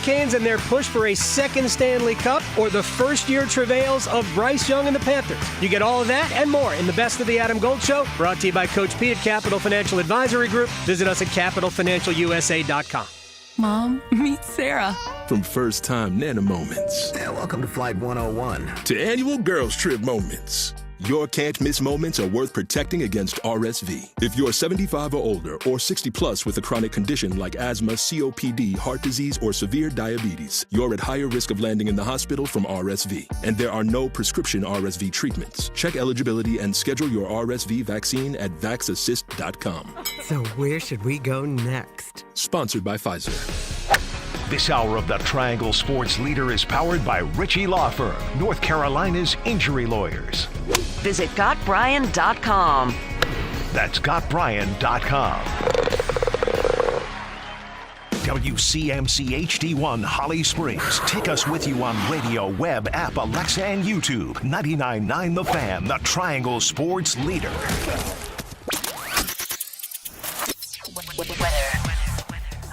Hurricanes and their push for a second Stanley Cup, or the first-year travails of Bryce Young and the Panthers? You get all of that and more in the Best of the Adam Gold Show, brought to you by Coach Pete at Capital Financial Advisory Group. Visit us at capitalfinancialusa.com. Mom, meet Sarah. From first-time Nana moments. Yeah, welcome to Flight 101. To annual girls trip moments. Your can't-miss moments are worth protecting against RSV. If you're 75 or older or 60-plus with a chronic condition like asthma, COPD, heart disease, or severe diabetes, you're at higher risk of landing in the hospital from RSV. And there are no prescription RSV treatments. Check eligibility and schedule your RSV vaccine at vaxassist.com. So where should we go next? Sponsored by Pfizer. This hour of the Triangle Sports Leader is powered by Ritchie Law Firm, North Carolina's injury lawyers. Visit GotBryan.com. That's GotBryan.com. WCMC HD1 Holly Springs. Take us with you on radio, web, app, Alexa, and YouTube. 99.9 The Fan, the Triangle Sports Leader.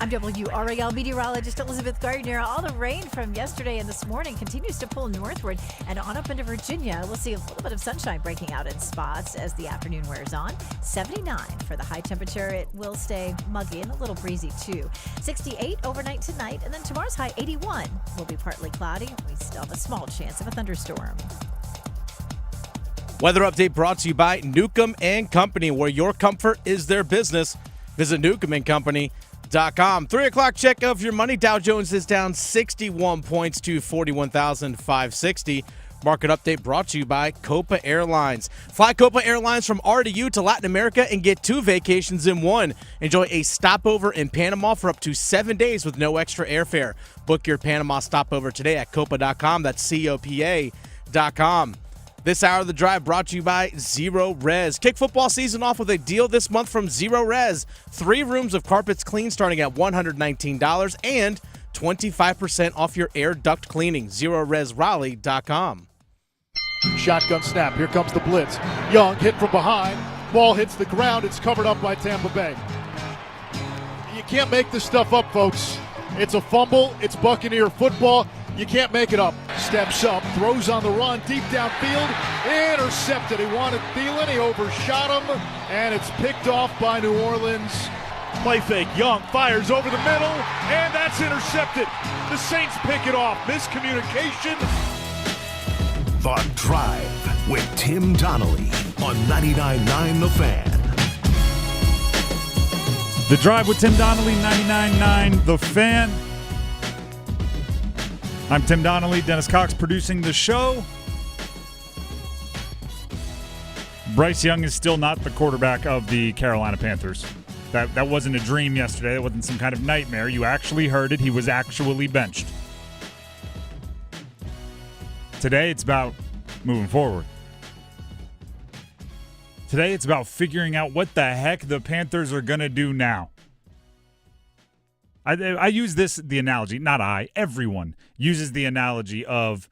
I'm WRAL meteorologist Elizabeth Gardner. All the rain from yesterday and this morning continues to pull northward and on up into Virginia. We'll see a little bit of sunshine breaking out in spots as the afternoon wears on. 79 for the high temperature. It will stay muggy and a little breezy too. 68 overnight tonight, and then tomorrow's high 81 will be partly cloudy. We still have a small chance of a thunderstorm. Weather update brought to you by Newcomb and Company, where your comfort is their business. Visit newcombandcompany.com. 3 o'clock check of your money. Dow Jones is down 61 points to 41,560. Market update brought to you by Copa Airlines. Fly Copa Airlines from RDU to Latin America and get 2 vacations in one. Enjoy a stopover in Panama for up to 7 days with no extra airfare. Book your Panama stopover today at copa.com. That's COPA.com. This hour of the drive brought to you by Zero Res. Kick football season off with a deal this month from Zero Res. 3 rooms of carpets clean starting at $119 and 25% off your air duct cleaning. ZeroResRaleigh.com. Shotgun snap. Here comes the blitz. Young hit from behind. Ball hits the ground. It's covered up by Tampa Bay. You can't make this stuff up, folks. It's a fumble. It's Buccaneer football. You can't make it up. Steps up, throws on the run, deep downfield, intercepted. He wanted Thielen, he overshot him, and it's picked off by New Orleans. Play fake, Young fires over the middle, and that's intercepted. The Saints pick it off. Miscommunication. The Drive with Tim Donnelly on 99.9 The Fan. The Drive with Tim Donnelly, 99.9 The Fan. I'm Tim Donnelly, Dennis Cox producing the show. Bryce Young is still not the quarterback of the Carolina Panthers. That wasn't a dream yesterday. That wasn't some kind of nightmare. You actually heard it. He was actually benched. Today, it's about moving forward. Today, it's about figuring out what the heck the Panthers are going to do now. I use the analogy, not everyone uses the analogy of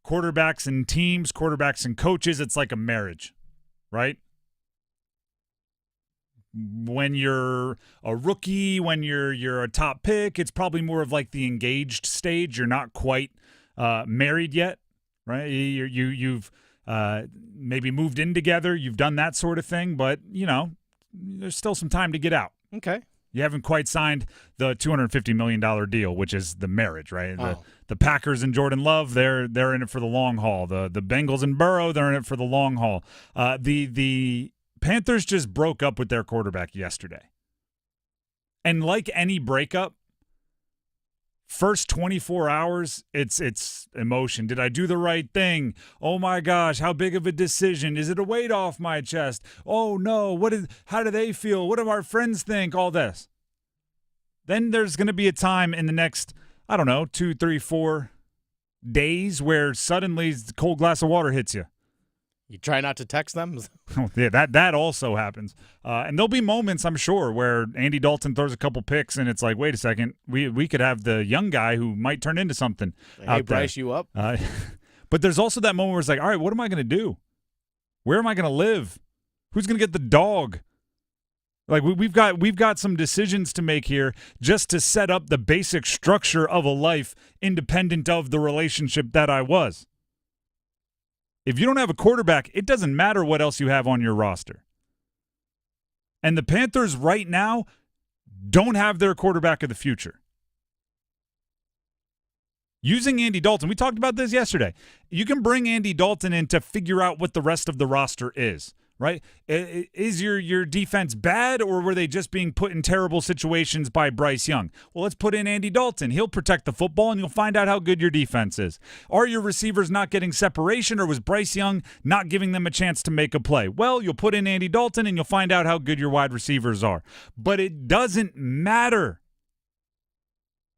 quarterbacks and teams, quarterbacks and coaches. It's like a marriage, right? When you're a rookie, when you're a top pick, it's probably more of like the engaged stage. You're not quite married yet, right? You've maybe moved in together. You've done that sort of thing, but, there's still some time to get out. Okay. You haven't quite signed the $250 million deal, which is the marriage, right? Oh. The Packers and Jordan Love, they're in it for the long haul. The Bengals and Burrow, they're in it for the long haul. The Panthers just broke up with their quarterback yesterday. And like any breakup, first 24 hours, it's emotion. Did I do the right thing? Oh my gosh, how big of a decision? Is it a weight off my chest? Oh no, how do they feel? What do our friends think? All this. Then there's going to be a time in the next, 2, 3, 4 days where suddenly a cold glass of water hits you. You try not to text them? Yeah, that also happens. And there'll be moments, I'm sure, where Andy Dalton throws a couple picks and it's like, wait a second, we could have the young guy who might turn into something. Hey, Bryce, you up? But there's also that moment where it's like, all right, what am I going to do? Where am I going to live? Who's going to get the dog? Like we've got some decisions to make here just to set up the basic structure of a life independent of the relationship that I was. If you don't have a quarterback, it doesn't matter what else you have on your roster. And the Panthers right now don't have their quarterback of the future. Using Andy Dalton, we talked about this yesterday. You can bring Andy Dalton in to figure out what the rest of the roster is. Right? Is your defense bad, or were they just being put in terrible situations by Bryce Young? Well, let's put in Andy Dalton. He'll protect the football, and you'll find out how good your defense is. Are your receivers not getting separation, or was Bryce Young not giving them a chance to make a play? Well, you'll put in Andy Dalton, and you'll find out how good your wide receivers are. But it doesn't matter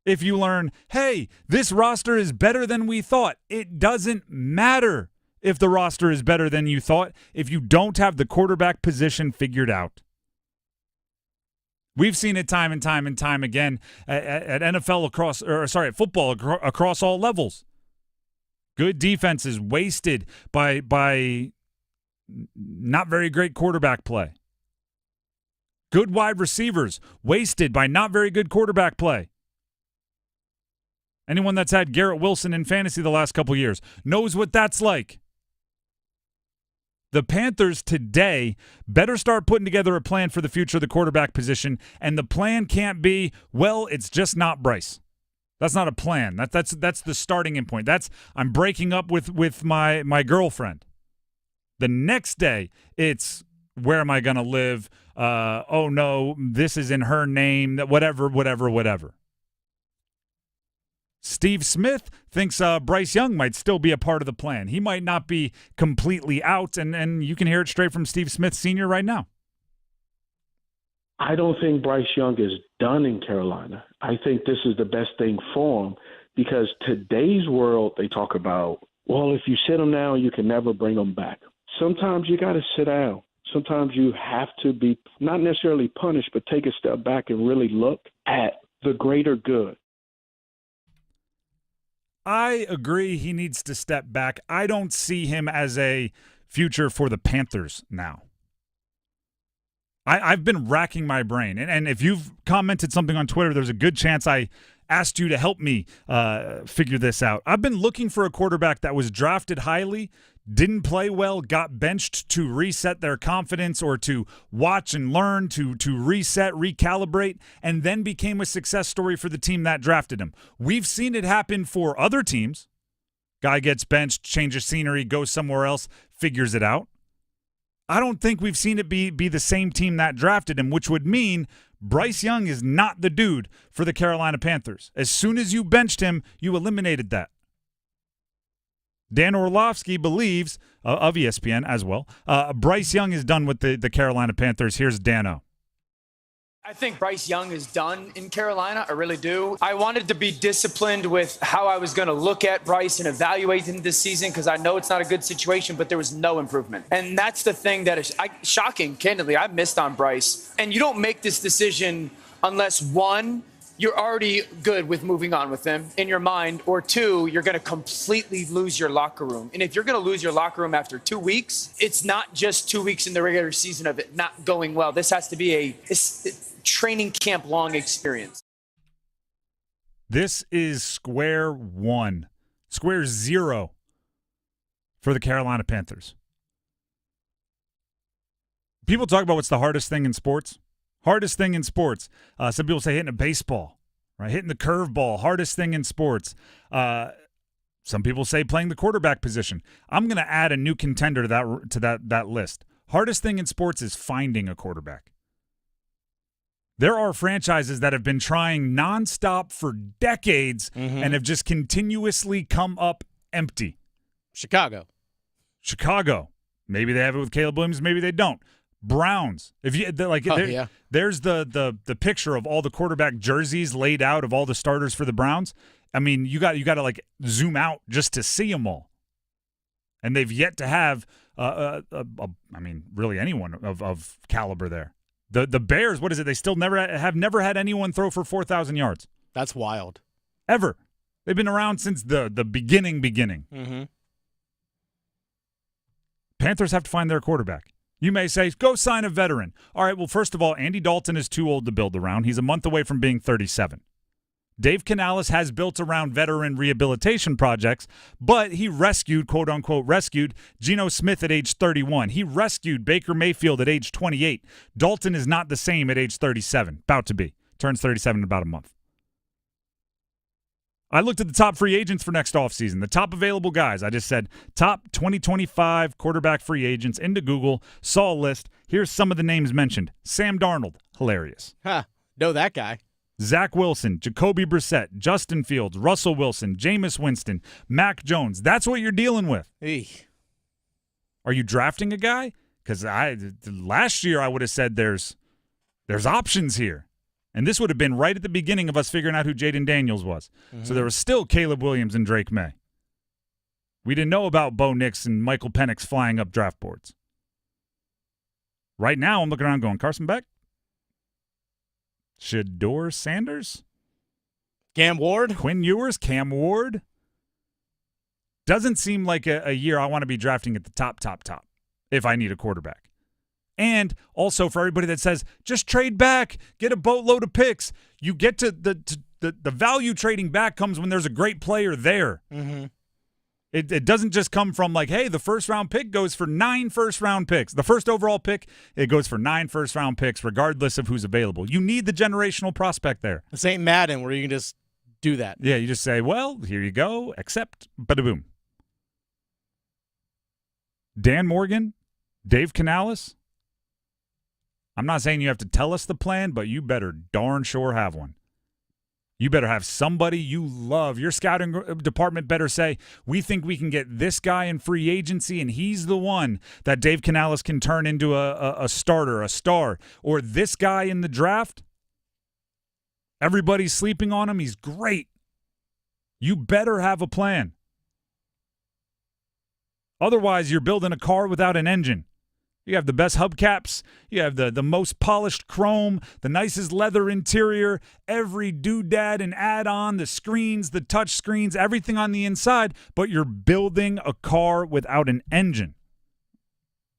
if you learn, hey, this roster is better than we thought. It doesn't matter if the roster is better than you thought, if you don't have the quarterback position figured out. We've seen it time and time and time again at NFL at football across all levels. Good defenses wasted by not very great quarterback play. Good wide receivers wasted by not very good quarterback play. Anyone that's had Garrett Wilson in fantasy the last couple years knows what that's like. The Panthers today better start putting together a plan for the future of the quarterback position, and the plan can't be, well, it's just not Bryce. That's not a plan. That's the starting point. I'm breaking up with my girlfriend. The next day, it's where am I going to live? Oh, no, this is in her name, whatever. Steve Smith thinks Bryce Young might still be a part of the plan. He might not be completely out, and you can hear it straight from Steve Smith Sr. right now. I don't think Bryce Young is done in Carolina. I think this is the best thing for him because today's world, they talk about, well, if you sit him now, you can never bring him back. Sometimes you got to sit down. Sometimes you have to be not necessarily punished, but take a step back and really look at the greater good. I agree he needs to step back. I don't see him as a future for the Panthers now. I've been racking my brain. And if you've commented something on Twitter, there's a good chance I asked you to help me figure this out. I've been looking for a quarterback that was drafted highly, didn't play well, got benched to reset their confidence or to watch and learn, to reset, recalibrate, and then became a success story for the team that drafted him. We've seen it happen for other teams. Guy gets benched, changes scenery, goes somewhere else, figures it out. I don't think we've seen it be the same team that drafted him, which would mean Bryce Young is not the dude for the Carolina Panthers. As soon as you benched him, you eliminated that. Dan Orlovsky believes, of ESPN as well, Bryce Young is done with the Carolina Panthers. Here's Dano. I think Bryce Young is done in Carolina. I really do. I wanted to be disciplined with how I was going to look at Bryce and evaluate him this season because I know it's not a good situation, but there was no improvement. And that's the thing that is shocking, candidly. I missed on Bryce. And you don't make this decision unless, one, you're already good with moving on with them in your mind, or two, you're going to completely lose your locker room. And if you're going to lose your locker room after 2 weeks, it's not just 2 weeks in the regular season of it not going well. This has to be a training camp long experience. This is square one, square zero for the Carolina Panthers. People talk about what's the hardest thing in sports. Hardest thing in sports. Some people say hitting a baseball, right? Hitting the curveball, hardest thing in sports. Some people say playing the quarterback position. I'm going to add a new contender to that list. Hardest thing in sports is finding a quarterback. There are franchises that have been trying nonstop for decades and have just continuously come up empty. Chicago. Maybe they have it with Caleb Williams. Maybe they don't. Browns. If you there's the picture of all the quarterback jerseys laid out of all the starters for the Browns. I mean, you got to like zoom out just to see them all. And they've yet to have really anyone of caliber there. The Bears, what is it? They still never had anyone throw for 4,000 yards. That's wild. Ever. They've been around since the beginning. Mm-hmm. Panthers have to find their quarterback. You may say, go sign a veteran. All right, well, first of all, Andy Dalton is too old to build around. He's a month away from being 37. Dave Canales has built around veteran rehabilitation projects, but he rescued, quote-unquote rescued, Geno Smith at age 31. He rescued Baker Mayfield at age 28. Dalton is not the same at age 37, about to be. Turns 37 in about a month. I looked at the top free agents for next offseason, the top available guys. I just said top 2025 quarterback free agents into Google, saw a list. Here's some of the names mentioned. Sam Darnold, hilarious. Know that guy. Zach Wilson, Jacoby Brissett, Justin Fields, Russell Wilson, Jameis Winston, Mac Jones. That's what you're dealing with. Eek. Are you drafting a guy? Because last year I would have said there's options here. And this would have been right at the beginning of us figuring out who Jaden Daniels was. Mm-hmm. So there was still Caleb Williams and Drake May. We didn't know about Bo Nix and Michael Penix flying up draft boards. Right now I'm looking around going, Carson Beck? Shador Sanders? Cam Ward? Quinn Ewers? Cam Ward? Doesn't seem like a year I want to be drafting at the top if I need a quarterback. And also for everybody that says, just trade back, get a boatload of picks. You get to the value trading back comes when there's a great player there. Mm-hmm. It doesn't just come from like, hey, the first-round pick goes for 9 first-round picks. The first overall pick, it goes for 9 first-round picks regardless of who's available. You need the generational prospect there. This ain't Madden where you can just do that. Yeah, you just say, well, here you go, accept, bada-boom. Dan Morgan, Dave Canales. I'm not saying you have to tell us the plan, but you better darn sure have one. You better have somebody you love. Your scouting department better say, we think we can get this guy in free agency, and he's the one that Dave Canales can turn into a starter, a star. Or this guy in the draft, everybody's sleeping on him. He's great. You better have a plan. Otherwise, you're building a car without an engine. You have the best hubcaps. You have the most polished chrome, the nicest leather interior, every doodad and add-on, the screens, the touch screens, everything on the inside, but you're building a car without an engine.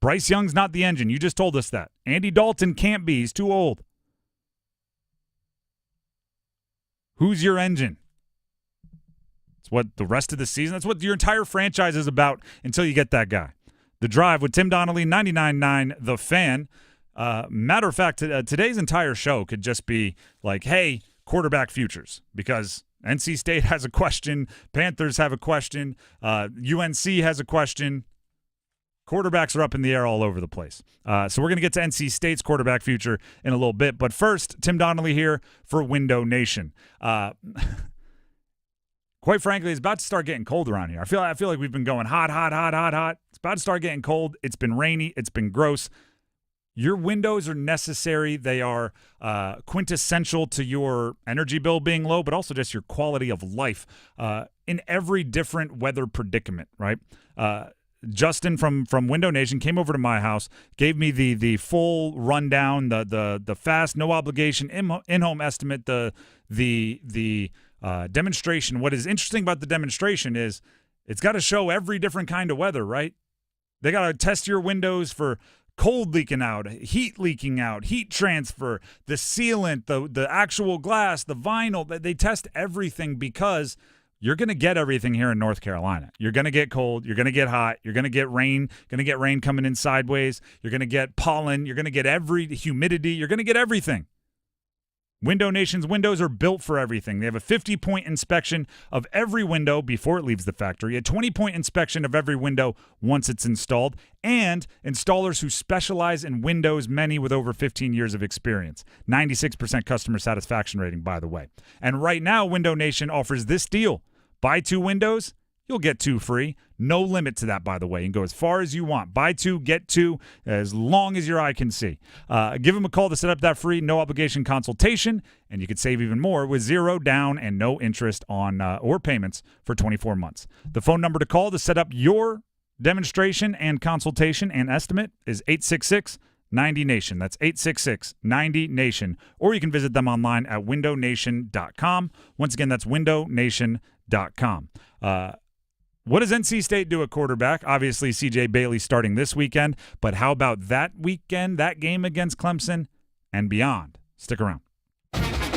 Bryce Young's not the engine. You just told us that. Andy Dalton can't be. He's too old. Who's your engine? It's what the rest of the season, that's what your entire franchise is about until you get that guy. The Drive with Tim Donnelly, 99.9 The Fan. Matter of fact, today's entire show could just be like, hey, quarterback futures, because NC State has a question, Panthers have a question, UNC has a question. Quarterbacks are up in the air all over the place. So we're going to get to NC State's quarterback future in a little bit. But first, Tim Donnelly here for Window Nation. Quite frankly, it's about to start getting cold around here. I feel like we've been going hot. It's about to start getting cold. It's been rainy. It's been gross. Your windows are necessary. They are quintessential to your energy bill being low, but also just your quality of life in every different weather predicament, right? Justin from Window Nation came over to my house, gave me the full rundown, the fast, no obligation in-home estimate, the demonstration. What is interesting about the demonstration is it's got to show every different kind of weather, right? They got to test your windows for cold leaking out, heat leaking out, heat transfer, the sealant, the actual glass, the vinyl. They test everything because you're going to get everything here in North Carolina. You're going to get cold. You're going to get hot. You're going to get rain. Going to get rain coming in sideways. You're going to get pollen. You're going to get every humidity. You're going to get everything. Window Nation's windows are built for everything. They have a 50-point inspection of every window before it leaves the factory, a 20-point inspection of every window once it's installed, and installers who specialize in windows, many with over 15 years of experience. 96% customer satisfaction rating, by the way. And right now, Window Nation offers this deal. Buy 2 windows, you'll get 2 free. No limit to that, by the way. You can go as far as you want. Buy 2, get 2, as long as your eye can see. Give them a call to set up that free, no-obligation consultation, and you could save even more with 0 down and no interest on or payments for 24 months. The phone number to call to set up your demonstration and consultation and estimate is 866-90-NATION. That's 866-90-NATION. Or you can visit them online at windownation.com. Once again, that's windownation.com. What does NC State do at quarterback? Obviously, C.J. Bailey starting this weekend, but how about that weekend, that game against Clemson and beyond? Stick around.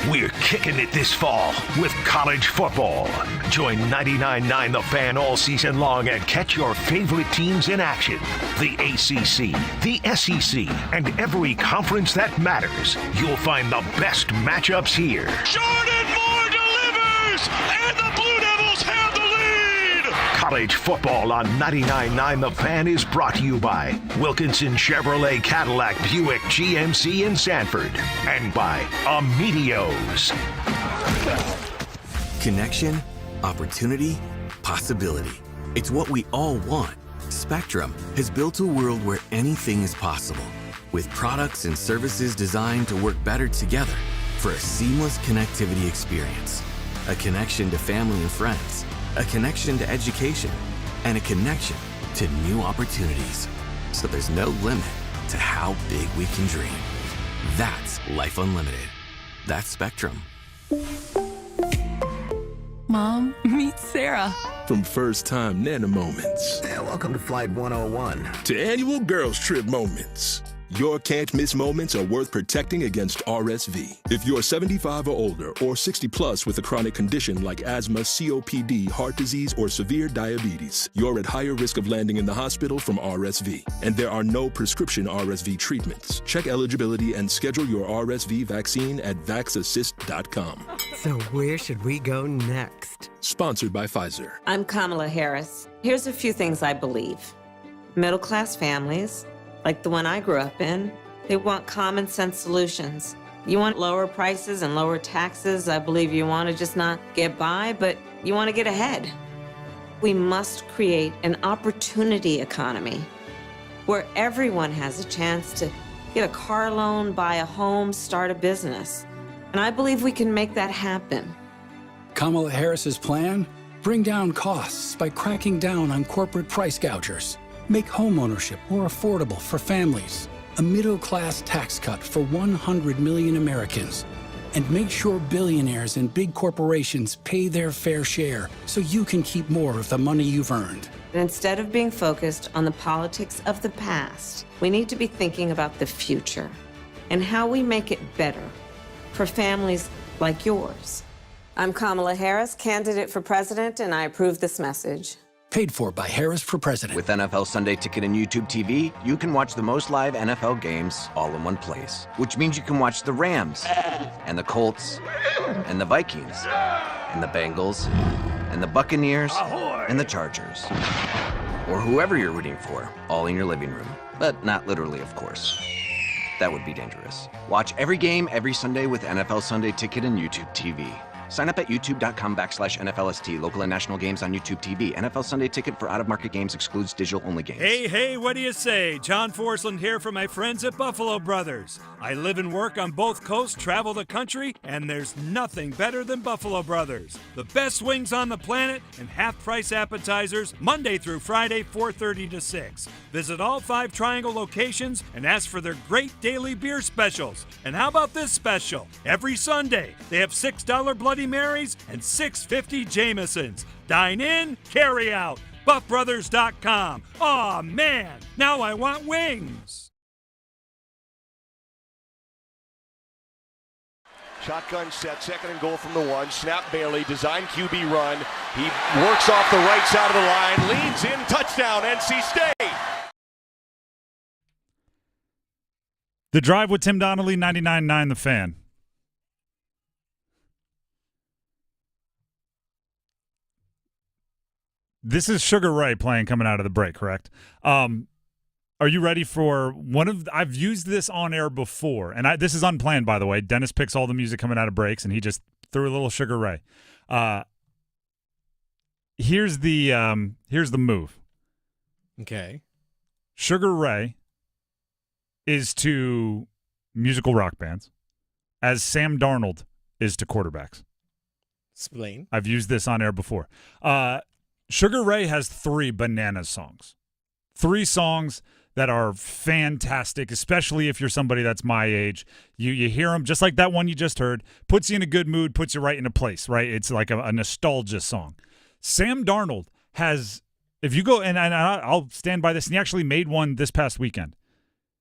We're kicking it this fall with college football. Join 99.9 The Fan all season long and catch your favorite teams in action. The ACC, the SEC, and every conference that matters. You'll find the best matchups here. Jordan Moore delivers, and the Blue Devils have the lead. College football on 99.9 The Fan is brought to you by Wilkinson Chevrolet Cadillac Buick GMC in Sanford and by Amedios. Connection, opportunity, possibility. It's what we all want. Spectrum has built a world where anything is possible, with products and services designed to work better together for a seamless connectivity experience. A connection to family and friends, a connection to education, and a connection to new opportunities. So there's no limit to how big we can dream. That's life unlimited. That's Spectrum. Mom, meet Sarah. From first-time Nana moments. Welcome to Flight 101. To annual girls trip moments. Your can't-miss moments are worth protecting against RSV. If you're 75 or older or 60 plus with a chronic condition like asthma, COPD, heart disease, or severe diabetes, you're at higher risk of landing in the hospital from RSV. And there are no prescription RSV treatments. Check eligibility and schedule your RSV vaccine at vaxassist.com. So where should we go next? Sponsored by Pfizer. I'm Kamala Harris. Here's a few things I believe. Middle-class families, like the one I grew up in, they want common sense solutions. You want lower prices and lower taxes. I believe you want to just not get by, but you want to get ahead. We must create an opportunity economy where everyone has a chance to get a car loan, buy a home, start a business. And I believe we can make that happen. Kamala Harris's plan? Bring down costs by cracking down on corporate price gougers. Make homeownership more affordable for families. A middle-class tax cut for 100 million Americans. And make sure billionaires and big corporations pay their fair share so you can keep more of the money you've earned. And instead of being focused on the politics of the past, we need to be thinking about the future and how we make it better for families like yours. I'm Kamala Harris, candidate for president, and I approve this message. Paid for by Harris for President. With NFL Sunday Ticket and YouTube TV, you can watch the most live NFL games all in one place. Which means you can watch the Rams, and the Colts, and the Vikings, and the Bengals, and the Buccaneers, and the Chargers. Or whoever you're rooting for, all in your living room. But not literally, of course. That would be dangerous. Watch every game every Sunday with NFL Sunday Ticket and YouTube TV. Sign up at youtube.com/NFLST. Local and national games on YouTube TV. NFL Sunday Ticket for out-of-market games excludes digital-only games. Hey, what do you say? John Forsland here from my friends at Buffalo Brothers. I live and work on both coasts, travel the country, and there's nothing better than Buffalo Brothers. The best wings on the planet and half-price appetizers Monday through Friday, 4:30 to 6. Visit all 5 Triangle locations and ask for their great daily beer specials. And how about this special? Every Sunday, they have $6 Bloody Marys and $6.50 Jamesons. Dine in, carry out. BuffBrothers.com. Aw, man, now I want wings. Shotgun set, second and goal from the 1. Snap Bailey, design QB run. He works off the right side of the line, leans in, touchdown, NC State. The Drive with Tim Donnelly, 99.9 The Fan. This is Sugar Ray playing coming out of the break, correct? Are you ready for one of – I've used this on air before, and this is unplanned, by the way. Dennis picks all the music coming out of breaks, and he just threw a little Sugar Ray. Here's the move. Okay. Sugar Ray is to musical rock bands as Sam Darnold is to quarterbacks. Explain. I've used this on air before. Sugar Ray has 3 Bananas songs. 3 songs that are fantastic, especially if you're somebody that's my age. You hear them, just like that one you just heard, puts you in a good mood, puts you right into place, right? It's like a nostalgia song. Sam Darnold has, if you go, and I'll stand by this, and he actually made one this past weekend.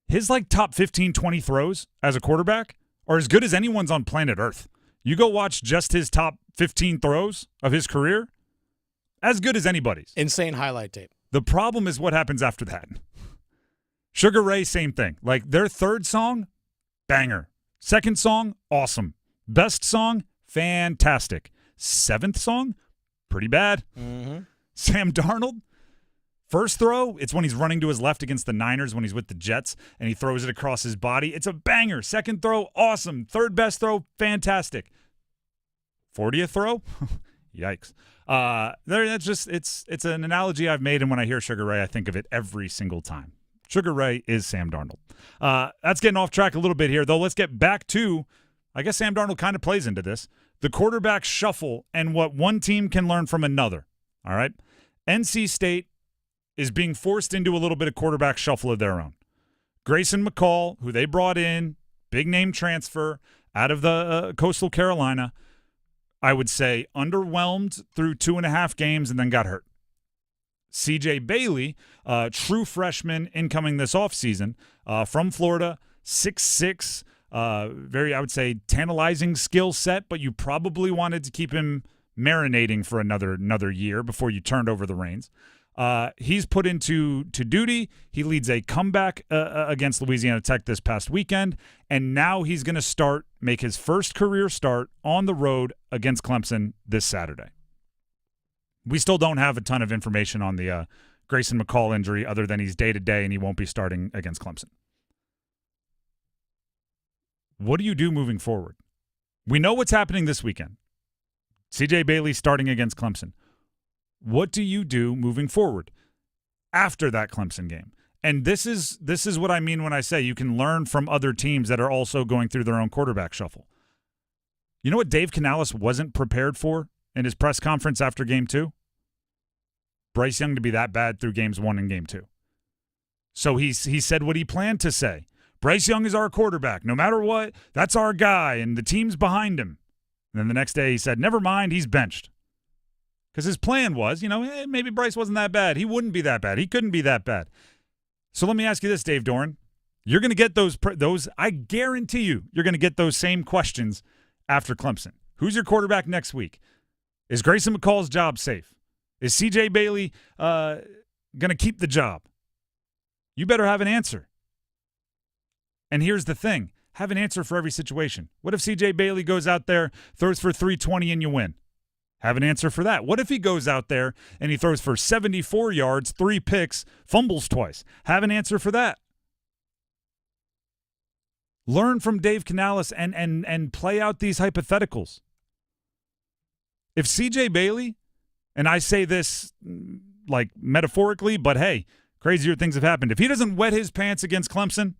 His top 15, 20 throws as a quarterback are as good as anyone's on planet Earth. You go watch just his top 15 throws of his career, as good as anybody's. Insane highlight tape. The problem is what happens after that. Sugar Ray, same thing. Their third song, banger. Second song, awesome. Best song, fantastic. Seventh song, pretty bad. Mm-hmm. Sam Darnold, first throw, it's when he's running to his left against the Niners when he's with the Jets, and he throws it across his body. It's a banger. Second throw, awesome. Third best throw, fantastic. 40th throw, yikes. That's just it's an analogy I've made, and when I hear Sugar Ray, I think of it every single time. Sugar Ray is Sam Darnold. That's getting off track a little bit here, though. Let's get back to, I guess Sam Darnold kind of plays into this, the quarterback shuffle and what one team can learn from another. All right? NC State is being forced into a little bit of quarterback shuffle of their own. Grayson McCall, who they brought in, big name transfer out of the Coastal Carolina, I would say underwhelmed through 2.5 games and then got hurt. CJ Bailey, true freshman incoming this offseason, from Florida, 6'6", very, I would say, tantalizing skill set, but you probably wanted to keep him marinating for another year before you turned over the reins. He's put into duty. He leads a comeback against Louisiana Tech this past weekend, and now he's going to make his first career start on the road against Clemson this Saturday. We still don't have a ton of information on the Grayson McCall injury other than he's day-to-day and he won't be starting against Clemson. What do you do moving forward? We know what's happening this weekend. CJ Bailey starting against Clemson. What do you do moving forward after that Clemson game? And this is what I mean when I say you can learn from other teams that are also going through their own quarterback shuffle. You know what Dave Canales wasn't prepared for in his press conference after Game 2? Bryce Young to be that bad through Games 1 and Game 2. So he said what he planned to say. Bryce Young is our quarterback. No matter what, that's our guy, and the team's behind him. And then the next day he said, never mind, he's benched. Because his plan was, maybe Bryce wasn't that bad. He wouldn't be that bad. He couldn't be that bad. So let me ask you this, Dave Doran. You're going to get those, I guarantee you're going to get those same questions after Clemson. Who's your quarterback next week? Is Grayson McCall's job safe? Is CJ Bailey going to keep the job? You better have an answer. And here's the thing. Have an answer for every situation. What if CJ Bailey goes out there, throws for 320 and you win? Have an answer for that. What if he goes out there and he throws for 74 yards, 3 picks, fumbles twice? Have an answer for that. Learn from Dave Canales and play out these hypotheticals. If CJ Bailey, and I say this like metaphorically, but hey, crazier things have happened. If he doesn't wet his pants against Clemson,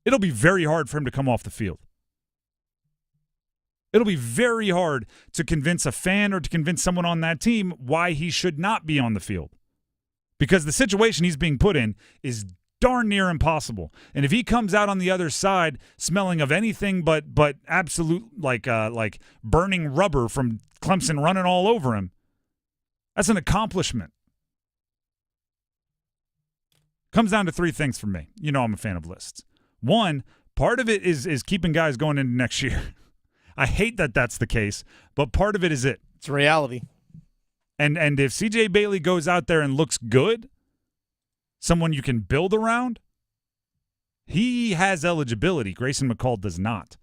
it'll be very hard for him to come off the field. It'll be very hard to convince a fan or to convince someone on that team why he should not be on the field. Because the situation he's being put in is darn near impossible. And if he comes out on the other side smelling of anything but absolute like burning rubber from Clemson running all over him, that's an accomplishment. Comes down to 3 things for me. You know I'm a fan of lists. 1, part of it is keeping guys going into next year. I hate that that's the case, but part of it is it. It's reality. And if CJ Bailey goes out there and looks good, someone you can build around, he has eligibility. Grayson McCall does not.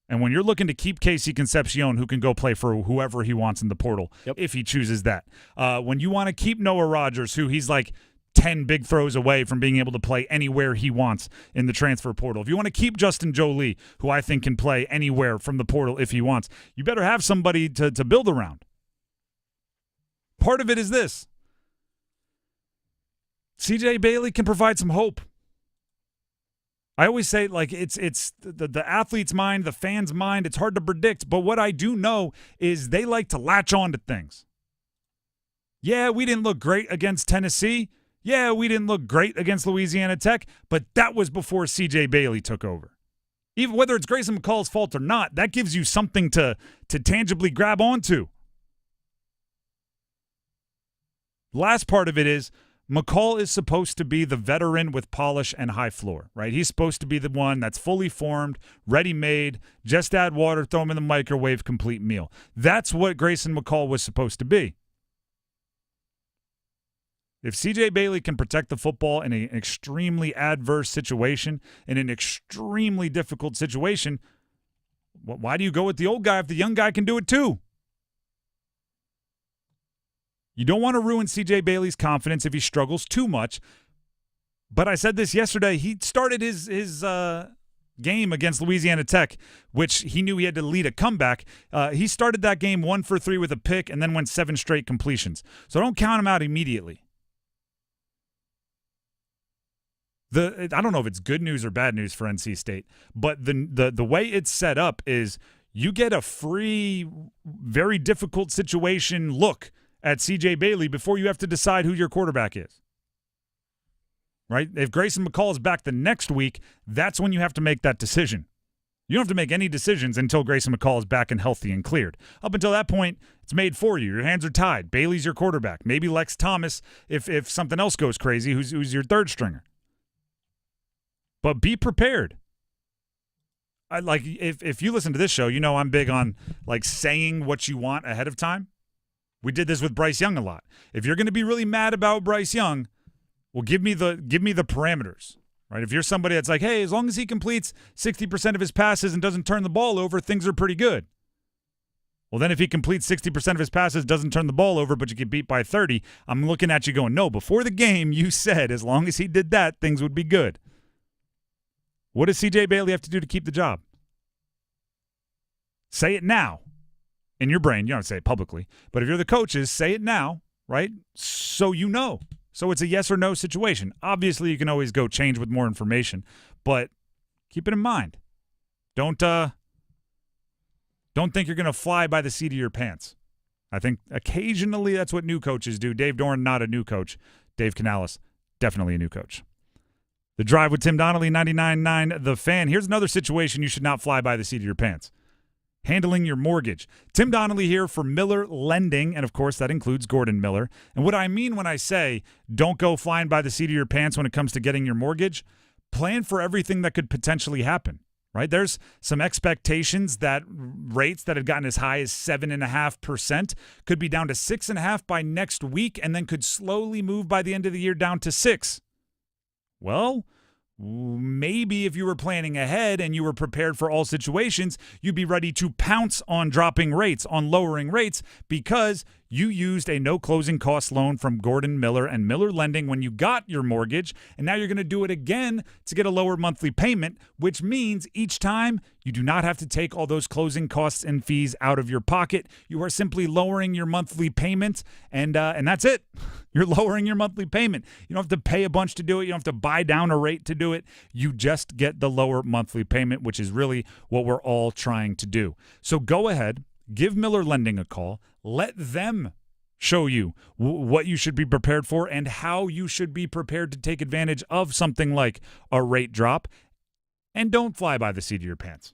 And when you're looking to keep Casey Concepcion, who can go play for whoever he wants in the portal, if he chooses that. When you want to keep Noah Rogers, who he's like 10 big throws away from being able to play anywhere he wants in the transfer portal. If you want to keep Justin Jolie, who I think can play anywhere from the portal if he wants, you better have somebody to build around. Part of it is this. CJ Bailey can provide some hope. I always say, like, it's the athlete's mind, the fan's mind. It's hard to predict, but what I do know is they like to latch on to things. Yeah, we didn't look great against Tennessee. Yeah, we didn't look great against Louisiana Tech, but that was before CJ Bailey took over. Even whether it's Grayson McCall's fault or not, that gives you something to tangibly grab onto. Last part of it is McCall is supposed to be the veteran with polish and high floor, right? He's supposed to be the one that's fully formed, ready-made, just add water, throw him in the microwave, complete meal. That's what Grayson McCall was supposed to be. If C.J. Bailey can protect the football in an extremely adverse situation, in an extremely difficult situation, why do you go with the old guy if the young guy can do it too? You don't want to ruin C.J. Bailey's confidence if he struggles too much. But I said this yesterday. He started his game against Louisiana Tech, which he knew he had to lead a comeback. He started that game 1 for 3 with a pick and then went 7 straight completions. So don't count him out immediately. I don't know if it's good news or bad news for NC State, but the way it's set up is you get a free, very difficult situation look at C.J. Bailey before you have to decide who your quarterback is. Right? If Grayson McCall is back the next week, that's when you have to make that decision. You don't have to make any decisions until Grayson McCall is back and healthy and cleared. Up until that point, it's made for you. Your hands are tied. Bailey's your quarterback. Maybe Lex Thomas if something else goes crazy, who's your third stringer. But be prepared. If you listen to this show, you know I'm big on saying what you want ahead of time. We did this with Bryce Young a lot. If you're going to be really mad about Bryce Young, well, give me the parameters, right? If you're somebody that's like, hey, as long as he completes 60% of his passes and doesn't turn the ball over, things are pretty good. Well, then if he completes 60% of his passes, doesn't turn the ball over, but you get beat by 30, I'm looking at you going, no, before the game you said as long as he did that, things would be good. What does C.J. Bailey have to do to keep the job? Say it now. In your brain, you don't say it publicly, but if you're the coaches, say it now, right? So you know. So it's a yes or no situation. Obviously, you can always go change with more information, but keep it in mind. Don't think you're going to fly by the seat of your pants. I think occasionally that's what new coaches do. Dave Doran, not a new coach. Dave Canales, definitely a new coach. The Drive with Tim Donnelly, 99.9 The Fan. Here's another situation you should not fly by the seat of your pants. Handling your mortgage. Tim Donnelly here for Miller Lending, and of course that includes Gordon Miller. And what I mean when I say don't go flying by the seat of your pants when it comes to getting your mortgage, plan for everything that could potentially happen, right? There's some expectations that rates that had gotten as high as 7.5% could be down to 6.5% by next week and then could slowly move by the end of the year down to 6%. Well, maybe if you were planning ahead and you were prepared for all situations, you'd be ready to pounce on dropping rates, on lowering rates, because you used a no closing cost loan from Gordon Miller and Miller Lending when you got your mortgage, and now you're going to do it again to get a lower monthly payment, which means each time you do not have to take all those closing costs and fees out of your pocket. You are simply lowering your monthly payment, and that's it. You're lowering your monthly payment. You don't have to pay a bunch to do it. You don't have to buy down a rate to do it. You just get the lower monthly payment, which is really what we're all trying to do. So go ahead, give Miller Lending a call. Let them show you what you should be prepared for and how you should be prepared to take advantage of something like a rate drop. And don't fly by the seat of your pants,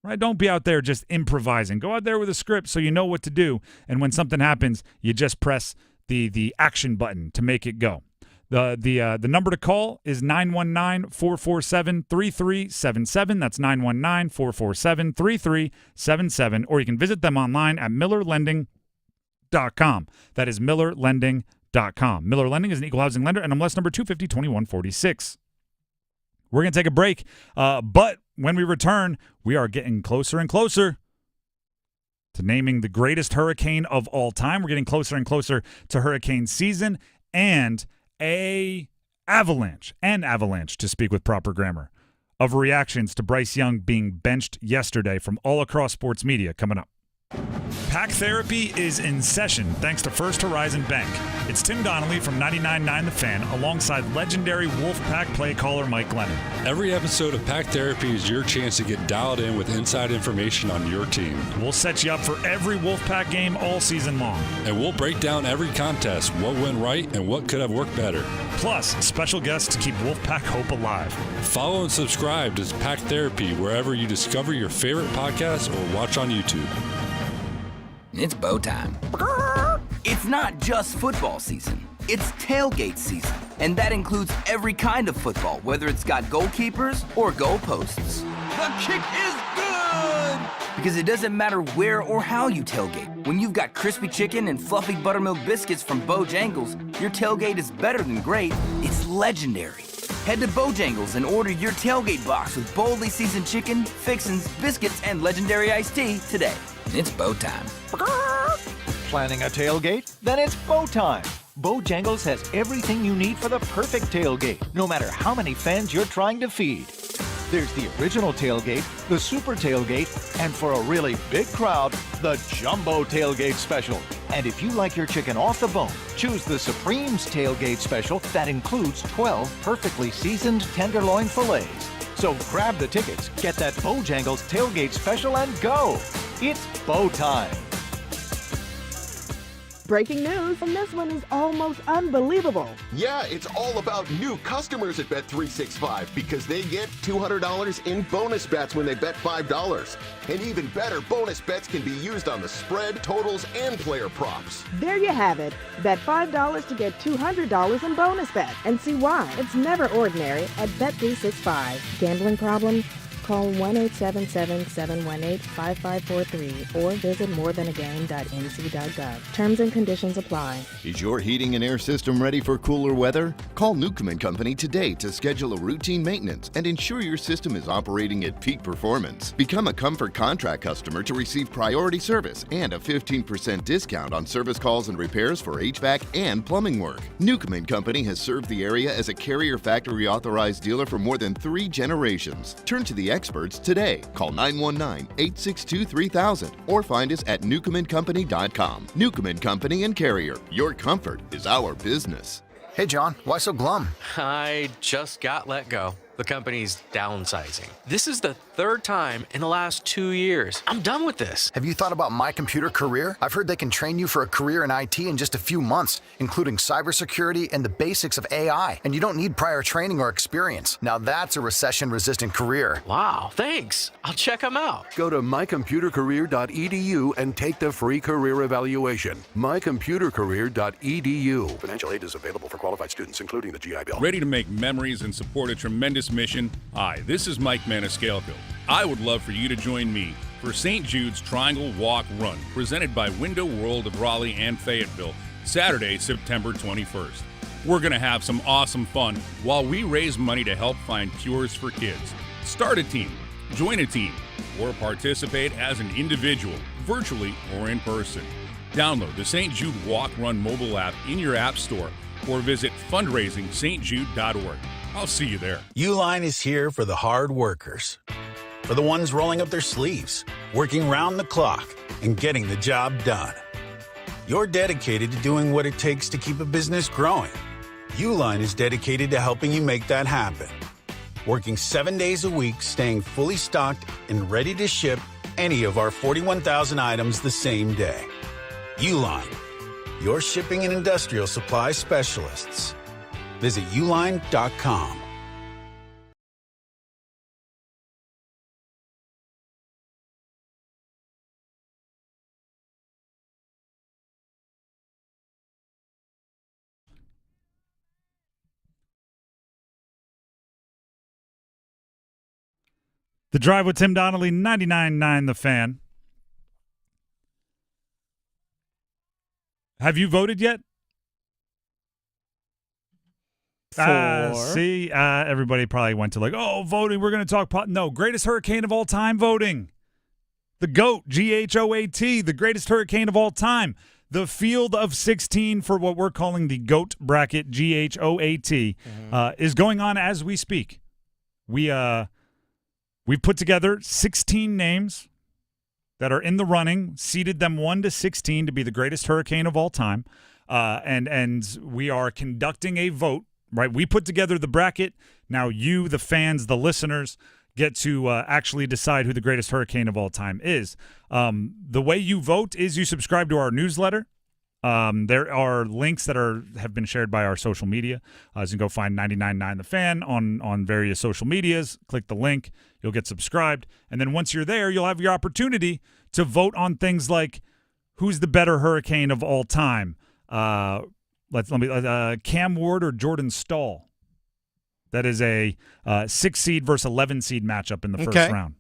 right? Don't be out there just improvising. Go out there with a script so you know what to do. And when something happens, you just press the action button to make it go. The number to call is 919-447-3377. That's 919-447-3377. Or you can visit them online at millerlending.com. That is millerlending.com. Miller Lending is an equal housing lender, and MLS number 250-2146. We're going to take a break, but when we return, we are getting closer and closer to naming the greatest hurricane of all time. We're getting closer and closer to hurricane season and an avalanche, to speak with proper grammar, of reactions to Bryce Young being benched yesterday from all across sports media coming up. Pack Therapy is in session thanks to First Horizon Bank. It's Tim Donnelly from 99.9 The Fan alongside legendary Wolfpack play caller Mike Glennon. Every episode of Pack Therapy is your chance to get dialed in with inside information on your team. We'll set you up for every Wolfpack game all season long. And we'll break down every contest, what went right and what could have worked better. Plus, special guests to keep Wolfpack hope alive. Follow and subscribe to Pack Therapy wherever you discover your favorite podcasts or watch on YouTube. It's bow time. It's not just football season. It's tailgate season, and that includes every kind of football, whether it's got goalkeepers or goalposts. The kick is good! Because it doesn't matter where or how you tailgate. When you've got crispy chicken and fluffy buttermilk biscuits from Bojangles, your tailgate is better than great, it's legendary. Head to Bojangles and order your tailgate box with boldly seasoned chicken, fixins, biscuits, and legendary iced tea today. It's Bo time. Planning a tailgate? Then it's Bo time. Bojangles has everything you need for the perfect tailgate, no matter how many fans you're trying to feed. There's the original tailgate, the super tailgate, and for a really big crowd, the jumbo tailgate special. And if you like your chicken off the bone, choose the Supreme's tailgate special that includes 12 perfectly seasoned tenderloin fillets. So grab the tickets, get that Bojangles tailgate special, and go. It's Bo time. Breaking news, and this one is almost unbelievable. Yeah, it's all about new customers at Bet365 because they get $200 in bonus bets when they bet $5. And even better, bonus bets can be used on the spread, totals, and player props. There you have it. Bet $5 to get $200 in bonus bets. And see why. It's never ordinary at Bet365. Gambling problem? Call 1-877-718-5543 or visit morethanagame.nc.gov. Terms and conditions apply. Is your heating and air system ready for cooler weather? Call Newcomb & Company today to schedule a routine maintenance and ensure your system is operating at peak performance. Become a Comfort Contract customer to receive priority service and a 15% discount on service calls and repairs for HVAC and plumbing work. Newcomb & Company has served the area as a Carrier Factory authorized dealer for more than 3 generations. Turn to the experts today. Call 919-862-3000 or find us at newcombandcompany.com. Newcomb & Company and Carrier. Your comfort is our business. Hey, John, why so glum? I just got let go. The company's downsizing. This is the third time in the last 2 years. I'm done with this. Have you thought about My Computer Career? I've heard they can train you for a career in IT in just a few months, including cybersecurity and the basics of AI. And you don't need prior training or experience. Now that's a recession-resistant career. Wow, thanks. I'll check them out. Go to mycomputercareer.edu and take the free career evaluation. mycomputercareer.edu. Financial aid is available for qualified students, including the GI Bill. Ready to make memories and support a tremendous mission? Hi, this is Mike Maniscalco. I would love for you to join me for St. Jude's Triangle Walk Run, presented by Window World of Raleigh and Fayetteville, Saturday, September 21st. We're going to have some awesome fun while we raise money to help find cures for kids. Start a team, join a team, or participate as an individual, virtually or in person. Download the St. Jude Walk Run mobile app in your app store or visit fundraisingstjude.org. I'll see you there. Uline is here for the hard workers, for the ones rolling up their sleeves, working round the clock, and getting the job done. You're dedicated to doing what it takes to keep a business growing. Uline is dedicated to helping you make that happen. Working 7 days a week, staying fully stocked and ready to ship any of our 41,000 items the same day. Uline, your shipping and industrial supply specialists. Visit uline.com. The Drive with Tim Donnelly, 99.9 The Fan. Have you voted yet? Everybody probably went to voting. We're going to talk. No, greatest hurricane of all time voting. The GOAT, GHOAT, the greatest hurricane of all time. The field of 16 for what we're calling the GOAT bracket, GHOAT, is going on as we speak. We've put together 16 names that are in the running, seeded them 1 to 16 to be the greatest hurricane of all time, and we are conducting a vote. Right, we put together the bracket. Now you, the fans, the listeners, get to actually decide who the greatest hurricane of all time is. The way you vote is you subscribe to our newsletter. There are links that have been shared by our social media. So you can go find 99.9 The Fan on various social medias. Click the link. You'll get subscribed. And then once you're there, you'll have your opportunity to vote on things like who's the better hurricane of all time, Cam Ward or Jordan Stahl. That is a 6 seed versus 11 seed matchup in the first round.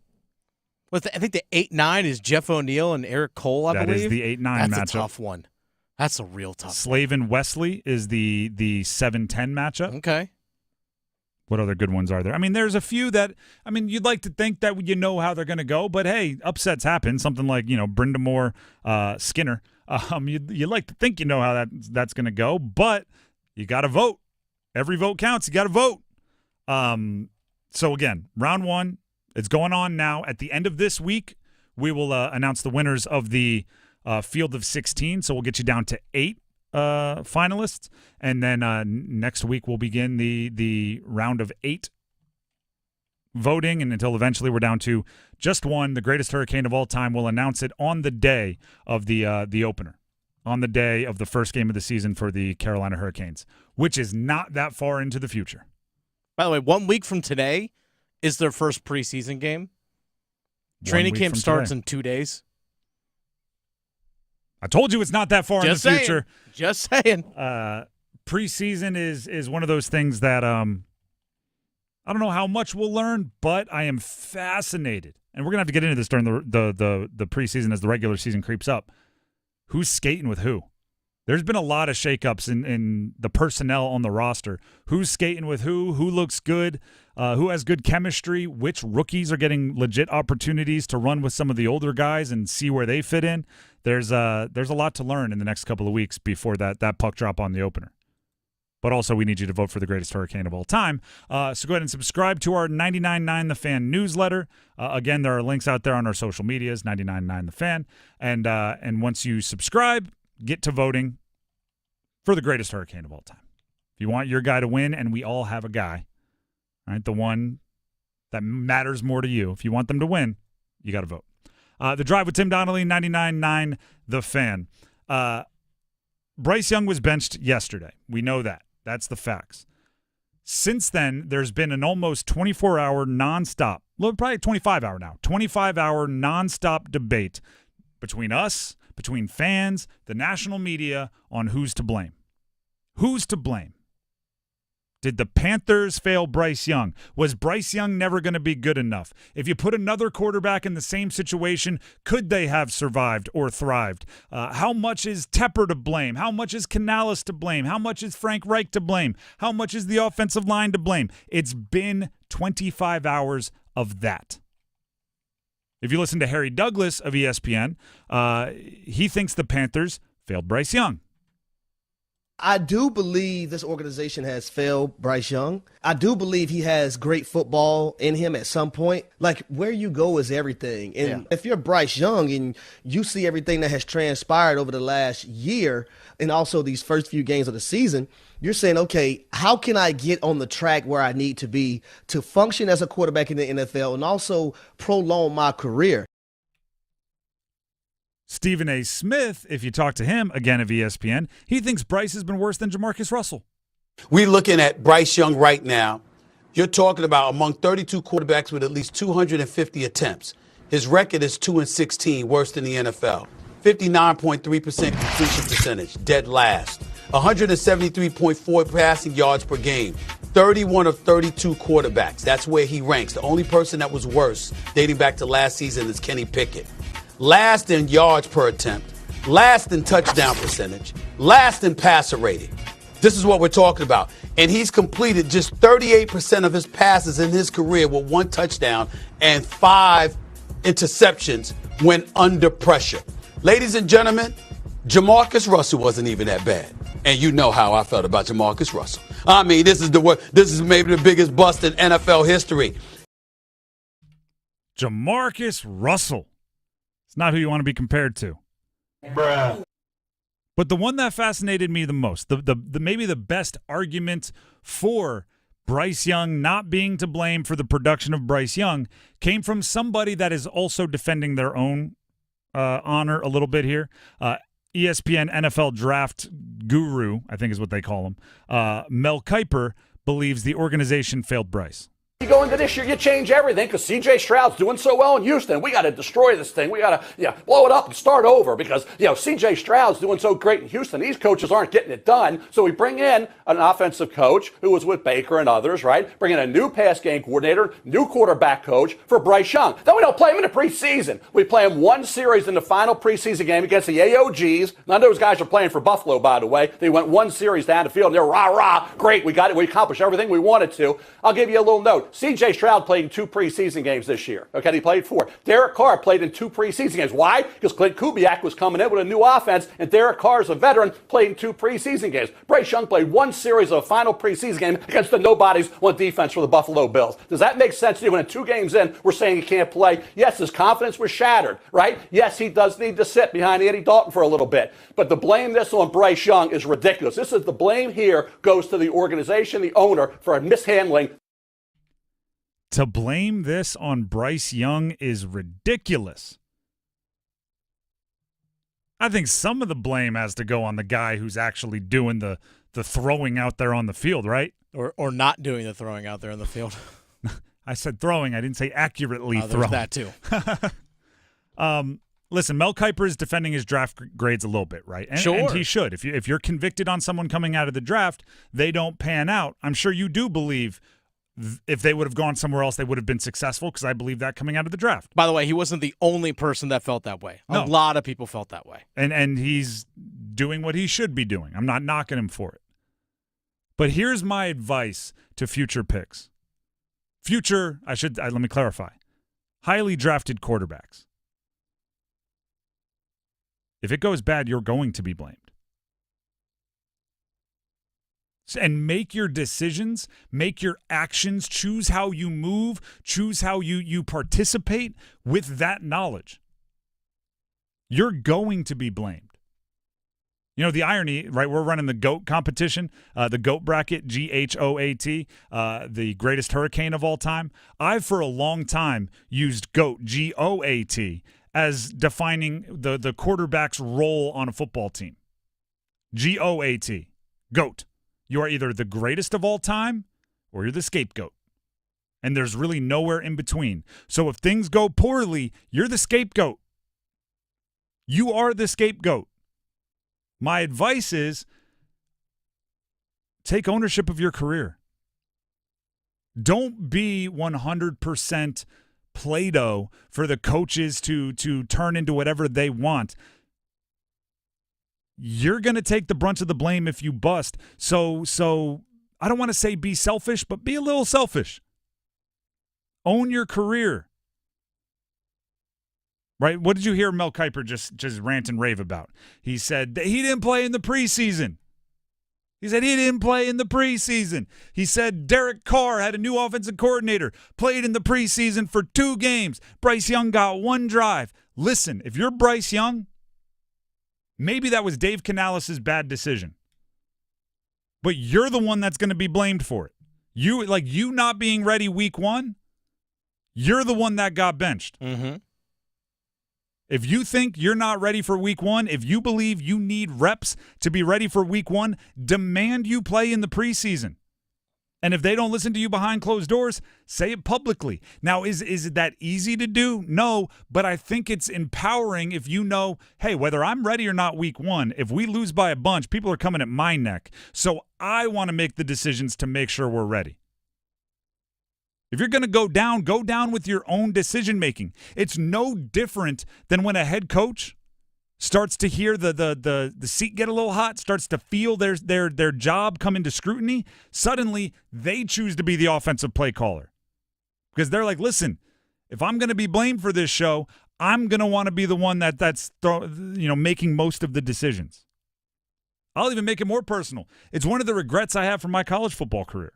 I think the 8-9 is Jeff O'Neal and Eric Cole, I believe. That is the 8-9 matchup. That's a tough one. That's a real tough Slavin Wesley is the 7-10 matchup. Okay. What other good ones are there? I mean, there's a few that, you'd like to think that you know how they're going to go, but hey, upsets happen. Something like, Brindamore, Skinner. You like to think you know how that's going to go, but you got to vote. Every vote counts. You got to vote. So again, round 1, it's going on now. At the end of this week, we will announce the winners of the field of 16. So we'll get you down to 8 finalists, and then next week we'll begin the round of 8 voting, and until eventually we're down to just one. The greatest hurricane of all time. We'll announce it on the day of the opener, on the day of the first game of the season for the Carolina Hurricanes, which is not that far into the future. By the way, 1 week from today is their first preseason game. Training camp starts in 2 days. I told you it's not that far in the future. Just saying. Preseason is one of those things that I don't know how much we'll learn, but I am fascinated. And we're going to have to get into this during the preseason as the regular season creeps up. Who's skating with who? There's been a lot of shakeups in the personnel on the roster. Who's skating with who? Who looks good? Who has good chemistry? Which rookies are getting legit opportunities to run with some of the older guys and see where they fit in? There's a lot to learn in the next couple of weeks before that puck drop on the opener. But also, we need you to vote for the greatest hurricane of all time. So go ahead and subscribe to our 99.9 The Fan newsletter. Again, there are links out there on our social medias, 99.9 The Fan. And once you subscribe, get to voting for the greatest hurricane of all time. If you want your guy to win, and we all have a guy, right, the one that matters more to you, if you want them to win, you got to vote. The Drive with Tim Donnelly, 99.9 The Fan. Bryce Young was benched yesterday. We know that. That's the facts. Since then, there's been an almost 24-hour nonstop, well, probably 25-hour now, 25-hour nonstop debate between us, between fans, the national media, on who's to blame. Who's to blame? Did the Panthers fail Bryce Young? Was Bryce Young never going to be good enough? If you put another quarterback in the same situation, could they have survived or thrived? How much is Tepper to blame? How much is Canales to blame? How much is Frank Reich to blame? How much is the offensive line to blame? It's been 25 hours of that. If you listen to Harry Douglas of ESPN, he thinks the Panthers failed Bryce Young. I do believe this organization has failed Bryce Young. I do believe he has great football in him at some point. Like, where you go is everything. And if you're Bryce Young and you see everything that has transpired over the last year and also these first few games of the season, you're saying, okay, how can I get on the track where I need to be to function as a quarterback in the NFL and also prolong my career? Stephen A. Smith, if you talk to him, again of ESPN, he thinks Bryce has been worse than Jamarcus Russell. We're looking at Bryce Young right now. You're talking about among 32 quarterbacks with at least 250 attempts. His record is 2-16, worse than the NFL. 59.3% completion percentage, dead last. 173.4 passing yards per game. 31 of 32 quarterbacks. That's where he ranks. The only person that was worse dating back to last season is Kenny Pickett. Last in yards per attempt, last in touchdown percentage, last in passer rating. This is what we're talking about. And he's completed just 38% of his passes in his career with 1 touchdown and 5 interceptions when under pressure. Ladies and gentlemen, Jamarcus Russell wasn't even that bad. And you know how I felt about Jamarcus Russell. I mean, this is maybe the biggest bust in NFL history. Jamarcus Russell. It's not who you want to be compared to. Bruh. But the one that fascinated me the most, the maybe the best argument for Bryce Young not being to blame for the production of Bryce Young came from somebody that is also defending their own honor a little bit here. ESPN NFL draft guru, I think is what they call him, Mel Kiper, believes the organization failed Bryce. You go into this year, you change everything because C.J. Stroud's doing so well in Houston. We got to destroy this thing. We got to blow it up and start over because C.J. Stroud's doing so great in Houston. These coaches aren't getting it done. So we bring in an offensive coach who was with Baker and others, right? Bring in a new pass game coordinator, new quarterback coach for Bryce Young. Then we don't play him in the preseason. We play him one series in the final preseason game against the AOGs. None of those guys are playing for Buffalo, by the way. They went one series down the field and they're rah-rah. Great, we got it. We accomplished everything we wanted to. I'll give you a little note. C.J. Stroud played in 2 preseason games this year. Okay, he played 4. Derek Carr played in 2 preseason games. Why? Because Clint Kubiak was coming in with a new offense, and Derek Carr is a veteran, played in 2 preseason games. Bryce Young played one series of a final preseason game against the nobodies on defense for the Buffalo Bills. Does that make sense to you? When in 2 games in, we're saying he can't play? Yes, his confidence was shattered, right? Yes, he does need to sit behind Andy Dalton for a little bit. But to blame this on Bryce Young is ridiculous. This is the blame here goes to the organization, the owner, for mishandling. To blame this on Bryce Young is ridiculous. I think some of the blame has to go on the guy who's actually doing the throwing out there on the field, right? Or not doing the throwing out there on the field. I said throwing. I didn't say accurately throwing. That too. Listen, Mel Kiper is defending his draft grades a little bit, right? And, sure. And he should. If you're convicted on someone coming out of the draft, they don't pan out. I'm sure you do believe if they would have gone somewhere else, they would have been successful, because I believe that coming out of the draft. By the way, he wasn't the only person that felt that way. No. A lot of people felt that way. And he's doing what he should be doing. I'm not knocking him for it. But here's my advice to future picks. Let me clarify. Highly drafted quarterbacks. If it goes bad, you're going to be blamed. And make your decisions, make your actions, choose how you move, choose how you participate with that knowledge. You're going to be blamed. You know, the irony, right? We're running the GOAT competition, the GOAT bracket, GHOAT, the greatest hurricane of all time. I've, for a long time, used GOAT, GOAT, as defining the quarterback's role on a football team. GOAT, GOAT. You are either the greatest of all time or you're the scapegoat. And there's really nowhere in between. So if things go poorly, you're the scapegoat. You are the scapegoat. My advice is take ownership of your career. Don't be 100% Play-Doh for the coaches to turn into whatever they want. You're going to take the brunt of the blame if you bust. So I don't want to say be selfish, but be a little selfish. Own your career. Right? What did you hear Mel Kiper just rant and rave about? He said that he didn't play in the preseason. He said Derek Carr had a new offensive coordinator, played in the preseason for 2 games. Bryce Young got 1 drive. Listen, if you're Bryce Young, maybe that was Dave Canales' bad decision. But you're the one that's going to be blamed for it. You not being ready week 1, you're the one that got benched. Mm-hmm. If you think you're not ready for week 1, if you believe you need reps to be ready for week 1, demand you play in the preseason. And if they don't listen to you behind closed doors, say it publicly. Now, is it that easy to do? No, but I think it's empowering if you know, hey, whether I'm ready or not week 1, if we lose by a bunch, people are coming at my neck. So I want to make the decisions to make sure we're ready. If you're going to go down with your own decision-making. It's no different than when a head coach starts to hear the seat get a little hot, starts to feel their job come into scrutiny. Suddenly, they choose to be the offensive play caller. Because they're like, listen, if I'm going to be blamed for this show, I'm going to want to be the one that's making most of the decisions. I'll even make it more personal. It's one of the regrets I have from my college football career.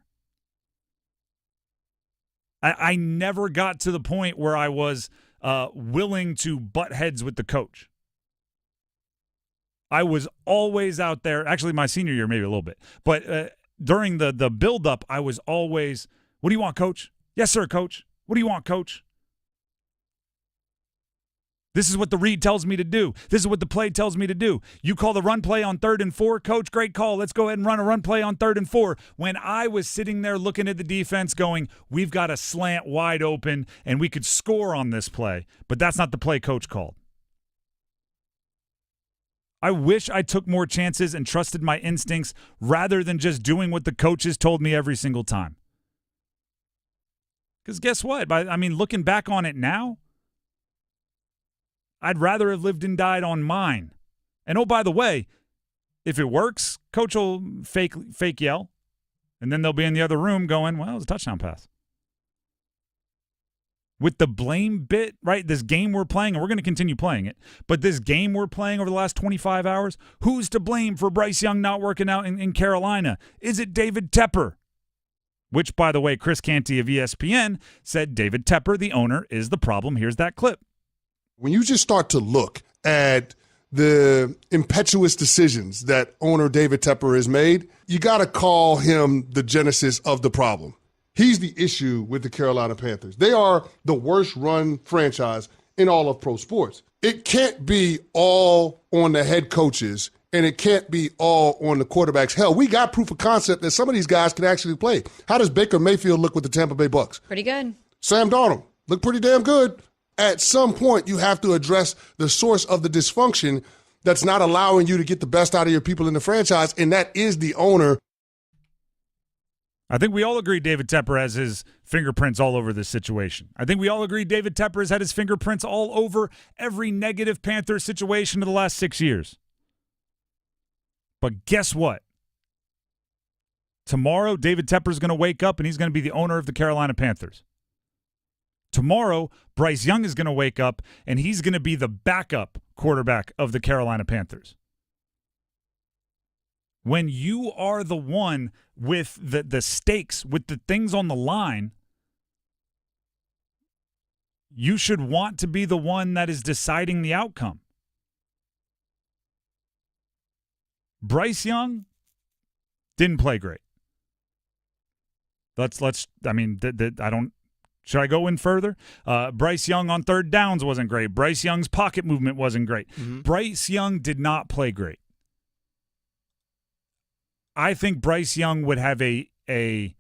I never got to the point where I was willing to butt heads with the coach. I was always out there. Actually, my senior year, maybe a little bit. But during the build-up, I was always, what do you want, coach? Yes, sir, coach. What do you want, coach? This is what the read tells me to do. This is what the play tells me to do. You call the run play on 3rd and 4, coach, great call. Let's go ahead and run a run play on 3rd and 4. When I was sitting there looking at the defense going, we've got a slant wide open and we could score on this play, but that's not the play coach called. I wish I took more chances and trusted my instincts rather than just doing what the coaches told me every single time. Because guess what? I mean, looking back on it now, I'd rather have lived and died on mine. And oh, by the way, if it works, coach will fake yell, and then they'll be in the other room going, well, it was a touchdown pass. With the blame bit, right, this game we're playing, and we're going to continue playing it, but this game we're playing over the last 25 hours, who's to blame for Bryce Young not working out in Carolina? Is it David Tepper? Which, by the way, Chris Canty of ESPN said David Tepper, the owner, is the problem. Here's that clip. When you just start to look at the impetuous decisions that owner David Tepper has made, you got to call him the genesis of the problem. He's the issue with the Carolina Panthers. They are the worst run franchise in all of pro sports. It can't be all on the head coaches, and it can't be all on the quarterbacks. Hell, we got proof of concept that some of these guys can actually play. How does Baker Mayfield look with the Tampa Bay Bucks? Pretty good. Sam Darnold look pretty damn good. At some point, you have to address the source of the dysfunction that's not allowing you to get the best out of your people in the franchise, and that is the owner. I think we all agree David Tepper has his fingerprints all over this situation. I think we all agree David Tepper has had his fingerprints all over every negative Panthers situation of the last 6 years. But guess what? Tomorrow, David Tepper is going to wake up, and he's going to be the owner of the Carolina Panthers. Tomorrow, Bryce Young is going to wake up, and he's going to be the backup quarterback of the Carolina Panthers. When you are the one with the stakes, with the things on the line, you should want to be the one that is deciding the outcome. Bryce Young didn't play great. I don't. Should I go in further? Bryce Young on 3rd downs wasn't great. Bryce Young's pocket movement wasn't great. Mm-hmm. Bryce Young did not play great. I think Bryce Young would have a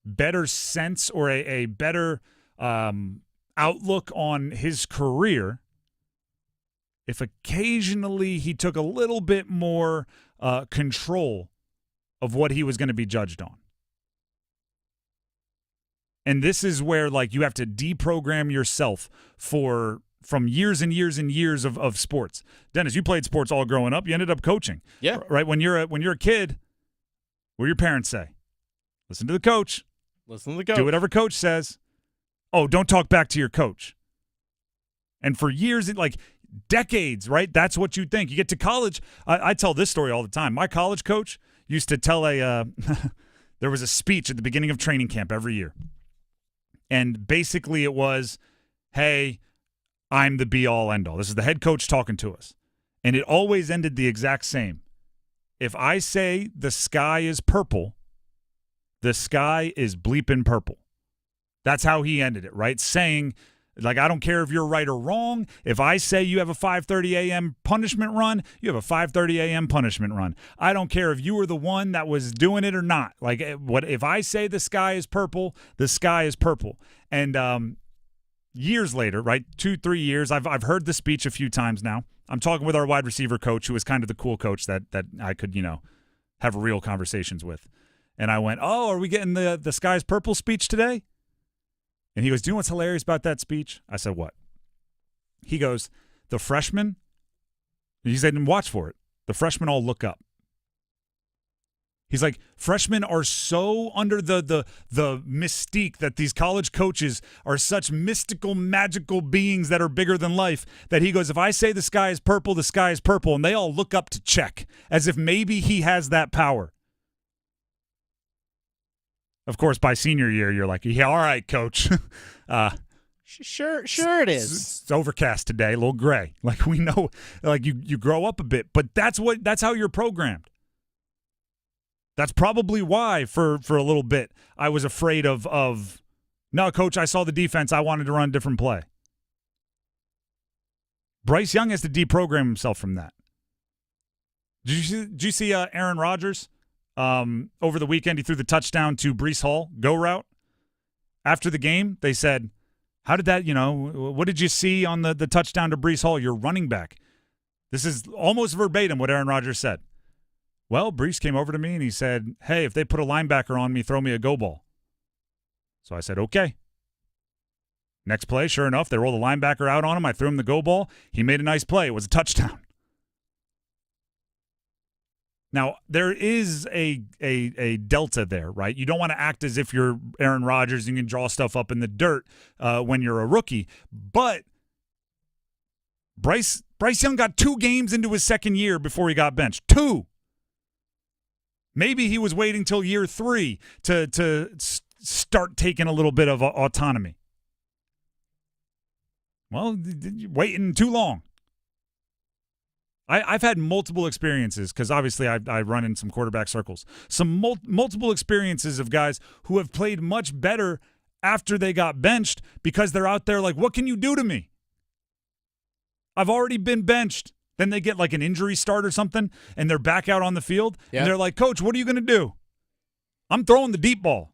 better sense or a better outlook on his career if occasionally he took a little bit more control of what he was going to be judged on. And this is where, like, you have to deprogram yourself from years and years and years of sports. Dennis, you played sports all growing up. You ended up coaching. Yeah. Right? When you're a kid, what do your parents say? Listen to the coach. Listen to the coach. Do whatever coach says. Oh, don't talk back to your coach. And for years, like decades, right? That's what you think. You get to college. I tell this story all the time. My college coach used to tell there was a speech at the beginning of training camp every year. And basically it was, hey, I'm the be-all, end-all. This is the head coach talking to us. And it always ended the exact same. If I say the sky is purple, the sky is bleeping purple. That's how he ended it, right? Saying, like, I don't care if you're right or wrong. If I say you have a 5:30 a.m. punishment run, you have a 5:30 a.m. punishment run. I don't care if you were the one that was doing it or not. Like, what if I say the sky is purple, the sky is purple. And years later, right, 2-3 years, I've heard the speech a few times now. I'm talking with our wide receiver coach, who is kind of the cool coach that I could, have real conversations with. And I went, oh, are we getting the sky's purple speech today? And he goes, do you know what's hilarious about that speech? I said, what? He goes, the freshmen, he said, and watch for it. The freshmen all look up. He's like, freshmen are so under the mystique that these college coaches are such mystical, magical beings that are bigger than life, that he goes, if I say the sky is purple, the sky is purple, and they all look up to check, as if maybe he has that power. Of course, by senior year, you're like, yeah, all right, coach. Sure it is. It's overcast today, a little gray. Like, we know, like, you grow up a bit, but that's how you're programmed. That's probably why for a little bit I was afraid of no, coach, I saw the defense. I wanted to run a different play. Bryce Young has to deprogram himself from that. Did you see Aaron Rodgers over the weekend? He threw the touchdown to Breece Hall, go route. After the game, they said, how did that, what did you see on the touchdown to Breece Hall, your running back? This is almost verbatim what Aaron Rodgers said. Well, Breece came over to me and he said, hey, if they put a linebacker on me, throw me a go ball. So I said, okay. Next play, sure enough, they rolled the linebacker out on him. I threw him the go ball. He made a nice play. It was a touchdown. Now, there is a delta there, right? You don't want to act as if you're Aaron Rodgers and you can draw stuff up in the dirt when you're a rookie. But Bryce Young got 2 games into his second year before he got benched. 2. Maybe he was waiting till year 3 to start taking a little bit of autonomy. Well, waiting too long. I've had multiple experiences because obviously I run in some quarterback circles. Some multiple experiences of guys who have played much better after they got benched because they're out there like, what can you do to me? I've already been benched. Then they get like an injury start or something and they're back out on the field. Yeah. And they're like, Coach, what are you going to do? I'm throwing the deep ball.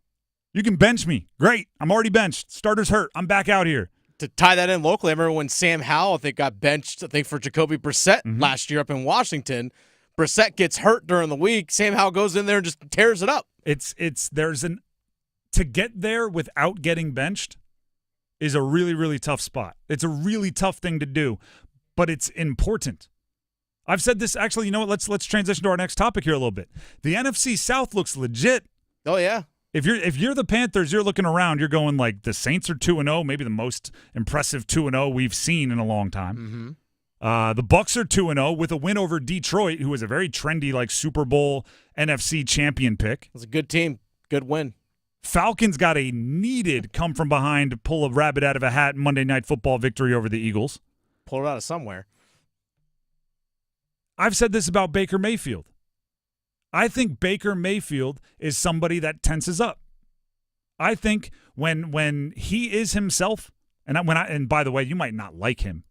You can bench me. Great. I'm already benched. Starter's hurt. I'm back out here. To tie that in locally, I remember when Sam Howell, got benched, for Jacoby Brissett last year up in Washington. Brissett gets hurt during the week. Sam Howell goes in there and just tears it up. To get there without getting benched is a really, really tough spot. It's a really tough thing to do, but it's important. I've said this, actually, you know what? Let's transition to our next topic here a little bit. The NFC South looks legit. Oh, yeah. If you're the Panthers, you're looking around, you're going like the Saints are 2-0, maybe the most impressive 2-0 we've seen in a long time. Mm-hmm. The Bucs are 2-0 with a win over Detroit, who was a very trendy like Super Bowl NFC champion pick. It was a good team, good win. Falcons got a needed come from behind to pull a rabbit out of a hat Monday Night Football victory over the Eagles. Pull it out of somewhere. I've said this about Baker Mayfield. I think Baker Mayfield is somebody that tenses up. I think when he is himself, and by the way, you might not like him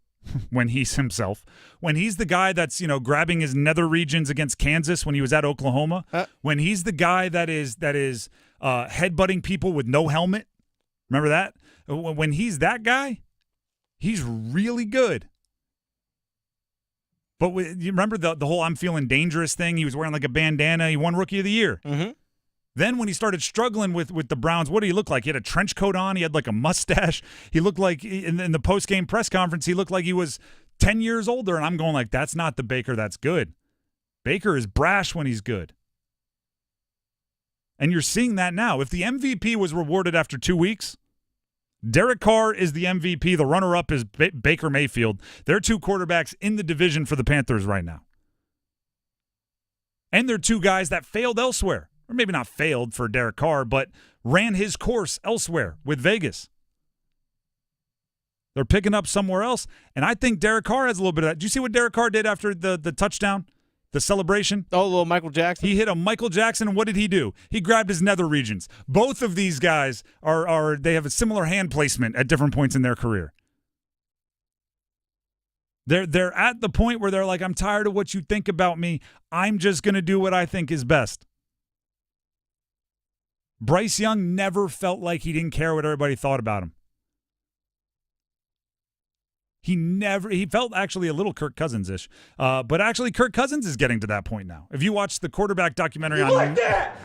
when he's himself. When he's the guy that's grabbing his nether regions against Kansas when he was at Oklahoma. When he's the guy that is headbutting people with no helmet. Remember that? When he's that guy, he's really good. But you remember the whole I'm feeling dangerous thing? He was wearing like a bandana. He won Rookie of the Year. Mm-hmm. Then when he started struggling with the Browns, what did he look like? He had a trench coat on. He had like a mustache. He looked like, in the post-game press conference, he looked like he was 10 years older. And I'm going like, that's not the Baker that's good. Baker is brash when he's good. And you're seeing that now. If the MVP was rewarded after 2 weeks, Derek Carr is the MVP. The runner-up is Baker Mayfield. They're 2 quarterbacks in the division for the Panthers right now. And they're 2 guys that failed elsewhere. Or maybe not failed for Derek Carr, but ran his course elsewhere with Vegas. They're picking up somewhere else. And I think Derek Carr has a little bit of that. Did you see what Derek Carr did after the touchdown? The celebration? Oh, a little Michael Jackson. He hit a Michael Jackson, and what did he do? He grabbed his nether regions. Both of these guys they have a similar hand placement at different points in their career. They're at the point where they're like, I'm tired of what you think about me. I'm just going to do what I think is best. Bryce Young never felt like he didn't care what everybody thought about him. He felt actually a little Kirk Cousins-ish. But actually Kirk Cousins is getting to that point now. If you watch the quarterback documentary You like that?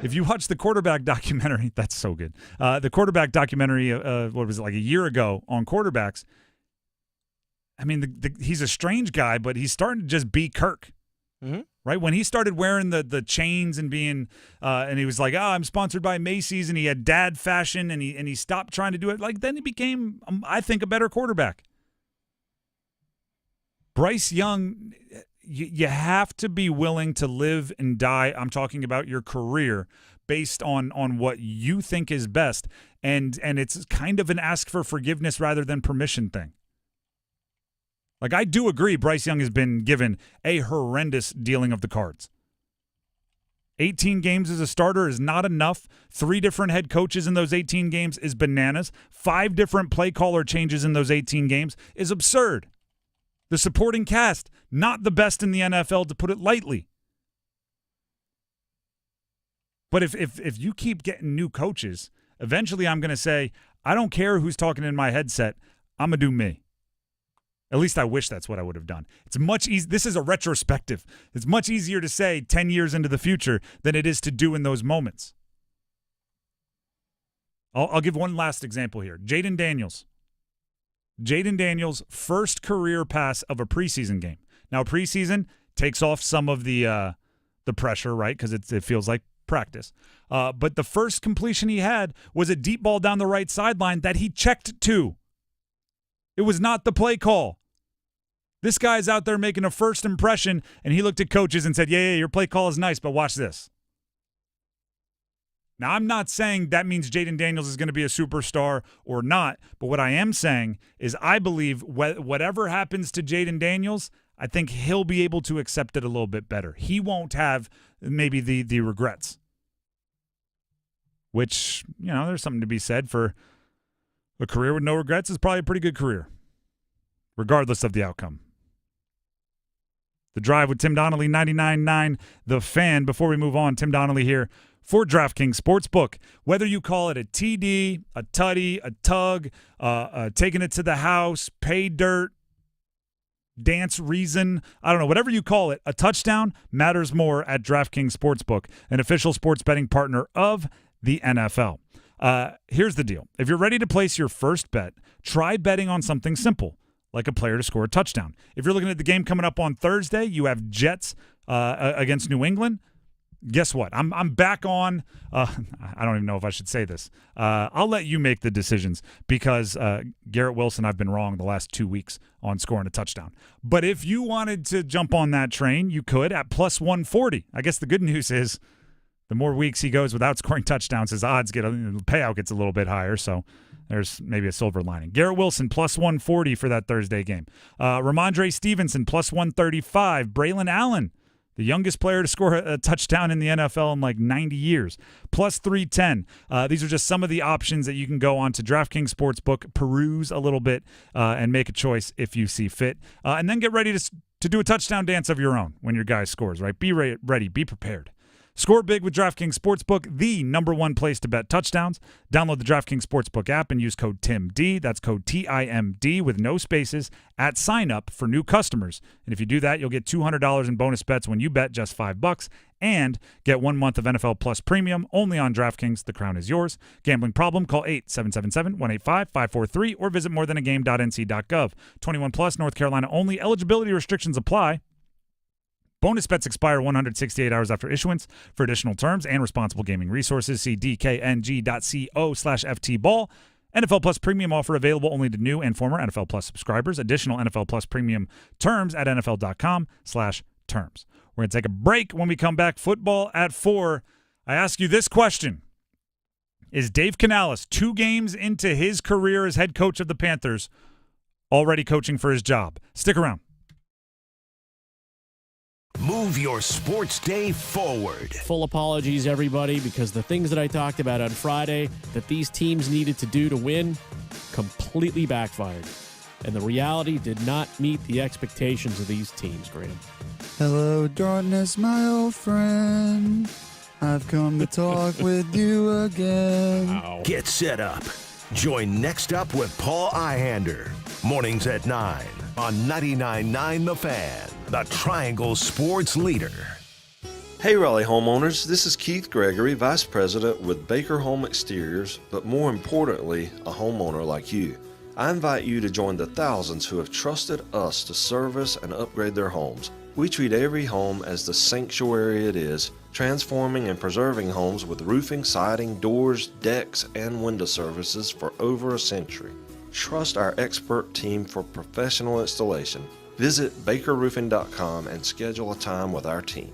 If you watch the quarterback documentary, that's so good. The quarterback documentary, what was it, like a year ago on quarterbacks, I mean, he's a strange guy, but he's starting to just be Kirk. Mm-hmm. Right? When he started wearing the chains and being and he was like, I'm sponsored by Macy's, and he had dad fashion, and he stopped trying to do it. Like, then he became, I think, a better quarterback. Bryce Young, you have to be willing to live and die. I'm talking about your career based on what you think is best. And it's kind of an ask for forgiveness rather than permission thing. Like, I do agree Bryce Young has been given a horrendous dealing of the cards. 18 games as a starter is not enough. 3 different head coaches in those 18 games is bananas. 5 different play caller changes in those 18 games is absurd. The supporting cast, not the best in the NFL, to put it lightly. But if you keep getting new coaches, eventually I'm going to say, I don't care who's talking in my headset. I'm going to do me. At least I wish that's what I would have done. It's much easier. This is a retrospective. It's much easier to say 10 years into the future than it is to do in those moments. I'll give one last example here. Jaden Daniels. Jaden Daniels' first career pass of a preseason game. Now, preseason takes off some of the pressure, right? Because it feels like practice. But the first completion he had was a deep ball down the right sideline that he checked to. It was not the play call. This guy's out there making a first impression, and he looked at coaches and said, yeah, your play call is nice, but watch this. Now, I'm not saying that means Jaden Daniels is going to be a superstar or not, but what I am saying is I believe whatever happens to Jaden Daniels, I think he'll be able to accept it a little bit better. He won't have maybe the regrets, which, there's something to be said for a career with no regrets is probably a pretty good career, regardless of the outcome. The Drive with Tim Donnelly, 99.9 The Fan. Before we move on, Tim Donnelly here for DraftKings Sportsbook. Whether you call it a TD, a tutty, a tug, taking it to the house, pay dirt, dance reason, I don't know, whatever you call it, a touchdown matters more at DraftKings Sportsbook, an official sports betting partner of the NFL. Here's the deal. If you're ready to place your first bet, try betting on something simple, like a player to score a touchdown. If you're looking at the game coming up on Thursday, you have Jets against New England. Guess what? I'm back on. I don't even know if I should say this. I'll let you make the decisions because Garrett Wilson, I've been wrong the last 2 weeks on scoring a touchdown. But if you wanted to jump on that train, you could at plus 140. I guess the good news is the more weeks he goes without scoring touchdowns, his odds payout gets a little bit higher. So there's maybe a silver lining. Garrett Wilson, plus 140 for that Thursday game. Ramondre Stevenson, plus 135. Braylon Allen, the youngest player to score a touchdown in the NFL in like 90 years, plus 310. These are just some of the options that you can go on to DraftKings Sportsbook, peruse a little bit, and make a choice if you see fit. And then get ready to do a touchdown dance of your own when your guy scores, right? Be ready. Be prepared. Score big with DraftKings Sportsbook, the #1 place to bet touchdowns. Download the DraftKings Sportsbook app and use code TIMD. That's code TIMD with no spaces at sign up for new customers. And if you do that, you'll get $200 in bonus bets when you bet just $5 and get 1 month of NFL Plus Premium only on DraftKings. The crown is yours. Gambling problem? Call 877-185-543 or visit morethanagame.nc.gov. 21 plus, North Carolina only. Eligibility restrictions apply. Bonus bets expire 168 hours after issuance. For additional terms and responsible gaming resources, see dkng.co/ftball. NFL Plus Premium offer available only to new and former NFL Plus subscribers. Additional NFL Plus Premium terms at nfl.com/terms. We're going to take a break. When we come back, football at 4. I ask you this question. Is Dave Canales, 2 games into his career as head coach of the Panthers, already coaching for his job? Stick around. Move your sports day forward. Full apologies, everybody, because the things that I talked about on Friday that these teams needed to do to win completely backfired. And the reality did not meet the expectations of these teams, Graham. Hello, darkness, my old friend. I've come to talk with you again. Ow. Get set up. Join Next Up with Paul Ihander. Mornings at 9 on 99.9 The Fan, the Triangle Sports Leader. Hey Raleigh homeowners, this is Keith Gregory, Vice President with Baker Home Exteriors, but more importantly, a homeowner like you. I invite you to join the thousands who have trusted us to service and upgrade their homes. We treat every home as the sanctuary it is, transforming and preserving homes with roofing, siding, doors, decks, and window services for over a century. Trust our expert team for professional installation. Visit bakerroofing.com and schedule a time with our team.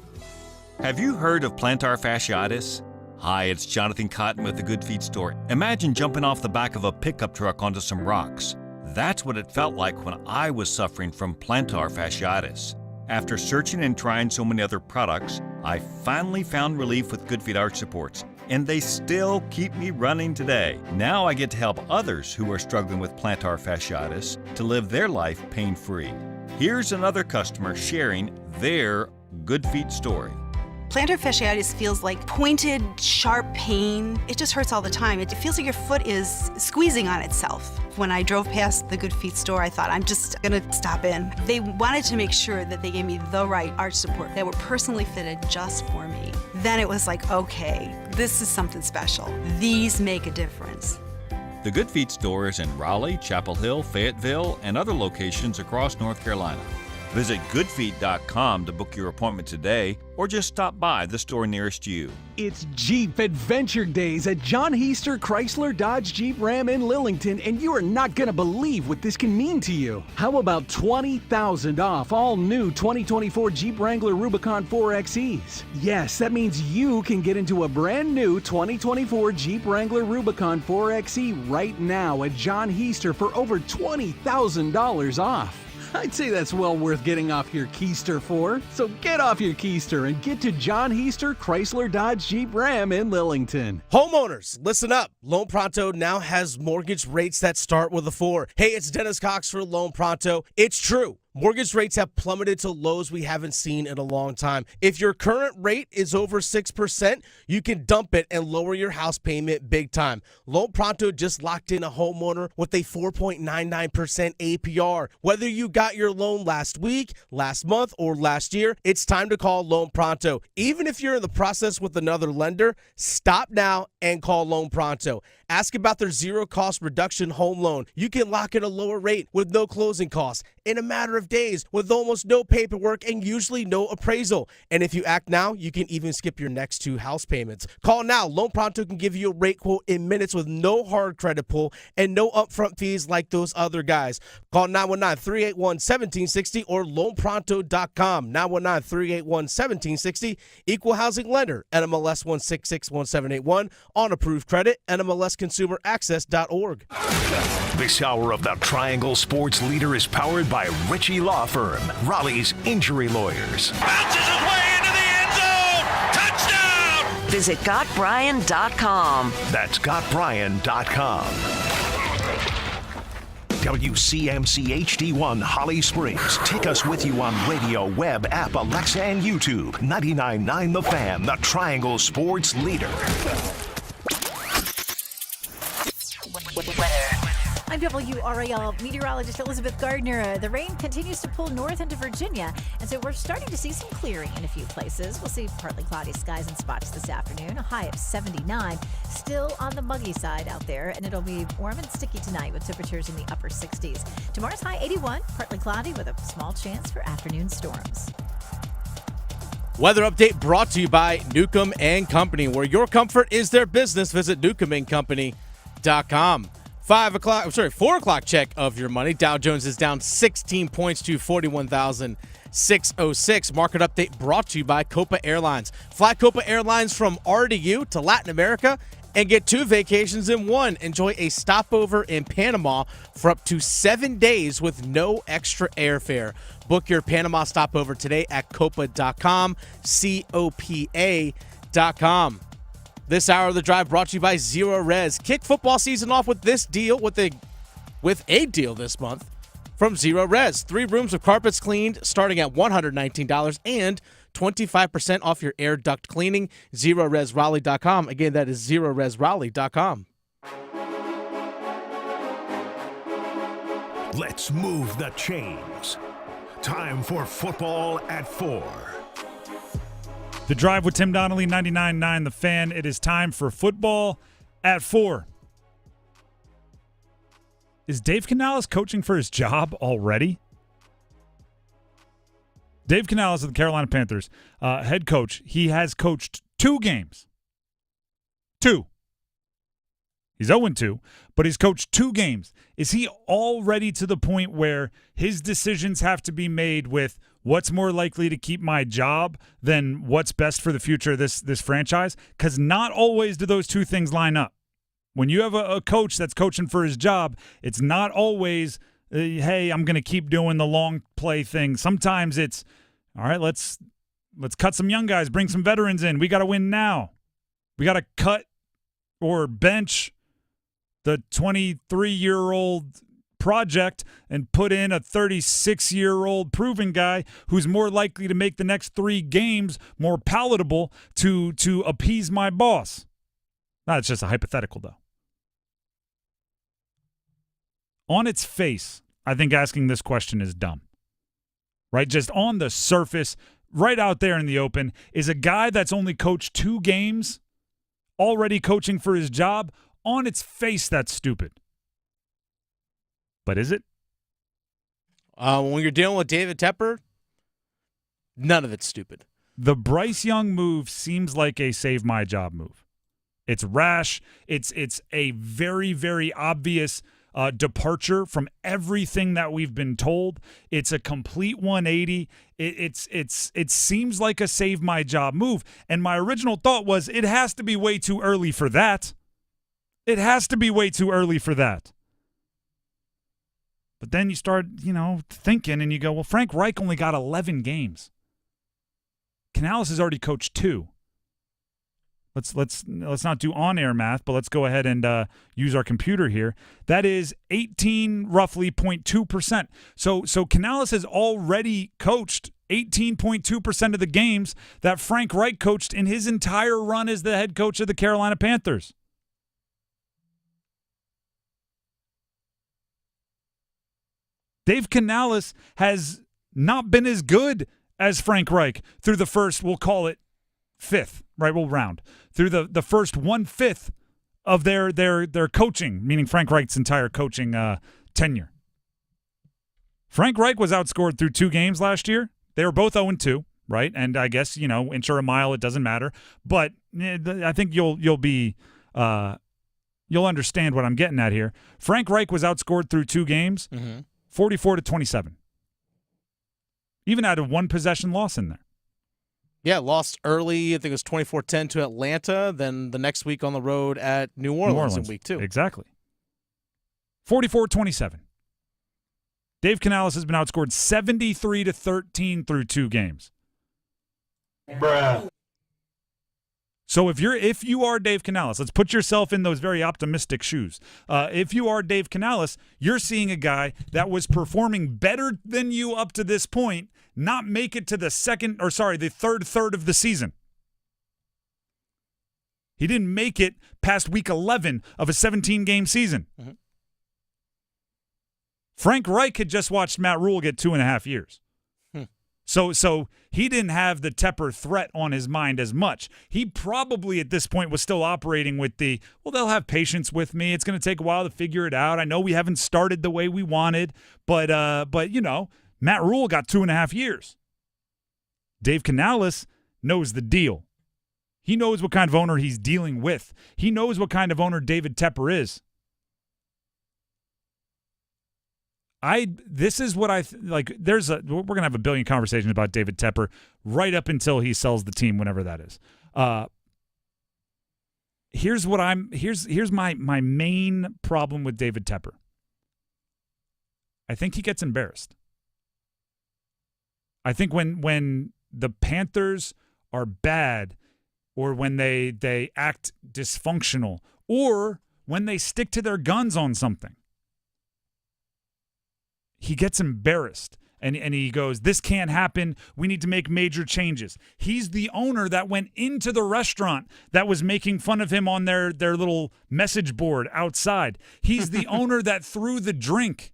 Have you heard of plantar fasciitis? Hi, it's Jonathan Cotton with the Good Feet Store. Imagine jumping off the back of a pickup truck onto some rocks. That's what it felt like when I was suffering from plantar fasciitis. After searching and trying so many other products, I finally found relief with Good Feet arch supports, and they still keep me running today. Now I get to help others who are struggling with plantar fasciitis to live their life pain-free. Here's another customer sharing their Good Feet story. Plantar fasciitis feels like pointed, sharp pain. It just hurts all the time. It feels like your foot is squeezing on itself. When I drove past the Good Feet store, I thought, I'm just gonna stop in. They wanted to make sure that they gave me the right arch support that were personally fitted just for me. Then it was like, okay, this is something special. These make a difference. The Good Feet store is in Raleigh, Chapel Hill, Fayetteville, and other locations across North Carolina. Visit goodfeet.com to book your appointment today or just stop by the store nearest you. It's Jeep Adventure Days at John Heister Chrysler Dodge Jeep Ram in Lillington, and you are not going to believe what this can mean to you. How about $20,000 off all new 2024 Jeep Wrangler Rubicon 4XEs? Yes, that means you can get into a brand new 2024 Jeep Wrangler Rubicon 4XE right now at John Heister for over $20,000 off. I'd say that's well worth getting off your keister for. So get off your keister and get to John Heister Chrysler Dodge Jeep Ram in Lillington. Homeowners, listen up. Loan Pronto now has mortgage rates that start with a 4. Hey, it's Dennis Cox for Loan Pronto. It's true. Mortgage rates have plummeted to lows we haven't seen in a long time. If your current rate is over 6%, you can dump it and lower your house payment big time. Loan Pronto just locked in a homeowner with a 4.99% APR. Whether you got your loan last week, last month, or last year, it's time to call Loan Pronto. Even if you're in the process with another lender, stop now and call Loan Pronto. Ask about their zero-cost reduction home loan. You can lock in a lower rate with no closing costs in a matter of days with almost no paperwork and usually no appraisal. And if you act now, you can even skip your next 2 house payments. Call now. Loan Pronto can give you a rate quote in minutes with no hard credit pull and no upfront fees like those other guys. Call 919-381-1760 or loanpronto.com. 919-381-1760. Equal housing lender. NMLS 1661781. On approved credit. NMLSconsumeraccess.org. This hour of the Triangle Sports Leader is powered by Ritchie Law Firm, Raleigh's injury lawyers. Bounces his way into the end zone. Touchdown! Visit GotBrian.com. That's GotBrian.com. WCMC HD1 Holly Springs. Take us with you on radio, web, app, Alexa, and YouTube. 99.9 The Fan, the Triangle Sports Leader. I'm WRAL meteorologist Elizabeth Gardner. The rain continues to pull north into Virginia, and so we're starting to see some clearing in a few places. We'll see partly cloudy skies in spots this afternoon, a high of 79. Still on the muggy side out there, and it'll be warm and sticky tonight with temperatures in the upper 60s. Tomorrow's high 81, partly cloudy with a small chance for afternoon storms. Weather update brought to you by Newcomb & Company, where your comfort is their business. Visit newcombandcompany.com. 4 o'clock check of your money. Dow Jones is down 16 points to 41,606. Market update brought to you by Copa Airlines. Fly Copa Airlines from RDU to Latin America and get 2 vacations in one. Enjoy a stopover in Panama for up to 7 days with no extra airfare. Book your Panama stopover today at copa.com, COPA.com. This hour of the drive brought to you by Zero Res. Kick football season off with this deal, with a deal this month from Zero Res. 3 rooms of carpets cleaned starting at $119 and 25% off your air duct cleaning. ZeroResRaleigh.com. Again, that is ZeroResRaleigh.com. Let's move the chains. Time for football at 4. The Drive with Tim Donnelly, 99.9 The Fan. It is time for football at 4. Is Dave Canales coaching for his job already? Dave Canales of the Carolina Panthers, head coach. He has coached 2 games. 2. He's 0-2, but he's coached 2 games. Is he already to the point where his decisions have to be made with what's more likely to keep my job than what's best for the future of this franchise? Because not always do those 2 things line up. When you have a coach that's coaching for his job, it's not always, hey, I'm going to keep doing the long play thing. Sometimes it's, all right, let's let's cut some young guys, bring some veterans in. We got to win now. We got to cut or bench the 23-year-old project and put in a 36-year-old proven guy who's more likely to make the next 3 games more palatable to appease my boss. It's just a hypothetical, though. On its face, I think asking this question is dumb. Right? Just on the surface, right out there in the open, is a guy that's only coached 2 games already coaching for his job? On its face, that's stupid. But is it? When you're dealing with David Tepper, none of it's stupid. The Bryce Young move seems like a save my job move. It's rash. It's a very, very obvious departure from everything that we've been told. It's a complete 180. It seems like a save my job move. And my original thought was it has to be way too early for that. It has to be way too early for that. But then you start, thinking and you go, well, Frank Reich only got 11 games. Canales has already coached 2. Let's not do on-air math, but let's go ahead and use our computer here. That is 18, roughly 0.2%. So Canales has already coached 18.2% of the games that Frank Reich coached in his entire run as the head coach of the Carolina Panthers. Dave Canales has not been as good as Frank Reich through the first, we'll call it 5th, right? We'll round. Through the first 1/5 of their coaching, meaning Frank Reich's entire coaching tenure. Frank Reich was outscored through 2 games last year. They were both 0-2, right? And I guess, inch or a mile, it doesn't matter. But I think you'll understand what I'm getting at here. Frank Reich was outscored through 2 games. 44-27. Even had a 1-possession loss in there. Yeah, lost early. I think it was 24-10 to Atlanta. Then the next week on the road at New Orleans in week 2. Exactly. 44-27. Dave Canales has been outscored 73-13 through 2 games. Bruh. So if you are Dave Canales, let's put yourself in those very optimistic shoes. If you are Dave Canales, you're seeing a guy that was performing better than you up to this point not make it to the third third of the season. He didn't make it past week 11 of a 17-game season. Mm-hmm. Frank Reich had just watched Matt Rule get 2.5 years. So he didn't have the Tepper threat on his mind as much. He probably at this point was still operating with they'll have patience with me. It's going to take a while to figure it out. I know we haven't started the way we wanted, but Matt Rule got 2.5 years. Dave Canales knows the deal. He knows what kind of owner he's dealing with. He knows what kind of owner David Tepper is. This is what we're going to have a billion conversations about David Tepper right up until he sells the team, whenever that is. Here's my main problem with David Tepper. I think he gets embarrassed. I think when the Panthers are bad, or when they act dysfunctional, or when they stick to their guns on something, he gets embarrassed and he goes, this can't happen. We need to make major changes. He's the owner that went into the restaurant that was making fun of him on their little message board outside. He's the owner that threw the drink.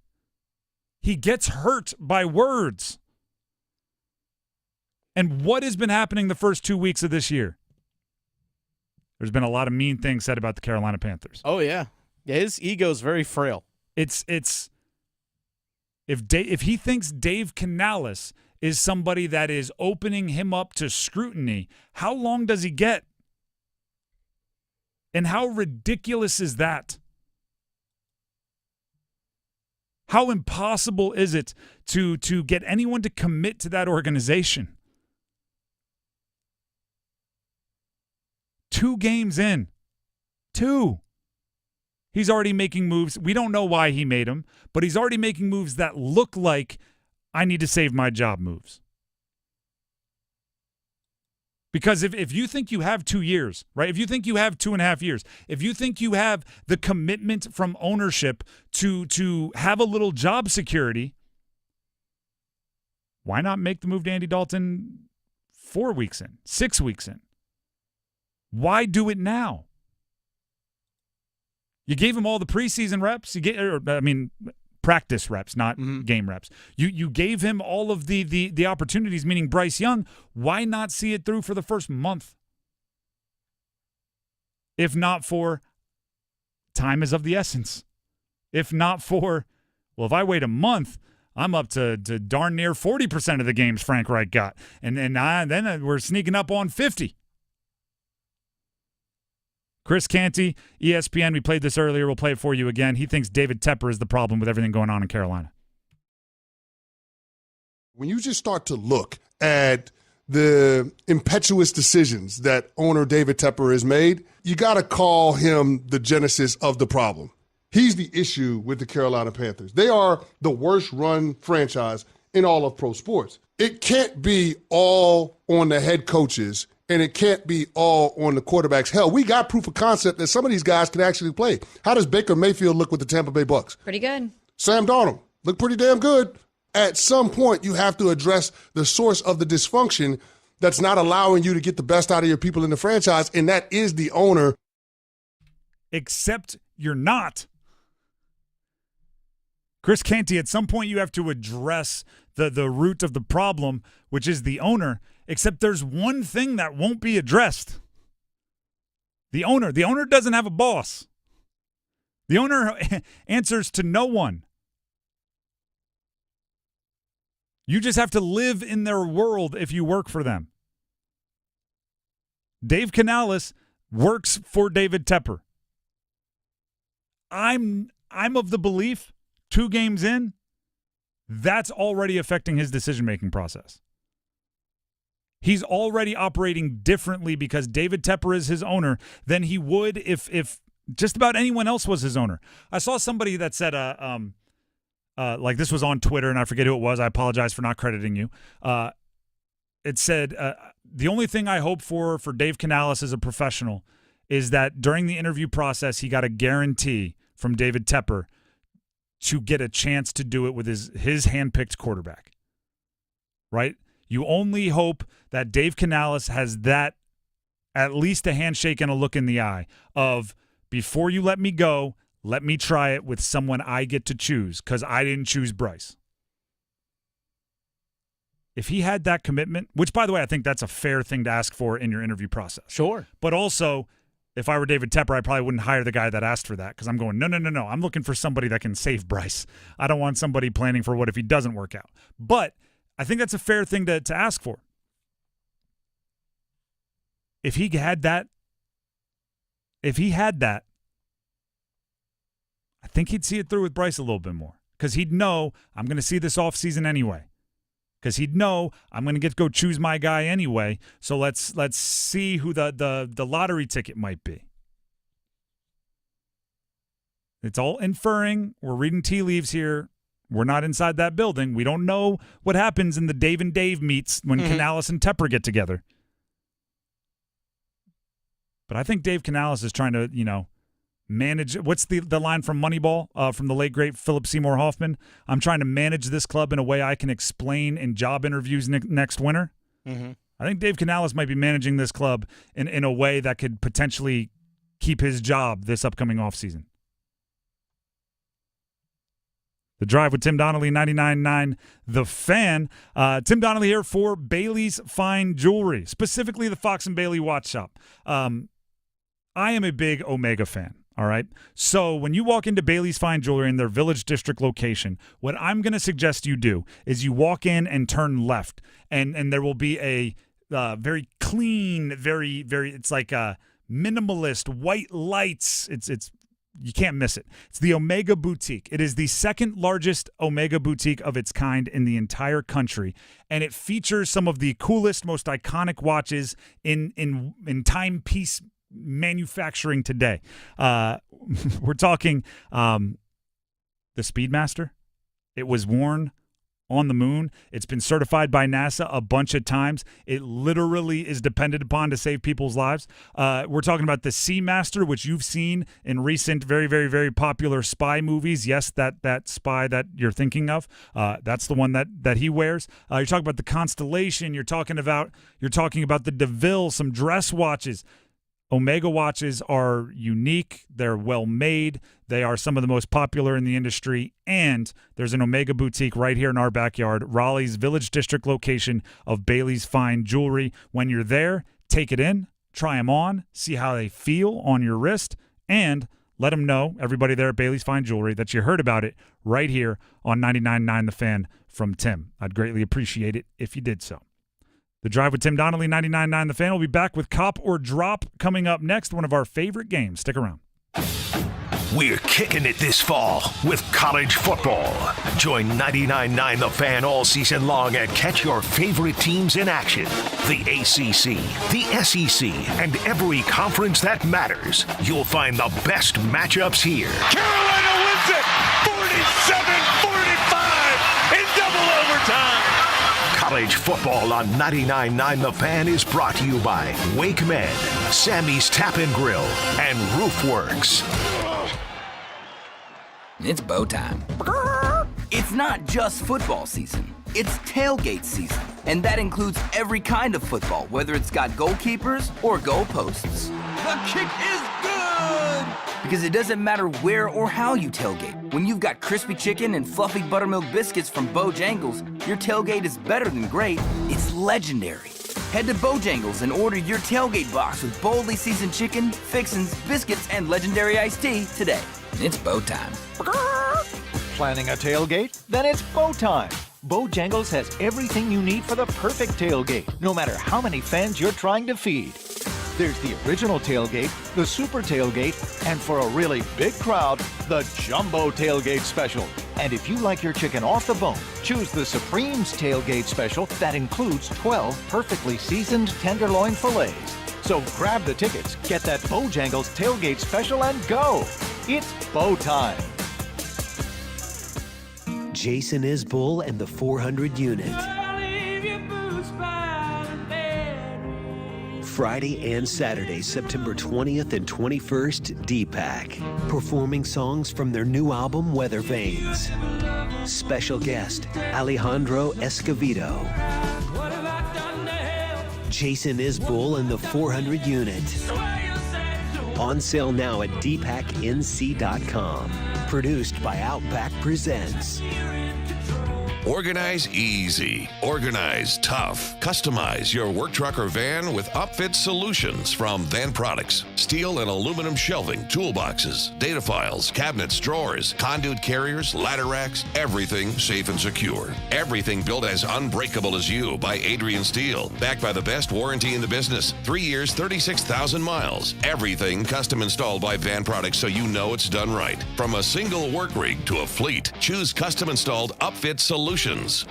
He gets hurt by words. And what has been happening the first 2 weeks of this year? There's been a lot of mean things said about the Carolina Panthers. Oh, yeah. Yeah, his ego is very frail. If he thinks Dave Canales is somebody that is opening him up to scrutiny, how long does he get? And how ridiculous is that? How impossible is it to get anyone to commit to that organization? 2 games in. 2. He's already making moves. We don't know why he made them, but he's already making moves that look like I need to save my job moves. Because if you think you have 2 years, right? If you think you have 2.5 years, if you think you have the commitment from ownership to have a little job security, why not make the move to Andy Dalton 4 weeks in, 6 weeks in? Why do it now? You gave him all the preseason reps. Practice reps, not game reps. You gave him all of the opportunities, meaning Bryce Young. Why not see it through for the first month? If not for time is of the essence. If not for, well, if I wait a month, I'm up to darn near 40% of the games Frank Reich got. And then we're sneaking up on 50. Chris Canty, ESPN, we played this earlier. We'll play it for you again. He thinks David Tepper is the problem with everything going on in Carolina. When you just start to look at the impetuous decisions that owner David Tepper has made, you got to call him the genesis of the problem. He's the issue with the Carolina Panthers. They are the worst run franchise in all of pro sports. It can't be all on the head coaches, and it can't be all on the quarterbacks. Hell, we got proof of concept that some of these guys can actually play. How does Baker Mayfield look with the Tampa Bay Bucks? Pretty good. Sam Darnold look pretty damn good. At some point, you have to address the source of the dysfunction that's not allowing you to get the best out of your people in the franchise, and that is the owner. Except you're not. Chris Canty, at some point you have to address the root of the problem, which is the owner, except there's one thing that won't be addressed. The owner. The owner doesn't have a boss. The owner answers to no one. You just have to live in their world if you work for them. Dave Canales works for David Tepper. I'm of the belief, 2 games in, that's already affecting his decision-making process. He's already operating differently because David Tepper is his owner than he would if just about anyone else was his owner. I saw somebody that said, like this was on Twitter, and I forget who it was. I apologize for not crediting you. It said, the only thing I hope for Dave Canales as a professional is that during the interview process, he got a guarantee from David Tepper to get a chance to do it with his handpicked quarterback, right? You only hope that Dave Canales has that, at least a handshake and a look in the eye of, before you let me go, let me try it with someone I get to choose because I didn't choose Bryce. If he had that commitment, which, by the way, I think that's a fair thing to ask for in your interview process. Sure. But also, if I were David Tepper, I probably wouldn't hire the guy that asked for that because I'm going, no. I'm looking for somebody that can save Bryce. I don't want somebody planning for what if he doesn't work out. But I think that's a fair thing to ask for. If he had that, I think he'd see it through with Bryce a little bit more because he'd know I'm going to see this offseason anyway. Because he'd know I'm going to go choose my guy anyway. So let's see who the lottery ticket might be. It's all inferring. We're reading tea leaves here. We're not inside that building. We don't know what happens in the Dave and Dave meets when Canales and Tepper get together. But I think Dave Canales is trying to, manage. What's the line from Moneyball from the late, great Philip Seymour Hoffman? I'm trying to manage this club in a way I can explain in job interviews next winter. Mm-hmm. I think Dave Canales might be managing this club in a way that could potentially keep his job this upcoming offseason. The Drive with Tim Donnelly, 99.9 The Fan. Tim Donnelly here for Bailey's Fine Jewelry, specifically the Fox and Bailey Watch Shop. I am a big Omega fan. All right. So when you walk into Bailey's Fine Jewelry in their Village District location, what I'm going to suggest you do is you walk in and turn left, and there will be a very clean, very, very, it's like a minimalist, white lights. It's you can't miss it. It's the Omega Boutique. It is the second largest Omega Boutique of its kind in the entire country, and it features some of the coolest, most iconic watches in timepiece manufacturing today. We're talking the Speedmaster. It was worn on the moon. It's been certified by NASA a bunch of times. It literally is depended upon to save people's lives. We're talking about the Seamaster, which you've seen in recent, very, very, very popular spy movies. Yes, that spy that you're thinking of, that's the one that he wears. You're talking about the Constellation. You're talking about the DeVille, some dress watches. Omega watches are unique. They're well made. They are some of the most popular in the industry. And there's an Omega boutique right here in our backyard, Raleigh's Village District location of Bailey's Fine Jewelry. When you're there, take it in, try them on, see how they feel on your wrist, and let them know, everybody there at Bailey's Fine Jewelry, that you heard about it right here on 99.9 The Fan from Tim. I'd greatly appreciate it if you did so. The Drive with Tim Donnelly, 99.9 The Fan. We'll be back with Cop or Drop coming up next, one of our favorite games. Stick around. We're kicking it this fall with college football. Join 99.9 The Fan all season long and catch your favorite teams in action. The ACC, the SEC, and every conference that matters. You'll find the best matchups here. Carolina wins it 47-45 in double overtime. College football on 99.9 The Fan is brought to you by Wake Med, Sammy's Tap and Grill, and Roofworks. It's bow time. It's not just football season. It's tailgate season. And that includes every kind of football, whether it's got goalkeepers or goalposts. The kick is good! Because it doesn't matter where or how you tailgate. When you've got crispy chicken and fluffy buttermilk biscuits from Bojangles, your tailgate is better than great. It's legendary. Head to Bojangles and order your tailgate box with boldly seasoned chicken, fixins, biscuits, and legendary iced tea today. It's bow time. Planning a tailgate? Then it's bow time. Bojangles has everything you need for the perfect tailgate, no matter how many fans you're trying to feed. There's the original tailgate, the super tailgate, and for a really big crowd, the jumbo tailgate special. And if you like your chicken off the bone, choose the Supreme's tailgate special that includes 12 perfectly seasoned tenderloin fillets. So grab the tickets, get that Bojangles tailgate special, and go. It's bow time. Jason Isbell and the 400 Unit. Friday and Saturday, September 20th and 21st, DPAC. Performing songs from their new album, Weather Vanes. Special guest, Alejandro Escovedo. Jason Isbell and the 400 Unit. On sale now at dpacnc.com. Produced by Outback Presents. Organize easy. Organize tough. Customize your work truck or van with upfit solutions from Van Products. Steel and aluminum shelving, toolboxes, data files, cabinets, drawers, conduit carriers, ladder racks, everything safe and secure. Everything built as unbreakable as you by Adrian Steel. Backed by the best warranty in the business. 3 years, 36,000 miles. Everything custom installed by Van Products so you know it's done right. From a single work rig to a fleet, choose custom installed upfit solutions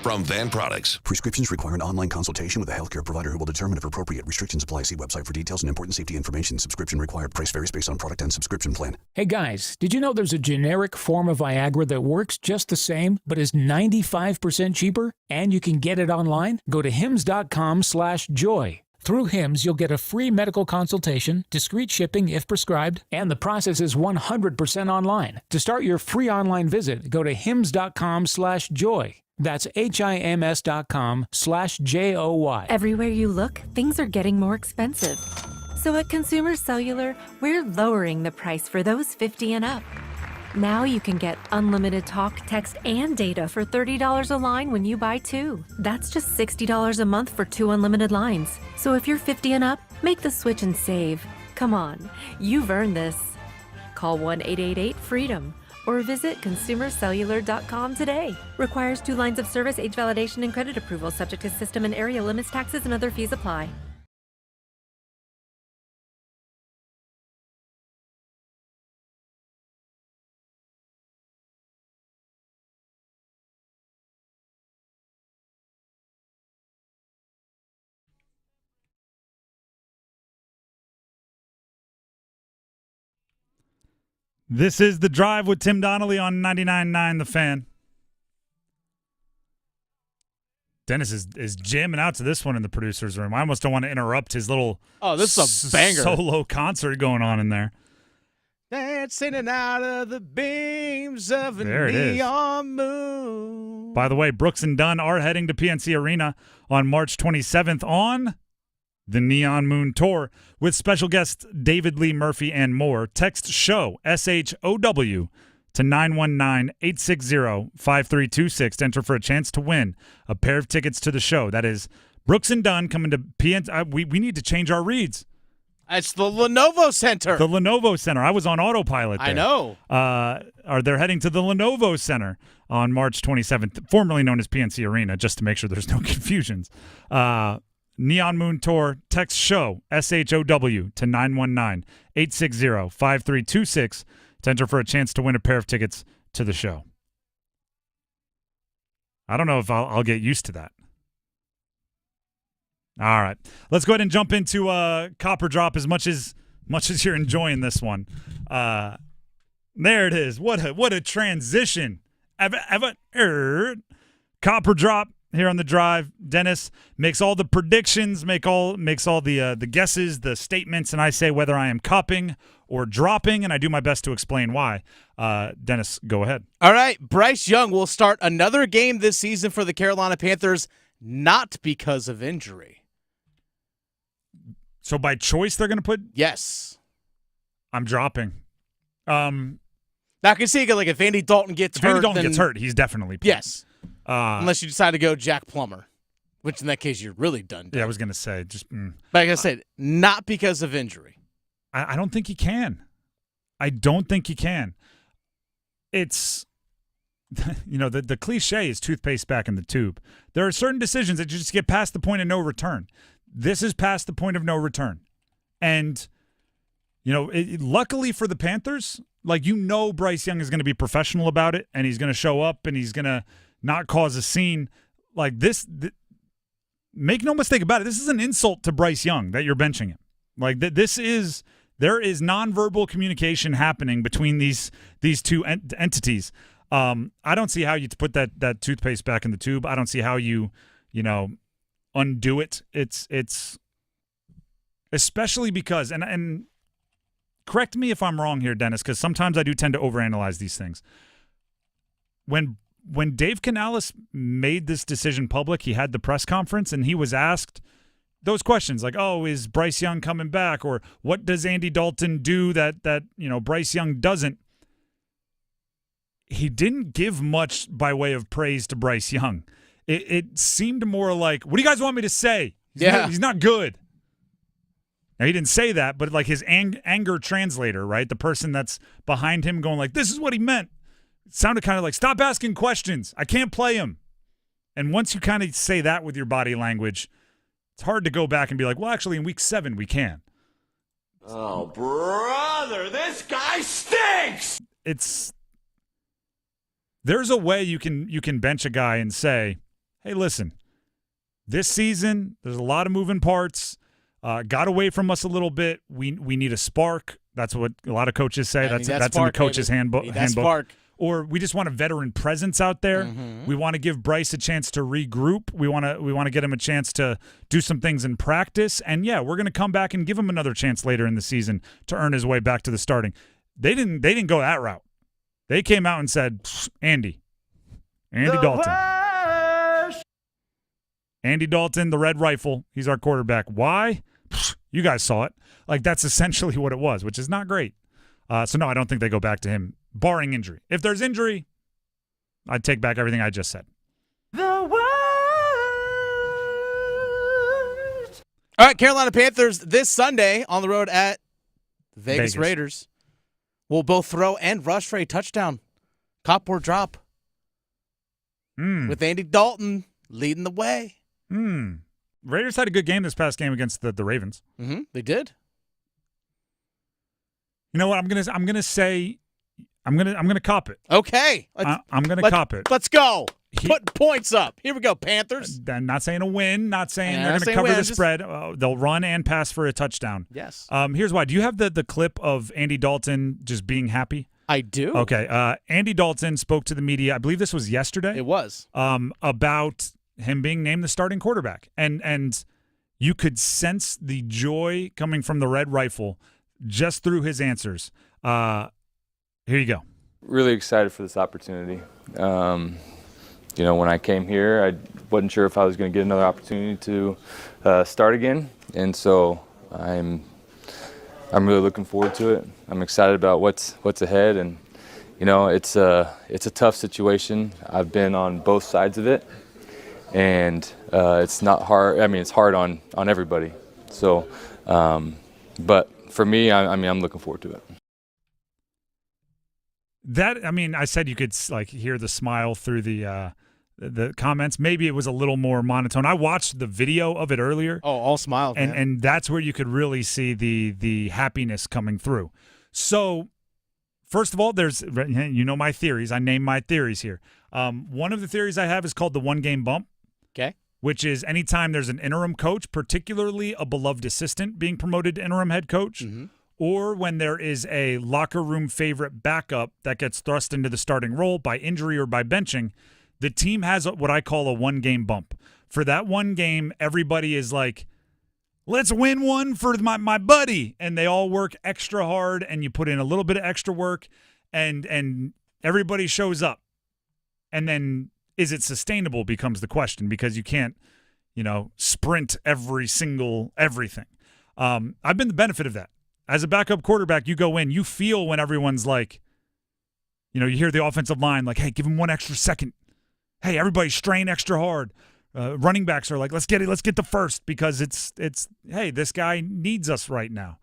from Van Products. Prescriptions require an online consultation with a healthcare provider who will determine if appropriate. Restrictions apply. See website for details and important safety information. Subscription required. Price varies based on product and subscription plan. Hey guys, did you know there's a generic form of Viagra that works just the same, but is 95% cheaper? And you can get it online? Go to hims.com/joy. Through Hims, you'll get a free medical consultation, discreet shipping if prescribed, and the process is 100% online. To start your free online visit, go to hims.com/joy. That's HIMS.com/JOY. Everywhere you look, things are getting more expensive. So at Consumer Cellular, we're lowering the price for those 50 and up. Now you can get unlimited talk, text, and data for $30 a line when you buy two. That's just $60 a month for 2 unlimited lines. So if you're 50 and up, make the switch and save. Come on, you've earned this. Call 1-888-FREEDOM or visit consumercellular.com today. Requires 2 lines of service, age validation, and credit approval, subject to system and area limits, taxes, and other fees apply. This is The Drive with Tim Donnelly on 99.9 The Fan. Dennis is jamming out to this one in the producer's room. I almost don't want to interrupt his little this is a banger solo concert going on in there. Dancing out of the beams of a There it is. neon moon. By the way, Brooks and Dunn are heading to PNC Arena on March 27th on the Neon Moon Tour with special guests David Lee Murphy and more. Text SHOW, SHOW, to 919-860-5326 to enter for a chance to win a pair of tickets to the show. That is Brooks and Dunn coming to PNC. We need to change our reads. It's the Lenovo Center. The Lenovo Center. I was on autopilot there. I know. They're heading to the Lenovo Center on March 27th, formerly known as PNC Arena, just to make sure there's no confusions. Neon Moon Tour, text SHOW, SHOW, to 919-860-5326 to enter for a chance to win a pair of tickets to the show. I don't know if I'll get used to that. All right. Let's go ahead and jump into Copper Drop as much as you're enjoying this one. There it is. What a transition. Copper Drop here on the drive. Dennis makes all the predictions, makes all the guesses, the statements, and I say whether I am copping or dropping, and I do my best to explain why. Dennis, go ahead. All right. Bryce Young will start another game this season for the Carolina Panthers, not because of injury. So by choice, they're going to put? Yes. I'm dropping. Now I can see, like, if Andy Dalton gets hurt. If Andy Dalton gets hurt, he's definitely playing. Yes. Unless you decide to go Jack Plummer, which in that case you're really done. Yeah, I was going to say. But like I said, not because of injury. I don't think he can. I don't think he can. It's, the cliche is toothpaste back in the tube. There are certain decisions that you just get past the point of no return. This is past the point of no return. And, luckily for the Panthers, Bryce Young is going to be professional about it, and he's going to show up, and he's going to not cause a scene like this. Make no mistake about it. This is an insult to Bryce Young that you're benching him. There is nonverbal communication happening between these two entities. I don't see how you put that toothpaste back in the tube. I don't see how you undo it. It's especially because, and correct me if I'm wrong here, Dennis, because sometimes I do tend to overanalyze these things. When Dave Canales made this decision public, he had the press conference and he was asked those questions like, oh, is Bryce Young coming back? Or what does Andy Dalton do that Bryce Young doesn't? He didn't give much by way of praise to Bryce Young. It seemed more like, what do you guys want me to say? He's not good. Now, he didn't say that, but like his anger translator, right? The person that's behind him going like, this is what he meant. It sounded kind of like, stop asking questions. I can't play him. And once you kind of say that with your body language, it's hard to go back and be like, well, actually, in week 7, we can. Oh, brother, this guy stinks! There's a way you can bench a guy and say, hey, listen, this season, there's a lot of moving parts. Got away from us a little bit. We need a spark. That's what a lot of coaches say. That's in the coach's handbook. Spark. Or we just want a veteran presence out there. Mm-hmm. We want to give Bryce a chance to regroup. We want to get him a chance to do some things in practice. And yeah, we're going to come back and give him another chance later in the season to earn his way back to the starting. They didn't go that route. They came out and said, Andy Dalton. Andy Dalton, the red rifle. He's our quarterback. Why? You guys saw it. Like, that's essentially what it was, which is not great. So, no, I don't think they go back to him, barring injury. If there's injury, I'd take back everything I just said. All right, Carolina Panthers this Sunday on the road at Vegas Raiders. Will both throw and rush for a touchdown. Cop or drop. With Andy Dalton leading the way. Raiders had a good game this past game against the Ravens. Mm-hmm. They did. You know what? I'm gonna cop it. Okay. I'm gonna cop it. Let's go. Put points up. Here we go, Panthers. I'm not saying a win. Not saying they're gonna cover the spread. They'll run and pass for a touchdown. Yes. Here's why. Do you have the clip of Andy Dalton just being happy? I do. Okay. Andy Dalton spoke to the media. I believe this was yesterday. It was. About him being named the starting quarterback. And you could sense the joy coming from the Red Rifle just through his answers. Here you go. Really excited for this opportunity. When I came here, I wasn't sure if I was going to get another opportunity to start again, and so I'm really looking forward to it. I'm excited about what's ahead, and it's a tough situation. I've been on both sides of it, and it's not hard. I mean, it's hard on everybody. So, but for me, I'm looking forward to it. I said you could hear the smile through the comments. Maybe it was a little more monotone. I watched the video of it earlier. Oh, all smiles, man. And that's where you could really see the happiness coming through. So, first of all, there's my theories. I name my theories here. One of the theories I have is called the one-game bump. Okay. Which is anytime there's an interim coach, particularly a beloved assistant being promoted to interim head coach, or when there is a locker room favorite backup that gets thrust into the starting role by injury or by benching, the team has what I call a one-game bump. For that one game, everybody is like, let's win one for my buddy. And they all work extra hard, and you put in a little bit of extra work, and everybody shows up. And then is it sustainable becomes the question, because you can't, sprint everything. I've been the benefit of that. As a backup quarterback, you go in, you feel when everyone's like, you hear the offensive line like, hey, give him one extra second. Hey, everybody strain extra hard. Running backs are like, let's get the first, because it's hey, this guy needs us right now.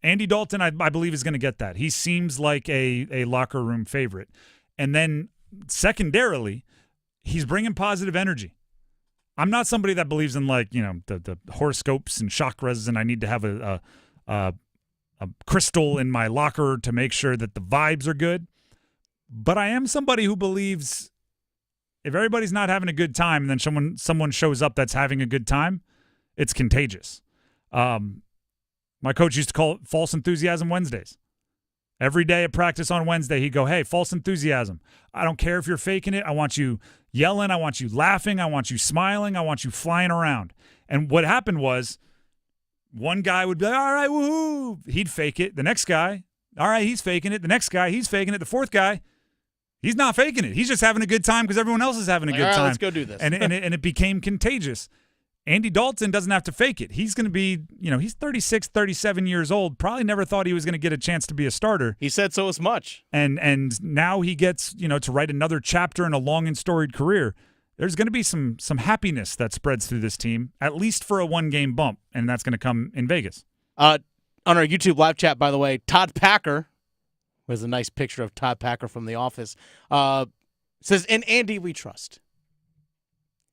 Andy Dalton, I believe, is going to get that. He seems like a locker room favorite. And then secondarily, he's bringing positive energy. I'm not somebody that believes in the horoscopes and chakras, and I need to have a crystal in my locker to make sure that the vibes are good. But I am somebody who believes if everybody's not having a good time and then someone shows up that's having a good time, it's contagious. My coach used to call it false enthusiasm Wednesdays. Every day at practice on Wednesday, he'd go, hey, false enthusiasm. I don't care if you're faking it. I want you yelling. I want you laughing. I want you smiling. I want you flying around. And what happened was one guy would be like, all right, woohoo. He'd fake it. The next guy, all right, he's faking it. The next guy, he's faking it. The fourth guy, he's not faking it. He's just having a good time because everyone else is having a good time. Let's go do this. And it became contagious. Andy Dalton doesn't have to fake it. He's going to be, he's 36, 37 years old. Probably never thought he was going to get a chance to be a starter. He said so as much. And now he gets, to write another chapter in a long and storied career. There's going to be some happiness that spreads through this team, at least for a one-game bump, and that's going to come in Vegas. On our YouTube live chat, by the way, Todd Packer, who has a nice picture of Todd Packer from The Office, says, in Andy we trust.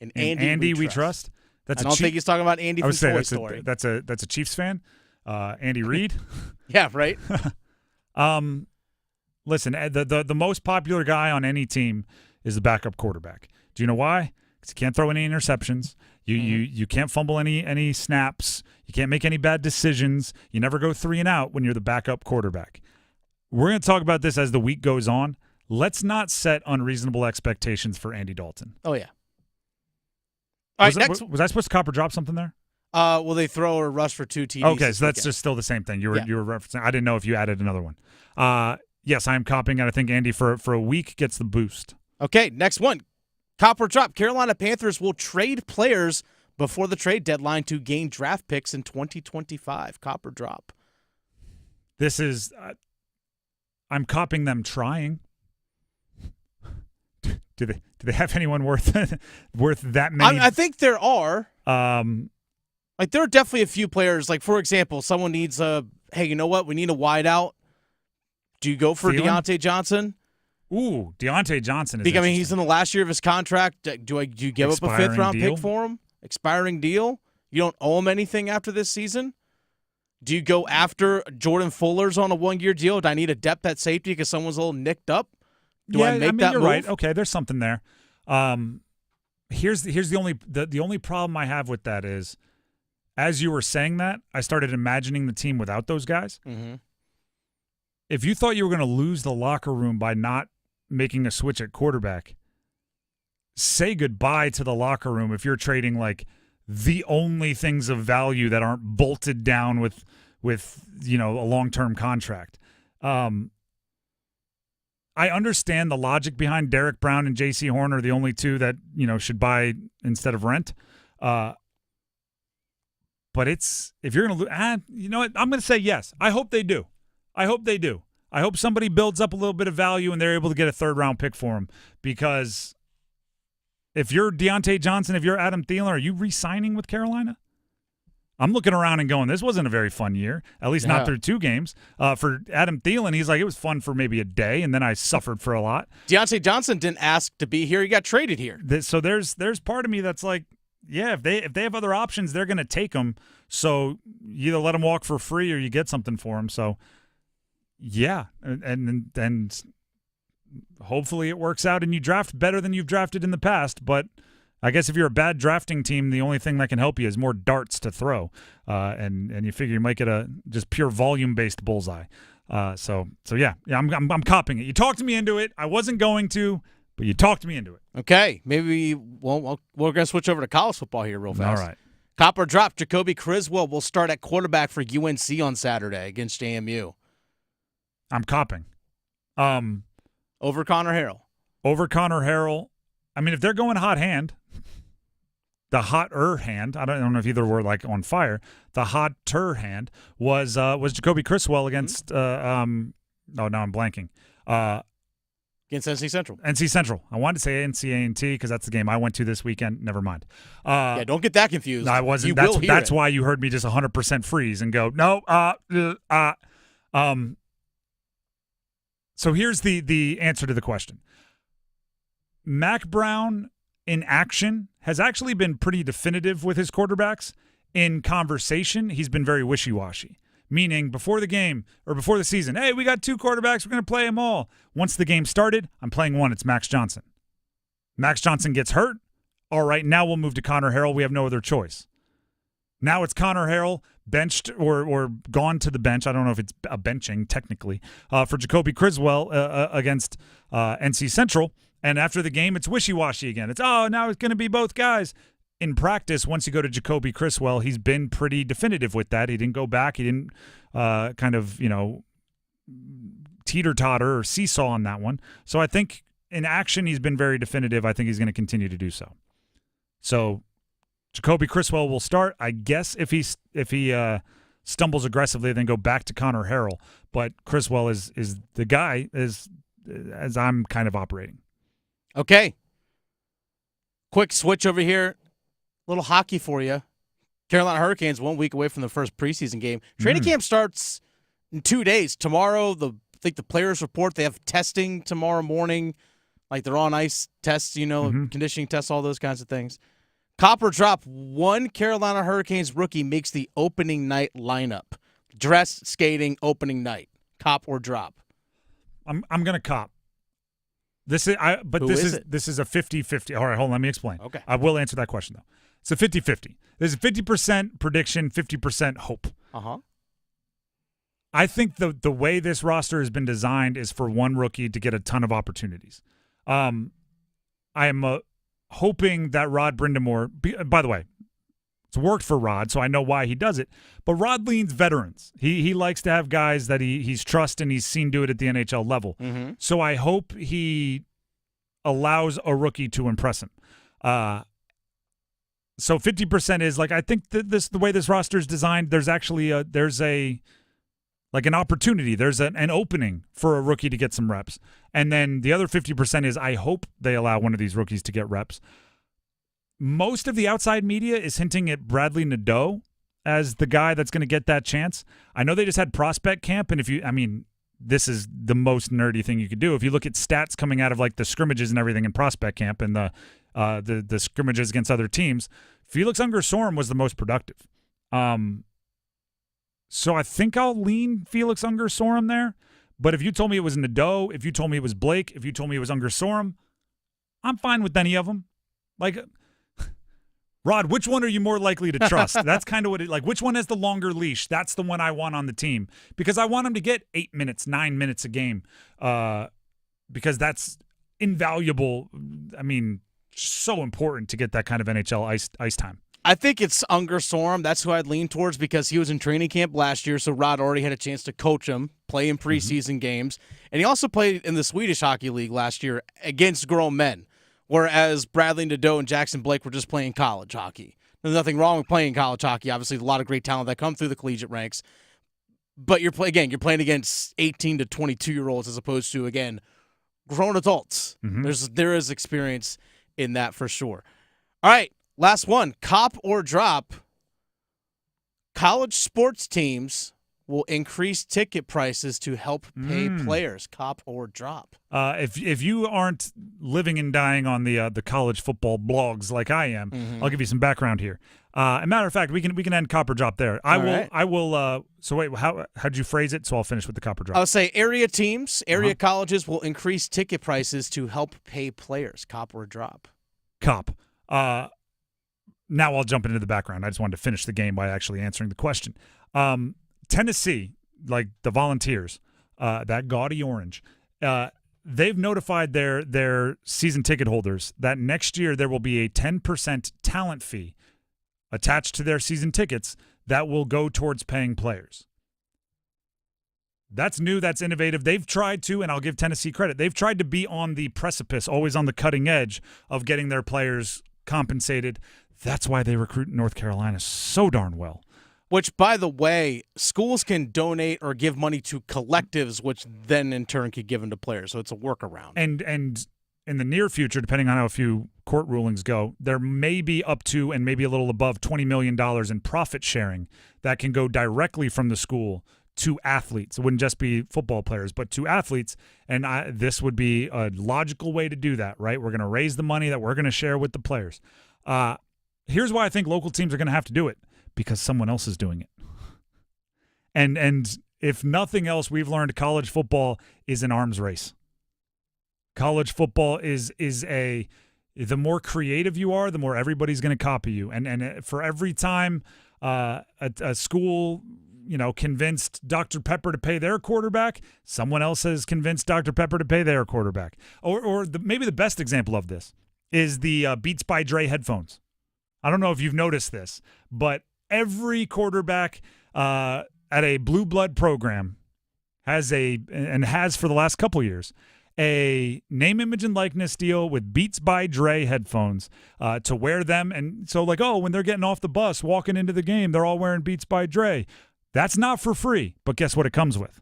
In Andy we trust. I don't think he's talking about Andy from Toy Story. That's a Chiefs fan. Andy Reid. Yeah, right. Listen, the most popular guy on any team is the backup quarterback. Do you know why? Because you can't throw any interceptions. You can't fumble any snaps. You can't make any bad decisions. You never go 3 and out when you're the backup quarterback. We're going to talk about this as the week goes on. Let's not set unreasonable expectations for Andy Dalton. Oh, yeah. Was I supposed to copper drop something there? Well, they throw or rush for 2 TDs. Okay, so that's just still the same thing. You were referencing. I didn't know if you added another one. Yes, I am copying, and I think Andy for a week gets the boost. Okay, next one. Copper drop. Carolina Panthers will trade players before the trade deadline to gain draft picks in 2025. Copper drop. This is I'm copying them trying. Do they have anyone worth that many? I think there are. There are definitely a few players. Like, for example, someone needs hey, you know what? We need a wideout. Do you go for Deontay Johnson? Ooh, Deontay Johnson is because, he's in the last year of his contract. Do you give up a 5th-round pick for him? Expiring deal? You don't owe him anything after this season? Do you go after Jordan Fuller's on a 1-year deal? Do I need a depth at safety because someone's a little nicked up? Do I make that you're move? Right. Okay, there's something there. Here's the only problem I have with that is, as you were saying that, I started imagining the team without those guys. Mm-hmm. If you thought you were going to lose the locker room by not making a switch at quarterback, say goodbye to the locker room if you're trading like the only things of value that aren't bolted down with a long-term contract. I understand the logic behind Derek Brown and J.C. Horn are the only two that, should buy instead of rent. But if you're going to you know what? I'm going to say yes. I hope they do. I hope somebody builds up a little bit of value and they're able to get a third-round pick for him. Because if you're Deontay Johnson, if you're Adam Thielen, are you re-signing with Carolina? I'm looking around and going, this wasn't a very fun year, at least not through 2 games. For Adam Thielen, he's like, it was fun for maybe a day, and then I suffered for a lot. Deontay Johnson didn't ask to be here. He got traded here. So there's part of me that's like, yeah, if they have other options, they're going to take them. So you either let them walk for free or you get something for them. So, yeah, and hopefully it works out and you draft better than you've drafted in the past, but I guess if you're a bad drafting team, the only thing that can help you is more darts to throw, and you figure you might get a just pure volume-based bullseye. So yeah, I'm copping it. You talked me into it. I wasn't going to, but you talked me into it. Okay, maybe we're going to switch over to college football here real fast. All right. Cop or drop, Jacoby Criswell will start at quarterback for UNC on Saturday against JMU. I'm copping. Over Connor Harrell. Over Connor Harrell. I mean, if they're going hot hand, the hotter hand, I don't know if either were like on fire, the hotter hand was Jacoby Criswell against, now I'm blanking. Against NC Central. NC Central. I wanted to say NCAA because that's the game I went to this weekend. Never mind. Yeah, don't get that confused. No, I wasn't. That's why you heard me just 100% freeze and go, no. So here's the answer to the question. Mac Brown in action has actually been pretty definitive with his quarterbacks. In conversation, he's been very wishy-washy, meaning before the game or before the season, hey, we got 2 quarterbacks, we're going to play them all. Once the game started, I'm playing one, it's Max Johnson. Max Johnson gets hurt. All right, now we'll move to Connor Harrell. We have no other choice. Now it's Connor Harrell benched or gone to the bench. I don't know if it's a benching technically for Jacoby Criswell against NC Central. And after the game, it's wishy-washy again. It's, now it's going to be both guys. In practice, once you go to Jacoby Criswell, he's been pretty definitive with that. He didn't go back. He didn't teeter-totter or seesaw on that one. So I think in action, he's been very definitive. I think he's going to continue to do so. So Jacoby Criswell will start. I guess if he stumbles aggressively, then go back to Connor Harrell. But Criswell is the guy as I'm kind of operating. Okay. Quick switch over here. Little hockey for you. Carolina Hurricanes 1 week away from the first preseason game. Training camp starts in 2 days. Tomorrow, I think the players report they have testing tomorrow morning. Like they're on ice tests, conditioning tests, all those kinds of things. Cop or drop, one Carolina Hurricanes rookie makes the opening night lineup. Dress, skating, opening night. Cop or drop? I'm going to cop. This is a 50-50. All right, hold on, let me explain. Okay. I will answer that question, though. It's a 50-50. There's a 50% prediction, 50% hope. Uh-huh. I think the way this roster has been designed is for one rookie to get a ton of opportunities. I am hoping that Rod Brindamore, by the way, it's worked for Rod, so I know why he does it. But Rod leans veterans. He likes to have guys that he's trust and he's seen do it at the NHL level. Mm-hmm. So I hope he allows a rookie to impress him. So 50% is like I think that the way this roster is designed, there's actually an opportunity. There's an opening for a rookie to get some reps. And then the other 50% is I hope they allow one of these rookies to get reps. Most of the outside media is hinting at Bradley Nadeau as the guy that's going to get that chance. I know they just had prospect camp, and this is the most nerdy thing you could do. If you look at stats coming out of like the scrimmages and everything in prospect camp and the scrimmages against other teams, Felix Unger-Sorum was the most productive. So I think I'll lean Felix Unger-Sorum there. But if you told me it was Nadeau, if you told me it was Blake, if you told me it was Unger-Sorum, I'm fine with any of them. Like, Rod, which one are you more likely to trust? That's kind of what which one has the longer leash? That's the one I want on the team because I want him to get 8 minutes, 9 minutes a game because that's invaluable. I mean, so important to get that kind of NHL ice time. I think it's Unger Sorum. That's who I'd lean towards because he was in training camp last year, so Rod already had a chance to coach him, play in preseason games. And he also played in the Swedish Hockey League last year against grown men, whereas Bradley Nadeau and Jackson Blake were just playing college hockey. There's nothing wrong with playing college hockey. Obviously, a lot of great talent that come through the collegiate ranks. But you're playing against 18 to 22-year-olds as opposed to, again, grown adults. There is experience in that for sure. All right. Last one, cop or drop. College sports teams will increase ticket prices to help pay players. Cop or drop. If you aren't living and dying on the college football blogs like I am, I'll give you some background here. As a matter of fact, we can end cop or drop there. I will. So wait, how'd you phrase it? So I'll finish with the cop or drop. I'll say area teams, area colleges will increase ticket prices to help pay players. Cop or drop. Cop. Now I'll jump into the background. I just wanted to finish the game by actually answering the question. Tennessee, like the Volunteers, that gaudy orange, they've notified their season ticket holders that next year there will be a 10% talent fee attached to their season tickets that will go towards paying players. That's new. That's innovative. They've tried to, and I'll give Tennessee credit, they've tried to be on the precipice, always on the cutting edge of getting their players compensated. That's why they recruit in North Carolina so darn well. Which, by the way, schools can donate or give money to collectives, which then in turn can give them to players. So it's a workaround. And in the near future, depending on how a few court rulings go, there may be up to and maybe a little above $20 million in profit sharing that can go directly from the school to athletes. It wouldn't just be football players, but to athletes. And this would be a logical way to do that, right? We're going to raise the money that we're going to share with the players. Here's why I think local teams are going to have to do it, because someone else is doing it. And if nothing else, we've learned college football is an arms race. College football is the more creative you are, the more everybody's going to copy you. And for every time a school, convinced Dr. Pepper to pay their quarterback, someone else has convinced Dr. Pepper to pay their quarterback. Or maybe the best example of this is the Beats by Dre headphones. I don't know if you've noticed this, but every quarterback at a blue blood program has for the last couple years a name, image, and likeness deal with Beats by Dre headphones to wear them. And so when they're getting off the bus, walking into the game, they're all wearing Beats by Dre. That's not for free, but guess what it comes with?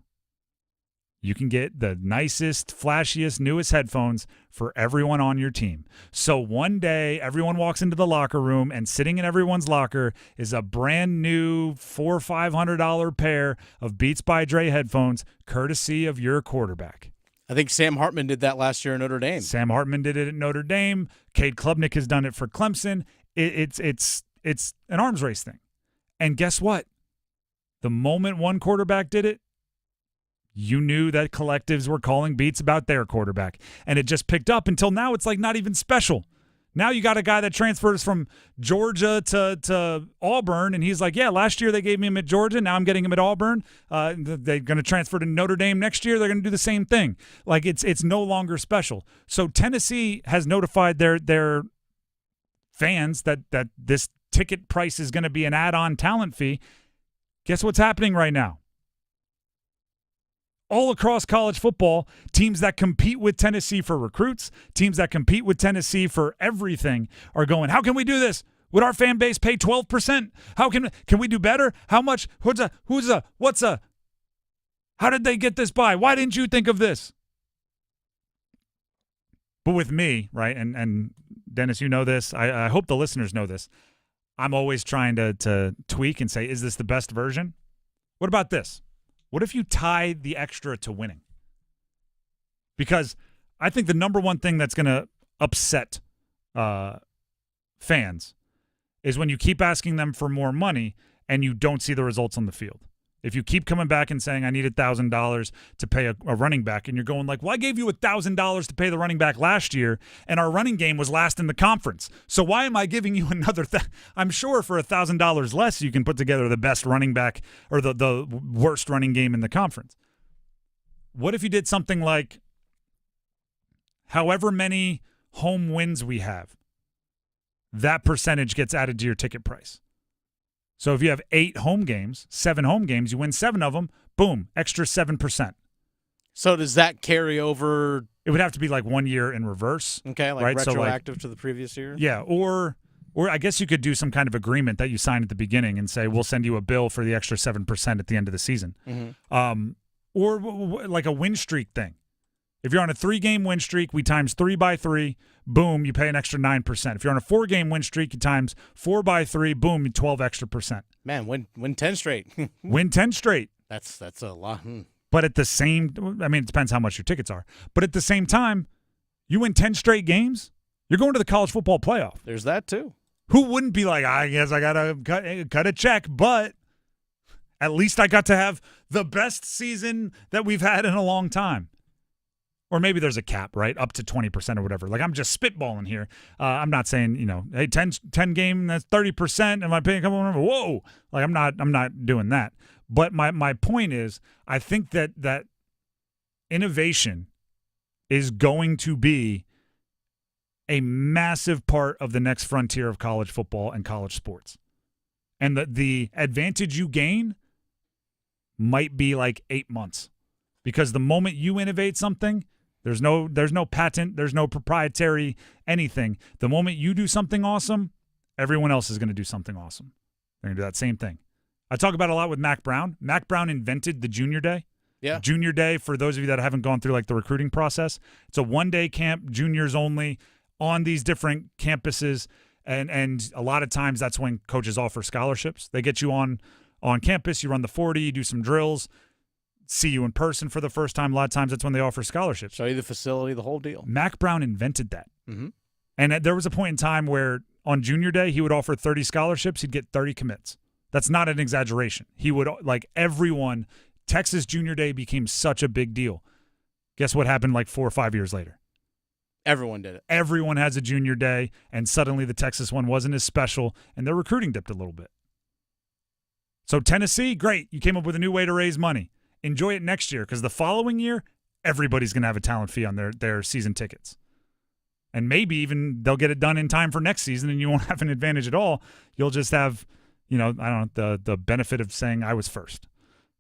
You can get the nicest, flashiest, newest headphones for everyone on your team. So one day, everyone walks into the locker room, and sitting in everyone's locker is a brand new $400 or $500 pair of Beats by Dre headphones, courtesy of your quarterback. I think Sam Hartman did that last year at Notre Dame. Sam Hartman did it at Notre Dame. Cade Klubnik has done it for Clemson. It's an arms race thing. And guess what? The moment one quarterback did it, you knew that collectives were calling beats about their quarterback. And it just picked up until now it's not even special. Now you got a guy that transfers from Georgia to Auburn, and he's like, yeah, last year they gave me him at Georgia. Now I'm getting him at Auburn. They're going to transfer to Notre Dame next year. They're going to do the same thing. It's no longer special. So Tennessee has notified their fans that this ticket price is going to be an add-on talent fee. Guess what's happening right now? All across college football, teams that compete with Tennessee for recruits, teams that compete with Tennessee for everything are going, how can we do this? Would our fan base pay 12%? How can we do better? How much? How did they get this by? Why didn't you think of this? But with me, right, and Dennis, you know this, I hope the listeners know this, I'm always trying to tweak and say, is this the best version? What about this? What if you tie the extra to winning? Because I think the number one thing that's going to upset fans is when you keep asking them for more money and you don't see the results on the field. If you keep coming back and saying, I need $1,000 to pay a running back, and you're going well, I gave you $1,000 to pay the running back last year, and our running game was last in the conference. So why am I giving you another I'm sure for $1,000 less, you can put together the best running back or the worst running game in the conference. What if you did something like, however many home wins we have, that percentage gets added to your ticket price. So if you have 7 home games, you win 7 of them, boom, extra 7%. So does that carry over? It would have to be like 1 year in reverse. Okay, like right? retroactive to the previous year? Yeah, or I guess you could do some kind of agreement that you sign at the beginning and say, we'll send you a bill for the extra 7% at the end of the season. Mm-hmm. Or like a win streak thing. If you're on a 3-game win streak, we times 3 by 3, boom, you pay an extra 9%. If you're on a 4-game win streak, you times 4 by 3, boom, 12 extra %. Man, win 10 straight. Win 10 straight. That's a lot. But at the same, I mean, it depends how much your tickets are. But at the same time, you win 10 straight games, you're going to the college football playoff. There's that too. Who wouldn't be like, I guess I got to cut a check, but at least I got to have the best season that we've had in a long time. Or maybe there's a cap, right? Up to 20% or whatever. Like, I'm just spitballing here. I'm not saying, hey, 10 game, that's 30%. Am I paying a couple of numbers? Whoa. Like, I'm not doing that. But my point is, I think that innovation is going to be a massive part of the next frontier of college football and college sports. And the advantage you gain might be like 8 months. Because the moment you innovate something, there's no patent, there's no proprietary anything. The moment you do something awesome, everyone else is going to do something awesome. They're going to do that same thing. I talk about it a lot with Mac Brown. Mac Brown invented the Junior Day. Yeah. Junior Day, for those of you that haven't gone through like the recruiting process, it's a 1-day camp, juniors only, on these different campuses. And a lot of times that's when coaches offer scholarships. They get you on campus, you run the 40, you do some drills, see you in person for the first time. A lot of times that's when they offer scholarships. Show you the facility, the whole deal. Mac Brown invented that. Mm-hmm. And there was a point in time where on Junior Day, he would offer 30 scholarships. He'd get 30 commits. That's not an exaggeration. He would, like everyone, Texas Junior Day became such a big deal. Guess what happened like 4 or 5 years later? Everyone did it. Everyone has a Junior Day, and suddenly the Texas one wasn't as special, and their recruiting dipped a little bit. So Tennessee, great. You came up with a new way to raise money. Enjoy it next year, because the following year, everybody's going to have a talent fee on their season tickets. And maybe even they'll get it done in time for next season, and you won't have an advantage at all. You'll just have, the benefit of saying I was first.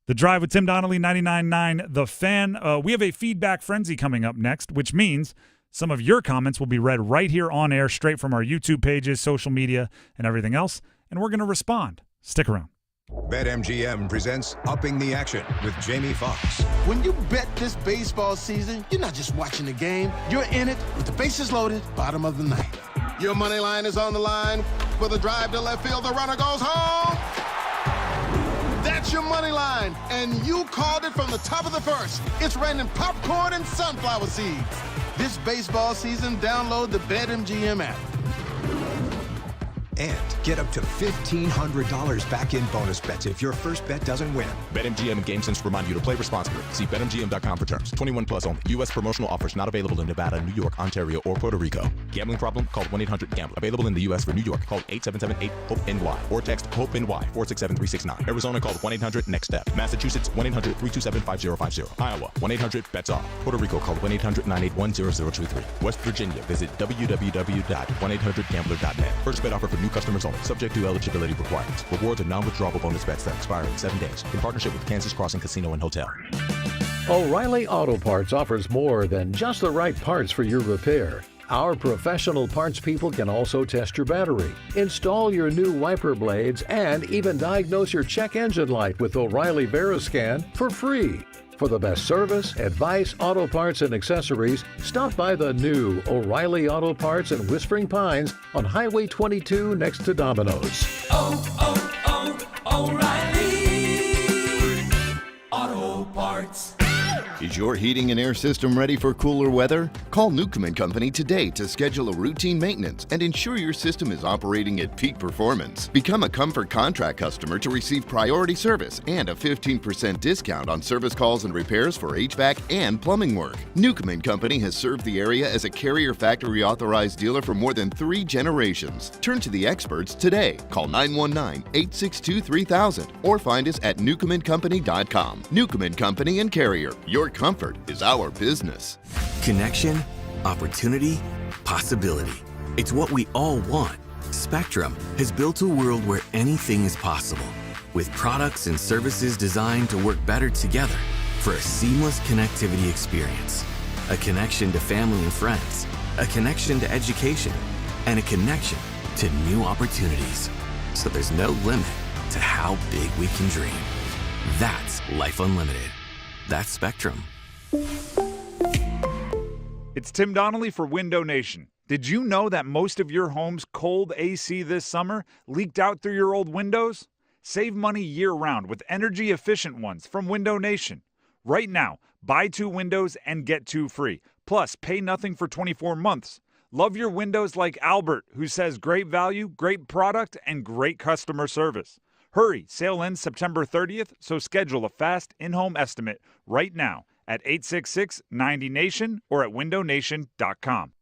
The Drive with Tim Donnelly, 99.9 The Fan. We have a feedback frenzy coming up next, which means some of your comments will be read right here on air, straight from our YouTube pages, social media, and everything else, and we're going to respond. Stick around. BetMGM presents Upping the Action with Jamie Foxx. When you bet this baseball season, you're not just watching the game. You're in it with the bases loaded, bottom of the ninth. Your money line is on the line. With a drive to left field, the runner goes home. That's your money line, and you called it from the top of the first. It's raining popcorn and sunflower seeds. This baseball season, download the BetMGM app. And get up to $1,500 back in bonus bets if your first bet doesn't win. BetMGM and GameSense remind you to play responsibly. See BetMGM.com for terms. 21 plus only. U.S. promotional offers not available in Nevada, New York, Ontario, or Puerto Rico. Gambling problem? Call 1-800-GAMBLER. Available in the U.S. for New York. Call 877-8-HOPE-NY or text HOPE-NY 467-369. Arizona, call 1-800-NEXT-STEP. Massachusetts, 1-800-327-5050. Iowa, 1-800-BETS-OFF. Puerto Rico, call 1-800-981-0023. West Virginia, visit www.1800gambler.net. First bet offer for new customers only, subject to eligibility requirements. Rewards are non-withdrawable bonus bets that expire in 7 days. In partnership with Kansas Crossing Casino and Hotel. O'Reilly Auto Parts offers more than just the right parts for your repair. Our professional parts people can also test your battery, install your new wiper blades, and even diagnose your check engine light with O'Reilly VeriScan for free. For the best service, advice, auto parts, and accessories, stop by the new O'Reilly Auto Parts in Whispering Pines on Highway 22 next to Domino's. O'Reilly Auto Parts. Is your heating and air system ready for cooler weather? Call Newcomb & Company today to schedule a routine maintenance and ensure your system is operating at peak performance. Become a Comfort Contract customer to receive priority service and a 15% discount on service calls and repairs for HVAC and plumbing work. Newcomb & Company has served the area as a Carrier Factory authorized dealer for more than 3 generations. Turn to the experts today. Call 919-862-3000 or find us at newcombandcompany.com. Newcomb & Company and Carrier. Your comfort is our business. Connection, opportunity, possibility. It's what we all want. Spectrum has built a world where anything is possible, with products and services designed to work better together for a seamless connectivity experience. A connection to family and friends, a connection to education, and a connection to new opportunities. So there's no limit to how big we can dream. That's life unlimited. That's Spectrum. It's Tim Donnelly for Window Nation. Did you know that most of your home's cold AC this summer leaked out through your old windows? Save money year-round with energy-efficient ones from Window Nation. Right now, buy 2 windows and get 2 free. Plus, pay nothing for 24 months. Love your windows like Albert, who says great value, great product, and great customer service. Hurry, sale ends September 30th, so schedule a fast in-home estimate right now at 866-90NATION or at windownation.com.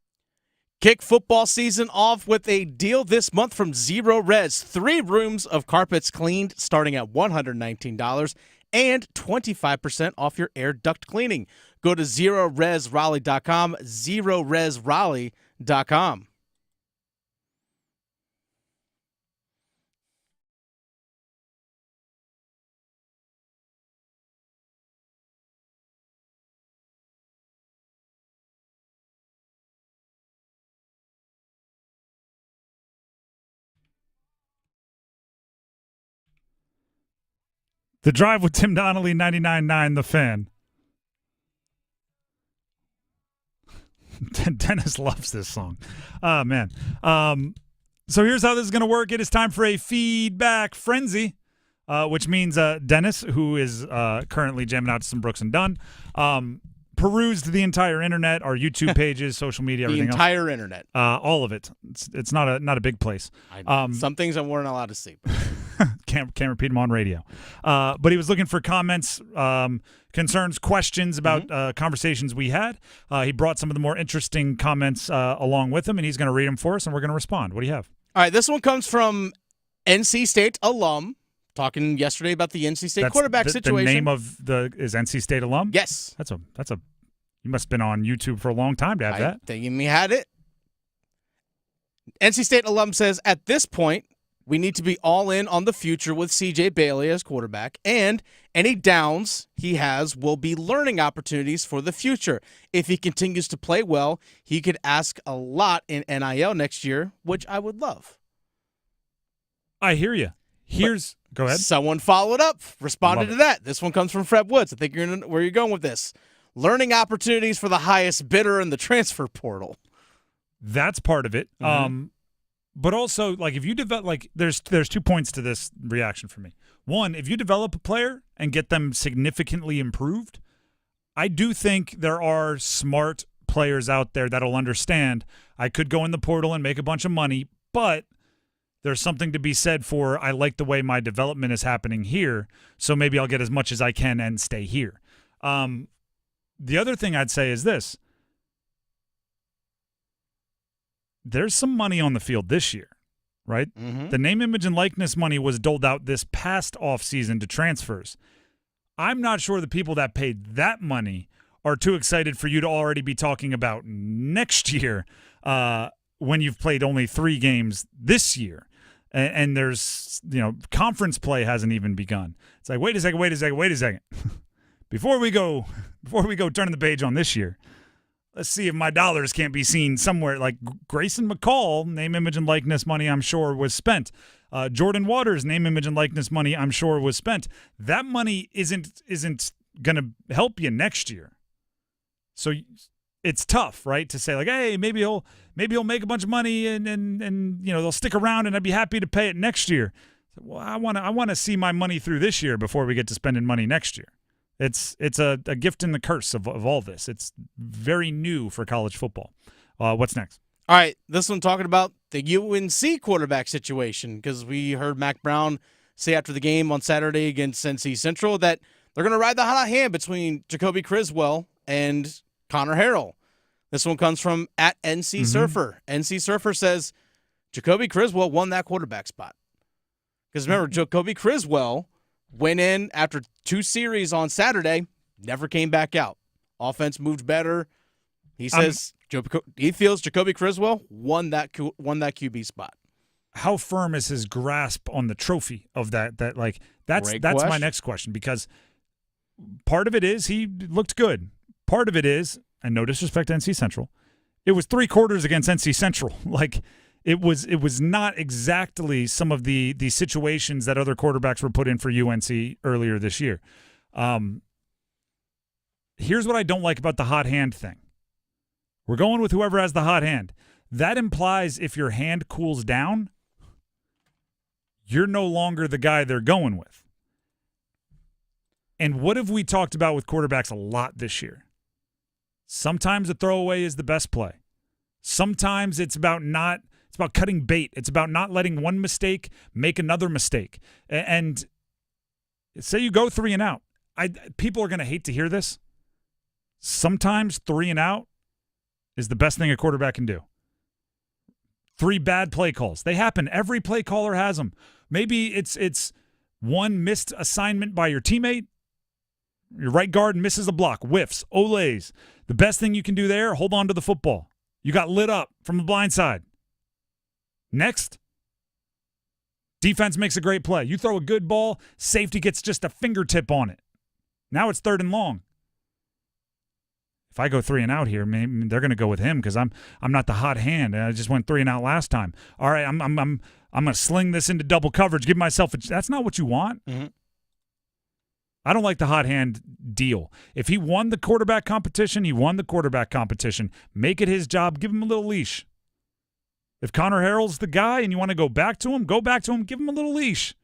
Kick football season off with a deal this month from Zero Res. 3 rooms of carpets cleaned starting at $119 and 25% off your air duct cleaning. Go to ZeroResRaleigh.com, ZeroResRaleigh.com. The Drive with Tim Donnelly, 99.9 The Fan. Dennis loves this song. Oh, man. So here's how this is going to work. It is time for a feedback frenzy, which means Dennis, who is currently jamming out to some Brooks and Dunn, perused the entire internet, our YouTube pages, social media, everything else. The entire internet. All of it. It's not a big place. Some things I weren't allowed to see. Can't repeat them on radio. But he was looking for comments, concerns, questions about conversations we had. He brought some of the more interesting comments along with him, and he's going to read them for us, and we're going to respond. What do you have? All right, this one comes from NC State alum, talking yesterday about the NC State quarterback situation. The name of is NC State alum? Yes. That's a. You must have been on YouTube for a long time to have that. I think we had it. NC State alum says, at this point, we need to be all in on the future with C.J. Bailey as quarterback, and any downs he has will be learning opportunities for the future. If he continues to play well, he could ask a lot in NIL next year, which I would love. I hear you. Go ahead. Someone followed up, responded to that. This one comes from Fred Woods. I think where you're going with this. Learning opportunities for the highest bidder in the transfer portal. That's part of it. But also, like, if you develop, like, there's 2 points to this reaction for me. One, if you develop a player and get them significantly improved, I do think there are smart players out there that'll understand I could go in the portal and make a bunch of money, but there's something to be said for I like the way my development is happening here, so maybe I'll get as much as I can and stay here. The other thing I'd say is this. There's some money on the field this year, right? The name, image, and likeness money was doled out this past offseason to transfers. I'm not sure the people that paid that money are too excited for you to already be talking about next year when you've played only 3 games this year. And there's, conference play hasn't even begun. It's like, wait a second. Before we go turning the page on this year, let's see if my dollars can't be seen somewhere. Like Grayson McCall, name, image, and likeness money, I'm sure, was spent. Jordan Waters, name, image, and likeness money, I'm sure, was spent. That money isn't going to help you next year. So it's tough, right, to say, like, hey, maybe he'll make a bunch of money and they'll stick around and I'd be happy to pay it next year. Well, I want to see my money through this year before we get to spending money next year. It's a gift and the curse of all this. It's very new for college football. What's next? All right, this one talking about the UNC quarterback situation, because we heard Mac Brown say after the game on Saturday against NC Central that they're going to ride the hot hand between Jacoby Criswell and Connor Harrell. This one comes from at NC Surfer. NC Surfer says Jacoby Criswell won that quarterback spot. Because remember, Jacoby Criswell went in after 2 series on Saturday, never came back out. Offense moved better. He says he feels Jacoby Criswell won that QB spot. how firm is his grasp on the trophy of that? That's my next question, because part of it is he looked good. Part of it is, and no disrespect to NC Central, it was 3 quarters against NC Central. It was not exactly some of the situations that other quarterbacks were put in for UNC earlier this year. Here's what I don't like about the hot hand thing. We're going with whoever has the hot hand. That implies if your hand cools down, you're no longer the guy they're going with. And what have we talked about with quarterbacks a lot this year? Sometimes a throwaway is the best play. Sometimes it's about cutting bait. It's about not letting one mistake make another mistake. And say you go 3 and out. People are going to hate to hear this. Sometimes 3 and out is the best thing a quarterback can do. 3 bad play calls. They happen. Every play caller has them. Maybe it's one missed assignment by your teammate. Your right guard misses a block, whiffs, olays. The best thing you can do there, hold on to the football. You got lit up from the blind side. Next, defense makes a great play. You throw a good ball, safety gets just a fingertip on it. Now it's 3rd and long. If I go 3 and out here, maybe they're going to go with him because I'm not the hot hand. I just went 3 and out last time. All right, I'm going to sling this into double coverage, give myself that's not what you want. Mm-hmm. I don't like the hot hand deal. If he won the quarterback competition, he won the quarterback competition. Make it his job. Give him a little leash. If Connor Harrell's the guy and you want to go back to him, give him a little leash.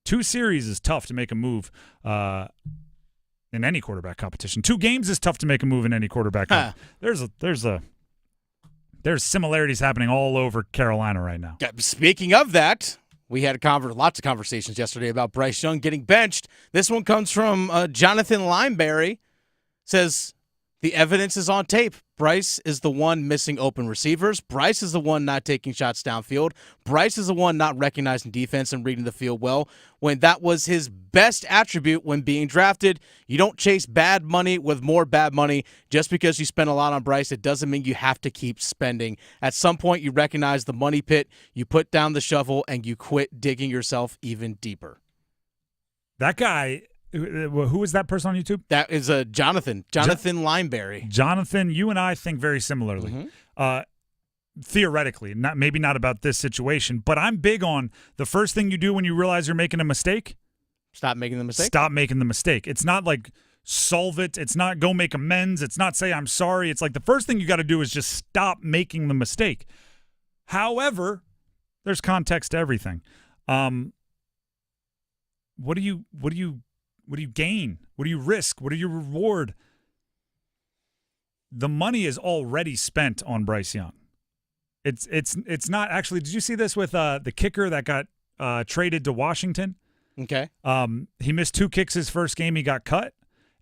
2 series is tough to make a move in any quarterback competition. 2 games is tough to make a move in any quarterback. There's similarities happening all over Carolina right now. Speaking of that, we had lots of conversations yesterday about Bryce Young getting benched. This one comes from Jonathan Lineberry. Says, the evidence is on tape. Bryce is the one missing open receivers. Bryce is the one not taking shots downfield. Bryce is the one not recognizing defense and reading the field well, when that was his best attribute when being drafted. You don't chase bad money with more bad money. Just because you spend a lot on Bryce, it doesn't mean you have to keep spending. At some point, you recognize the money pit, you put down the shovel, and you quit digging yourself even deeper. That guy... Who is that person on YouTube? That is Jonathan Lineberry. Jonathan, you and I think very similarly. Mm-hmm. Theoretically, maybe not about this situation, but I'm big on the first thing you do when you realize you're making a mistake. Stop making the mistake. Stop making the mistake. It's not like solve it. It's not go make amends. It's not say I'm sorry. It's like the first thing you got to do is just stop making the mistake. However, there's context to everything. What do you gain? What do you risk? What do you reward? The money is already spent on Bryce Young. It's not actually. Did you see this with the kicker that got traded to Washington? Okay. He missed 2 kicks his first game. He got cut,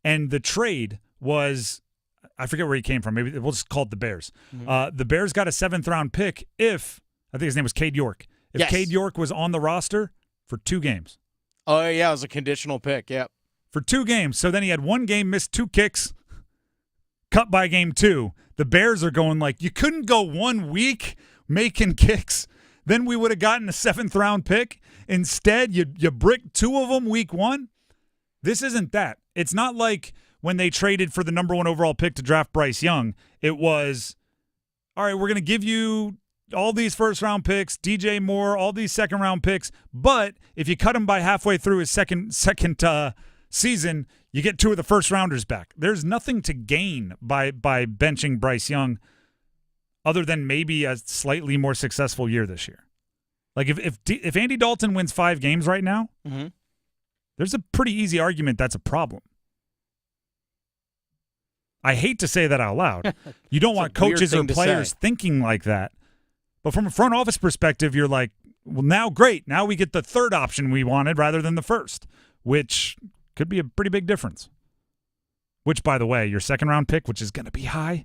and the trade was, I forget where he came from. Maybe we'll just call it the Bears. Mm-hmm. The Bears got a 7th round pick if, I think his name was Cade York. If Yes. Cade York was on the roster for 2 games. Oh, yeah, it was a conditional pick, yep. For 2 games. So then he had 1 game, missed 2 kicks, cut by game 2. The Bears are going like, you couldn't go 1 week making kicks. Then we would have gotten a 7th round pick. Instead, you bricked 2 of them week 1. This isn't that. It's not like when they traded for the number 1 overall pick to draft Bryce Young. It was, all right, we're going to give you all these first-round picks, DJ Moore, all these second-round picks, but if you cut him by halfway through his second season, you get 2 of the first-rounders back. There's nothing to gain by benching Bryce Young other than maybe a slightly more successful year this year. Like if Andy Dalton wins 5 games right now, mm-hmm. there's a pretty easy argument that's a problem. I hate to say that out loud. You don't want coaches or players thinking like that. But from a front office perspective, you're like, well, now great. Now we get the 3rd option we wanted rather than the 1st, which could be a pretty big difference. Which, by the way, your 2nd round pick, which is going to be high,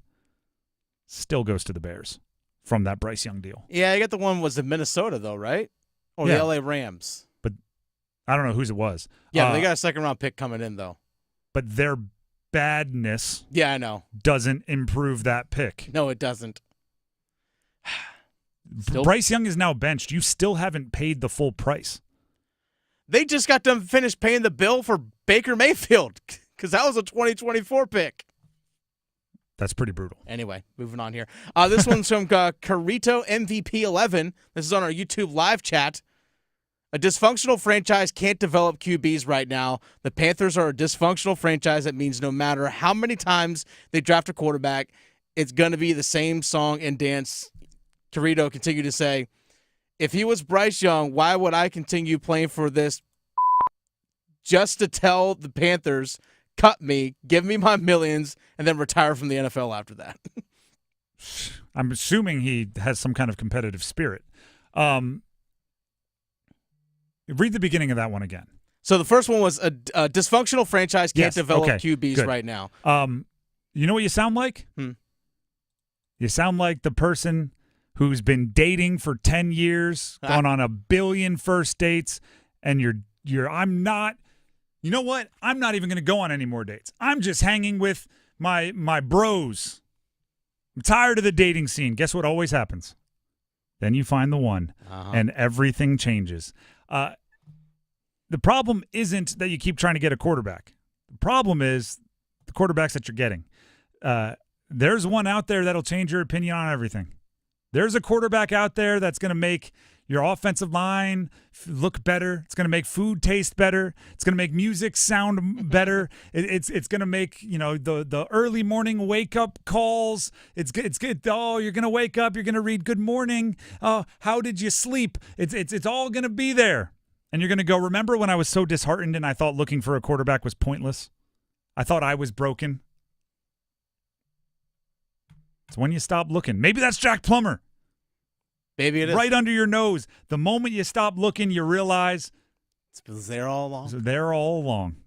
still goes to the Bears from that Bryce Young deal. Yeah, I got the one was in Minnesota, though, right? Or Yeah. the LA Rams. But I don't know whose it was. Yeah, they got a 2nd round pick coming in, though. But their badness Yeah, I know. doesn't improve that pick. No, it doesn't. Bryce Young is now benched. You still haven't paid the full price. They just got them finished paying the bill for Baker Mayfield because that was a 2024 pick. That's pretty brutal. Anyway, moving on here. This one's from Carito MVP 11. This is on our YouTube live chat. A dysfunctional franchise can't develop QBs right now. The Panthers are a dysfunctional franchise. That means no matter how many times they draft a quarterback, it's going to be the same song and dance. Carito continued to say, if he was Bryce Young, why would I continue playing for this just to tell the Panthers, cut me, give me my millions, and then retire from the NFL after that? I'm assuming he has some kind of competitive spirit. Read the beginning of that one again. So the first one was a dysfunctional franchise can't develop QBs good. right now. You know what you sound like? You sound like the person who's been dating for 10 years, gone on 1 billion first dates, and I'm not, you know what? I'm not even going to go on any more dates. I'm just hanging with my bros. I'm tired of the dating scene. Guess what always happens? Then you find the one, and everything changes. The problem isn't that you keep trying to get a quarterback. The problem is the quarterbacks that you're getting. There's one out there that'll change your opinion on everything. There's a quarterback out there that's going to make your offensive line look better. It's going to make food taste better. It's going to make music sound better. It's going to make, the early morning wake up calls. It's good. Oh, you're going to wake up. You're going to read good morning. Oh, how did you sleep? It's all going to be there. And you're going to go, remember when I was so disheartened and I thought looking for a quarterback was pointless? I thought I was broken. It's when you stop looking. Maybe that's Jack Plummer. Maybe it is. Right under your nose. The moment you stop looking, you realize it's there all along. It's there all along.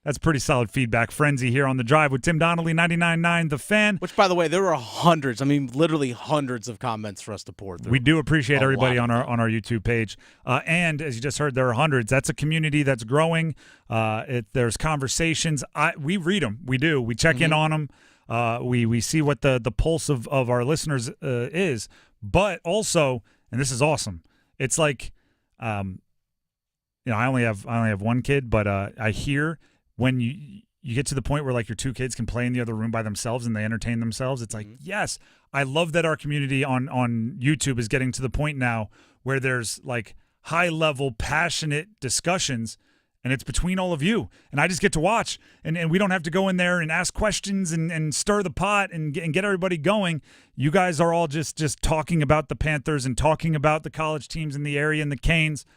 That's pretty solid feedback. Frenzy here on The Drive with Tim Donnelly, 99.9 The Fan. Which, by the way, there were hundreds. I mean, literally hundreds of comments for us to pour through. We do appreciate everybody on our YouTube page. And as you just heard, there are hundreds. That's a community that's growing. There's conversations. We read them. We do. We check in on them. We see what the pulse of our listeners is. But also, and this is awesome, it's like, I only have one kid, but I hear when you get to the point where like your two kids can play in the other room by themselves and they entertain themselves, it's like, yes, I love that our community on YouTube is getting to the point now where there's like high level, passionate discussions, and it's between all of you, and I just get to watch, and we don't have to go in there and ask questions and stir the pot and get everybody going. You guys are all just talking about the Panthers and talking about the college teams in the area and the Canes,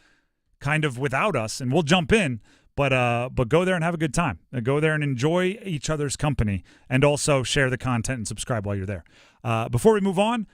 kind of without us, and we'll jump in. But go there and have a good time. Go there and enjoy each other's company, and also share the content and subscribe while you're there. Before we move on,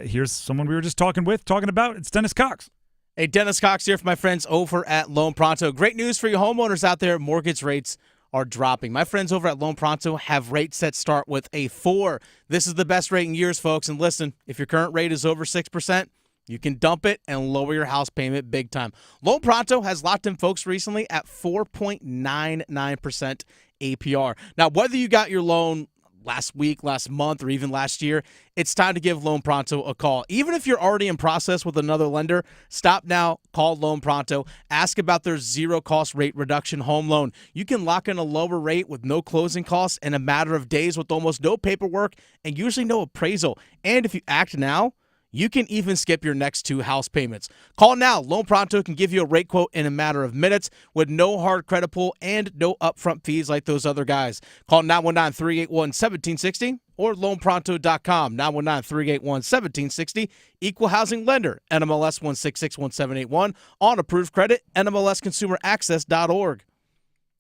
here's someone we were just talking about. It's Dennis Cox. Hey, Dennis Cox here for my friends over at Loan Pronto. Great news for you homeowners out there. Mortgage rates are dropping. My friends over at Loan Pronto have rates that start with a 4. This is the best rate in years, folks. And listen, if your current rate is over 6%, you can dump it and lower your house payment big time. Loan Pronto has locked in folks recently at 4.99% APR. Now, whether you got your loan last week, last month, or even last year, it's time to give Loan Pronto a call. Even if you're already in process with another lender, stop now, call Loan Pronto, ask about their zero-cost rate reduction home loan. You can lock in a lower rate with no closing costs in a matter of days with almost no paperwork and usually no appraisal. And if you act now, you can even skip your next 2 house payments. Call now. Loan Pronto can give you a rate quote in a matter of minutes with no hard credit pull and no upfront fees like those other guys. Call 919-381-1760 or loanpronto.com. 919-381-1760. Equal housing lender. NMLS 1661781. On approved credit. NMLSconsumeraccess.org.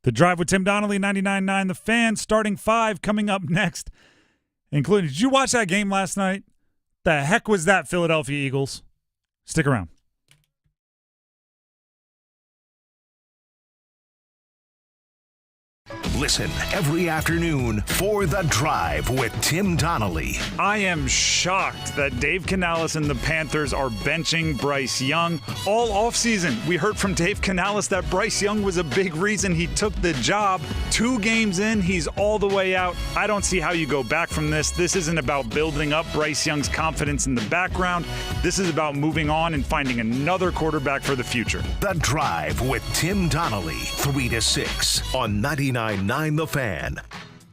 The Drive with Tim Donnelly, 99.9 The Fan, starting 5 coming up next, including, did you watch that game last night? The heck was that, Philadelphia Eagles? Stick around. Listen every afternoon for The Drive with Tim Donnelly. I am shocked that Dave Canales and the Panthers are benching Bryce Young. All offseason, we heard from Dave Canales that Bryce Young was a big reason he took the job. 2 games in, he's all the way out. I don't see how you go back from this. This isn't about building up Bryce Young's confidence in the background. This is about moving on and finding another quarterback for the future. The Drive with Tim Donnelly, 3 to 6 on 99.9 The Fan.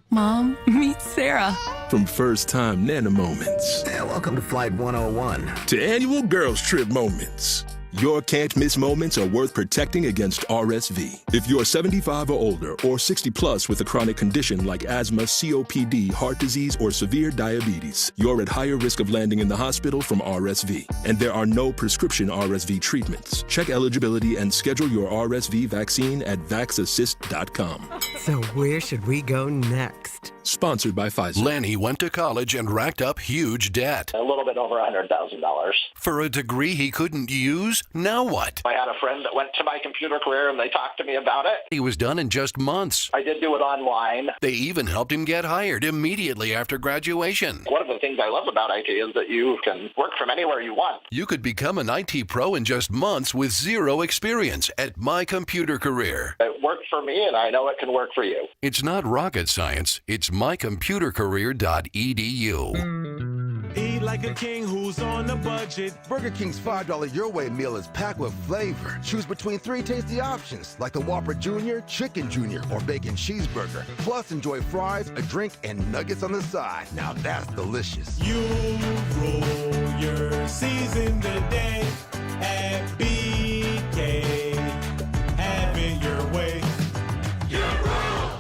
Mom, meet Sarah. From first-time Nana moments. Welcome to Flight 101. To annual girls trip moments. Your can't-miss moments are worth protecting against RSV. If you're 75 or older or 60-plus with a chronic condition like asthma, COPD, heart disease, or severe diabetes, you're at higher risk of landing in the hospital from RSV. And there are no prescription RSV treatments. Check eligibility and schedule your RSV vaccine at vaxassist.com. So where should we go next? Sponsored by Pfizer. Lenny went to college and racked up huge debt. A little bit over $100,000. For a degree he couldn't use? Now what? I had a friend that went to my computer career and they talked to me about it. He was done in just months. I did do it online. They even helped him get hired immediately after graduation. One of the things I love about IT is that you can work from anywhere you want. You could become an IT pro in just months with zero experience at My Computer Career. It worked for me and I know it can work for you. It's not rocket science. It's mycomputercareer.edu. Eat like a king who's on a budget. Burger King's $5 Your Way meal is packed with flavor. Choose between 3 tasty options like the Whopper Jr., Chicken Jr., or Bacon Cheeseburger. Plus, enjoy fries, a drink, and nuggets on the side. Now that's delicious. You rule your season today at BK. Have it your way.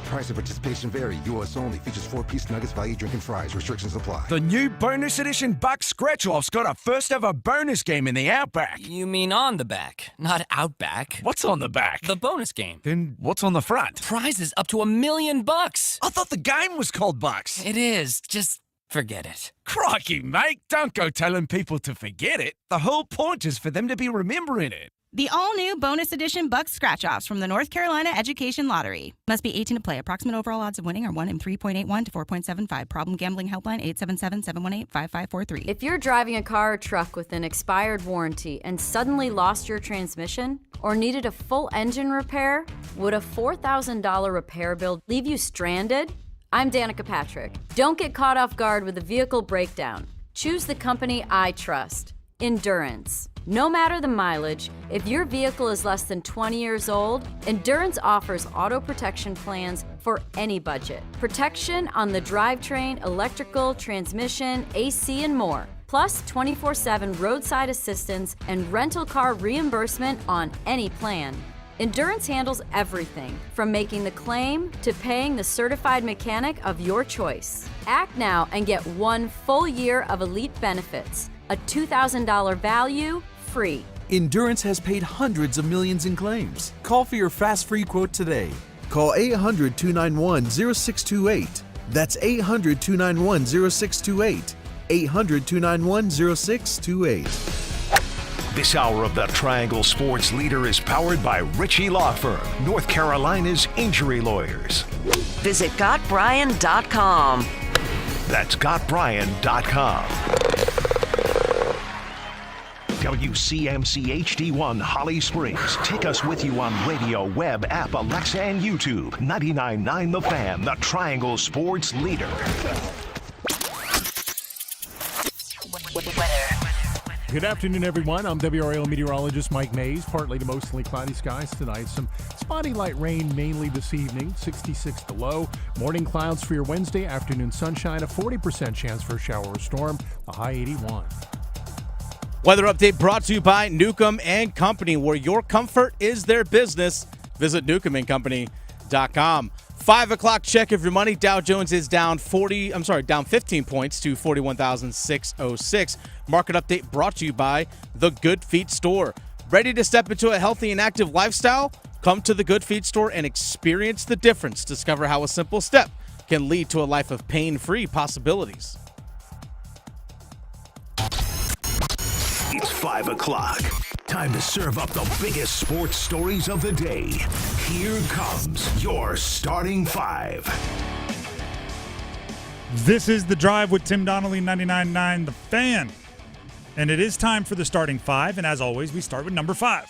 Price of participation vary. U.S. only. Features 4-piece nuggets, value, drink, and fries. Restrictions apply. The new bonus edition Buck Scratch-Off's got a first-ever bonus game in the Outback. You mean on the back, not Outback. What's on the back? The bonus game. Then what's on the front? Prizes up to $1 million. I thought the game was called Bucks. It is. Just forget it. Crikey, mate. Don't go telling people to forget it. The whole point is for them to be remembering it. The all-new bonus edition Buck Scratch-Offs from the North Carolina Education Lottery. Must be 18 to play. Approximate overall odds of winning are 1 in 3.81 to 4.75. Problem gambling helpline 877-718-5543. If you're driving a car or truck with an expired warranty and suddenly lost your transmission or needed a full engine repair, would a $4,000 repair bill leave you stranded? I'm Danica Patrick. Don't get caught off guard with a vehicle breakdown. Choose the company I trust. Endurance. No matter the mileage, if your vehicle is less than 20 years old, Endurance offers auto protection plans for any budget. Protection on the drivetrain, electrical, transmission, AC, and more. Plus 24/7 roadside assistance and rental car reimbursement on any plan. Endurance handles everything, from making the claim to paying the certified mechanic of your choice. Act now and get 1 full year of elite benefits, a $2,000 value, free. Endurance has paid hundreds of millions in claims. Call for your fast free quote today. Call 800-291-0628. That's 800-291-0628. 800-291-0628. This hour of the Triangle Sports Leader is powered by Ritchie Law Firm, North Carolina's injury lawyers. Visit GotBryan.com. That's GotBryan.com. WCMC HD1 Holly Springs. Take us with you on radio, web, app, Alexa, and YouTube. 99.9 The Fan, the Triangle Sports Leader. Good afternoon, everyone. I'm WRAL meteorologist Mike Mays. Partly to mostly cloudy skies tonight. Some spotty light rain mainly this evening. 66 the low. Morning clouds for your Wednesday. Afternoon sunshine. A 40% chance for a shower or storm. A high 81. Weather update brought to you by Newcomb and Company, where your comfort is their business. Visit newcombandcompany.com. 5 o'clock check of your money. Dow Jones is down 15 points to 41,606. Market update brought to you by The Good Feet Store. Ready to step into a healthy and active lifestyle? Come to The Good Feet Store and experience the difference. Discover how a simple step can lead to a life of pain-free possibilities. It's 5 o'clock. Time to serve up the biggest sports stories of the day. Here comes your starting five. This is The Drive with Tim Donnelly, 99.9 The Fan. And it is time for the starting five. And as always, we start with number 5.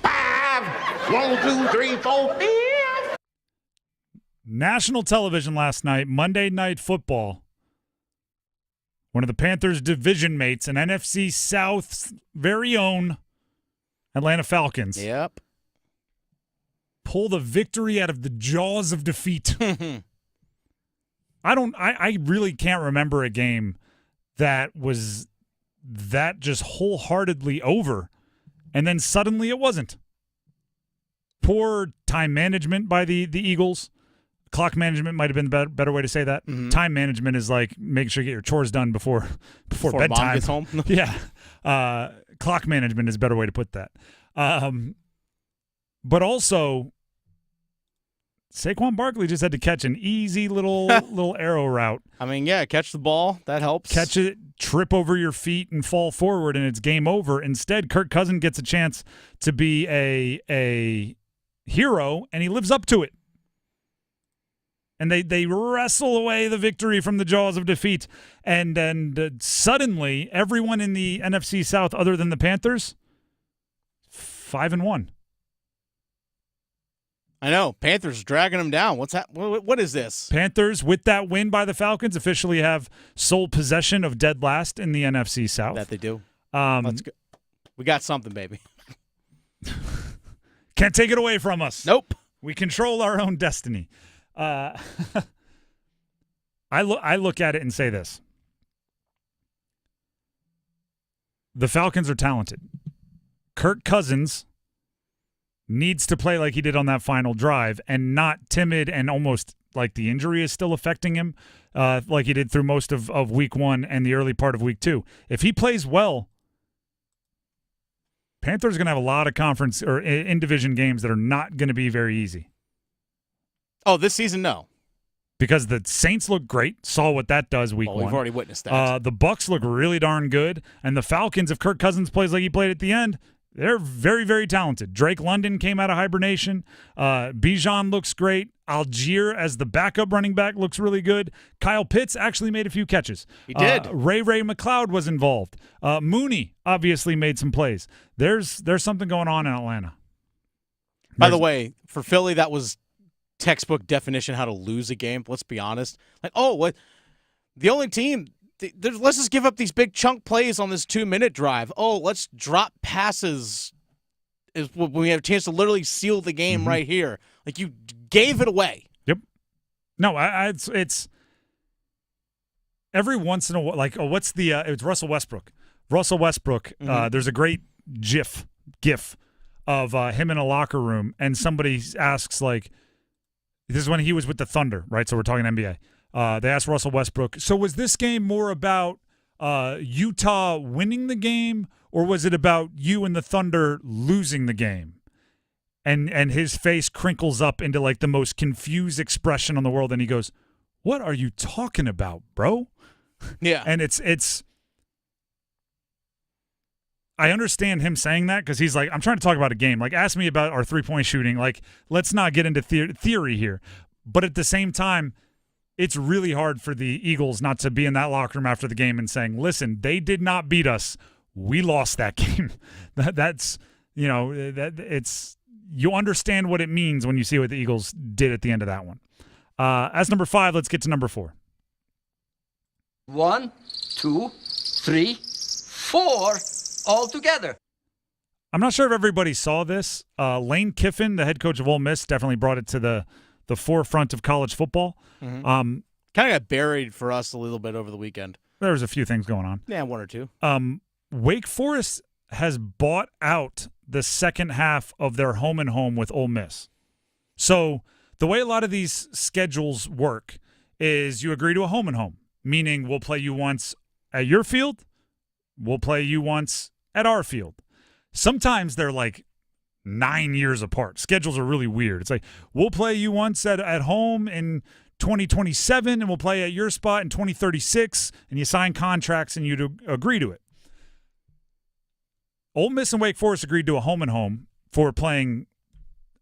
1, 2, 3, 4, 5. National television last night, Monday Night Football. One of the Panthers' division mates, an NFC South's very own Atlanta Falcons. Yep. Pull the victory out of the jaws of defeat. I really can't remember a game that was that just wholeheartedly over, and then suddenly it wasn't. Poor time management by the Eagles. Clock management might have been the better way to say that. Mm-hmm. Time management is like making sure you get your chores done before bedtime. Mom gets home. Yeah. Clock management is a better way to put that. But also, Saquon Barkley just had to catch an easy little arrow route. I mean, yeah, catch the ball. That helps. Catch it, trip over your feet, and fall forward, and it's game over. Instead, Kirk Cousins gets a chance to be a hero, and he lives up to it. And they wrestle away the victory from the jaws of defeat. And then suddenly, everyone in the NFC South other than the Panthers, 5-1. I know. Panthers dragging them down. What is this? Panthers, with that win by the Falcons, officially have sole possession of dead last in the NFC South. That they do. Let's go. We got something, baby. Can't take it away from us. Nope. We control our own destiny. I look at it and say this. The Falcons are talented. Kirk Cousins needs to play like he did on that final drive and not timid and almost like the injury is still affecting him like he did through most of week 1 and the early part of week 2. If he plays well, Panthers are going to have a lot of conference or in-division games that are not going to be very easy. Oh, this season, no. Because the Saints look great. Saw what that does week 1. We've already witnessed that. The Bucs look really darn good. And the Falcons, if Kirk Cousins plays like he played at the end, they're very, very talented. Drake London came out of hibernation. Bijan looks great. Algier as the backup running back looks really good. Kyle Pitts actually made a few catches. He did. Ray McLeod was involved. Mooney obviously made some plays. There's something going on in Atlanta. By the way, for Philly, that was textbook definition how to lose a game. Let's be honest. What? The only team. Let's just give up these big chunk plays on this 2-minute drive. Oh, let's drop passes when we have a chance to literally seal the game right here. Like, you gave it away. Yep. No, it's every once in a while. Like, it's Russell Westbrook. Russell Westbrook, there's a great GIF of him in a locker room, and somebody asks, like, this is when he was with the Thunder, right? So we're talking NBA. They asked Russell Westbrook, so was this game more about Utah winning the game, or was it about you and the Thunder losing the game? And his face crinkles up into like the most confused expression in the world, and he goes, "What are you talking about, bro?" Yeah. And it's I understand him saying that because he's like, I'm trying to talk about a game. Like, ask me about our three-point shooting. Like, let's not get into theory here. But at the same time, it's really hard for the Eagles not to be in that locker room after the game and saying, listen, they did not beat us. We lost that game. That's, it's, you understand what it means when you see what the Eagles did at the end of that one. As number 5, let's get to number 4. 1, 2, 3, 4, all together. I'm not sure if everybody saw this. Lane Kiffin, the head coach of Ole Miss, definitely brought it to the forefront of college football. Mm-hmm. Kind of got buried for us a little bit over the weekend. There was a few things going on. Yeah, 1 or 2. Wake Forest has bought out the second half of their home and home with Ole Miss. So the way a lot of these schedules work is you agree to a home and home, meaning we'll play you once at your field, we'll play you once at our field. Sometimes they're like 9 years apart. Schedules are really weird. It's like, we'll play you once at home in 2027, and we'll play at your spot in 2036, and you sign contracts and you agree to it. Ole Miss and Wake Forest agreed to a home and home for playing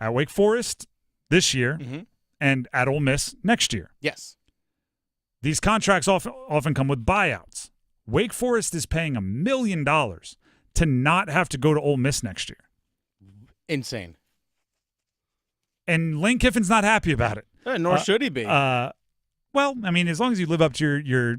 at Wake Forest this year and at Ole Miss next year. Yes. These contracts often come with buyouts. Wake Forest is paying $1 million to not have to go to Ole Miss next year. Insane. And Lane Kiffin's not happy about it. Nor should he be. Well, I mean, as long as you live up to your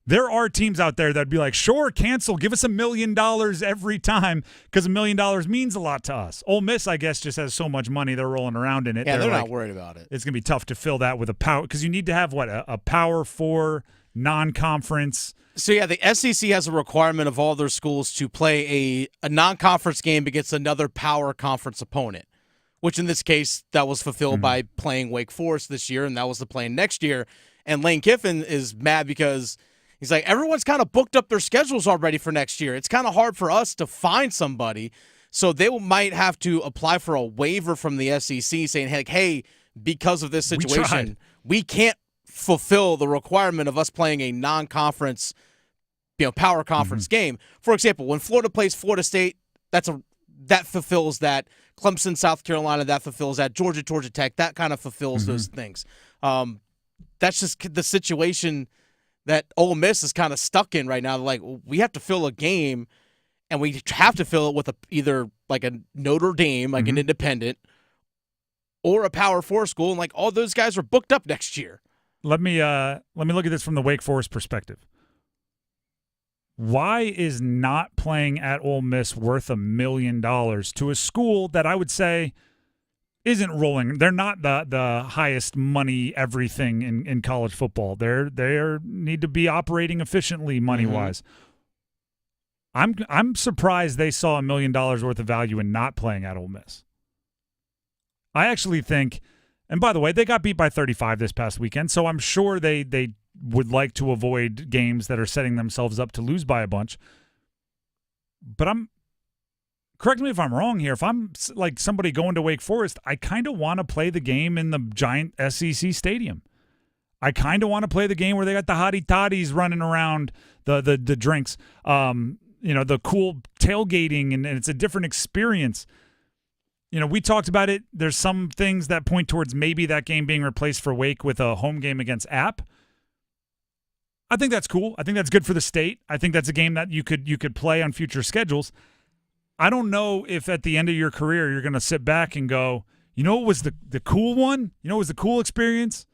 there are teams out there that'd be like, sure, cancel, give us $1 million every time because $1 million means a lot to us. Ole Miss, I guess, just has so much money they're rolling around in it. Yeah, they're like, not worried about it. It's going to be tough to fill that with a power because you need to have, a Power 4 non-conference. So, yeah, the SEC has a requirement of all their schools to play a non-conference game against another power conference opponent, which in this case, that was fulfilled by playing Wake Forest this year, and that was the plan next year. And Lane Kiffin is mad because he's like, everyone's kind of booked up their schedules already for next year. It's kind of hard for us to find somebody. So they might have to apply for a waiver from the SEC saying, hey, because of this situation, we can't fulfill the requirement of us playing a non-conference, power conference game. For example, when Florida plays Florida State, that fulfills that. Clemson, South Carolina, that fulfills that. Georgia Tech, that kind of fulfills those things. That's just the situation that Ole Miss is kind of stuck in right now. Like, we have to fill a game, and we have to fill it with either like a Notre Dame, like an independent, or a Power 4 school, and like all those guys are booked up next year. Let me look at this from the Wake Forest perspective. Why is not playing at Ole Miss worth $1 million to a school that I would say isn't rolling? They're not the highest money everything in college football. They need to be operating efficiently money wise. I'm surprised they saw $1 million worth of value in not playing at Ole Miss. I actually think, and by the way, they got beat by 35 this past weekend, so I'm sure they would like to avoid games that are setting themselves up to lose by a bunch. But correct me if I'm wrong here. If I'm like somebody going to Wake Forest, I kind of want to play the game in the giant SEC stadium. I kind of want to play the game where they got the hottie toddies running around, the drinks, the cool tailgating, and it's a different experience. We talked about it. There's some things that point towards maybe that game being replaced for Wake with a home game against App. I think that's cool. I think that's good for the state. I think that's a game that you could play on future schedules. I don't know if at the end of your career you're going to sit back and go, what was the cool one? What was the cool experience?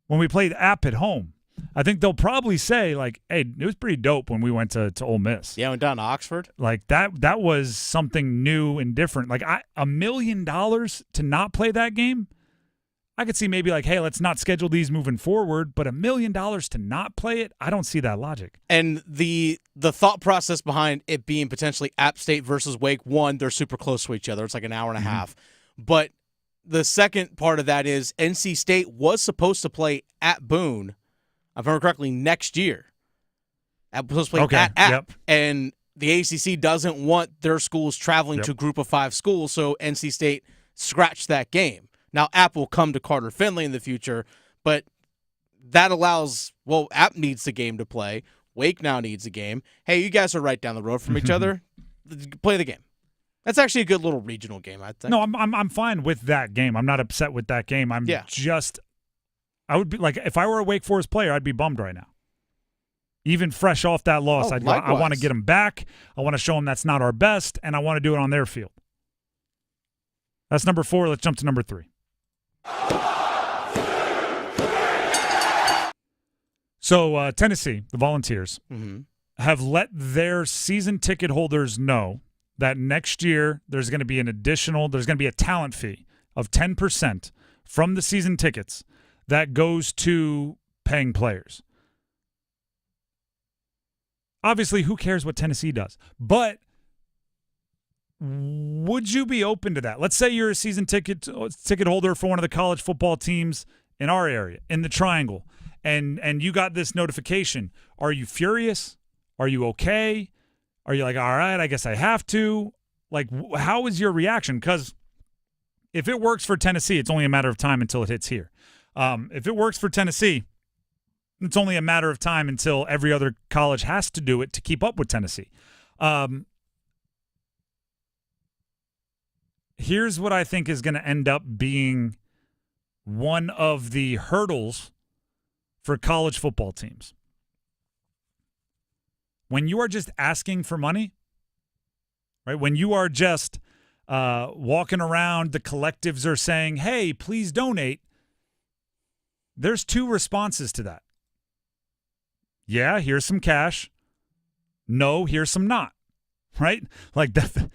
When we played App at home. I think they'll probably say, like, hey, it was pretty dope when we went to Ole Miss. Yeah, went down to Oxford. Like, that was something new and different. Like, $1 million to not play that game? I could see maybe like, hey, let's not schedule these moving forward, but $1 million to not play it, I don't see that logic. And the thought process behind it being potentially App State versus Wake, one, they're super close to each other. It's like an hour and a half. But the second part of that is NC State was supposed to play at Boone, if I remember correctly, next year. Supposed to play at App. And the ACC doesn't want their schools traveling to Group of 5 schools, so NC State scratched that game. Now, App will come to Carter Finley in the future, but that allows, App needs the game to play. Wake now needs a game. Hey, you guys are right down the road from each other. Play the game. That's actually a good little regional game, I think. No, I'm fine with that game. I'm not upset with that game. I would be like, if I were a Wake Forest player, I'd be bummed right now. Even fresh off that loss, I want to get them back. I want to show them that's not our best, and I want to do it on their field. That's number 4. Let's jump to number 3. So Tennessee, the Volunteers, have let their season ticket holders know that next year there's going to be a talent fee of 10% from the season tickets that goes to paying players. Obviously, who cares what Tennessee does? But would you be open to that? Let's say you're a season ticket holder for one of the college football teams in our area, in the Triangle, and you got this notification. Are you furious? Are you okay? Are you like, all right, I guess I have to? Like, how is your reaction? Because if it works for Tennessee, it's only a matter of time until it hits here. If it works for Tennessee, it's only a matter of time until every other college has to do it to keep up with Tennessee. here's what I think is going to end up being one of the hurdles for college football teams. When you are just asking for money, right? When you are just walking around, the collectives are saying, hey, please donate. There's two responses to that. Yeah, here's some cash. No, here's some not. Right? Like that.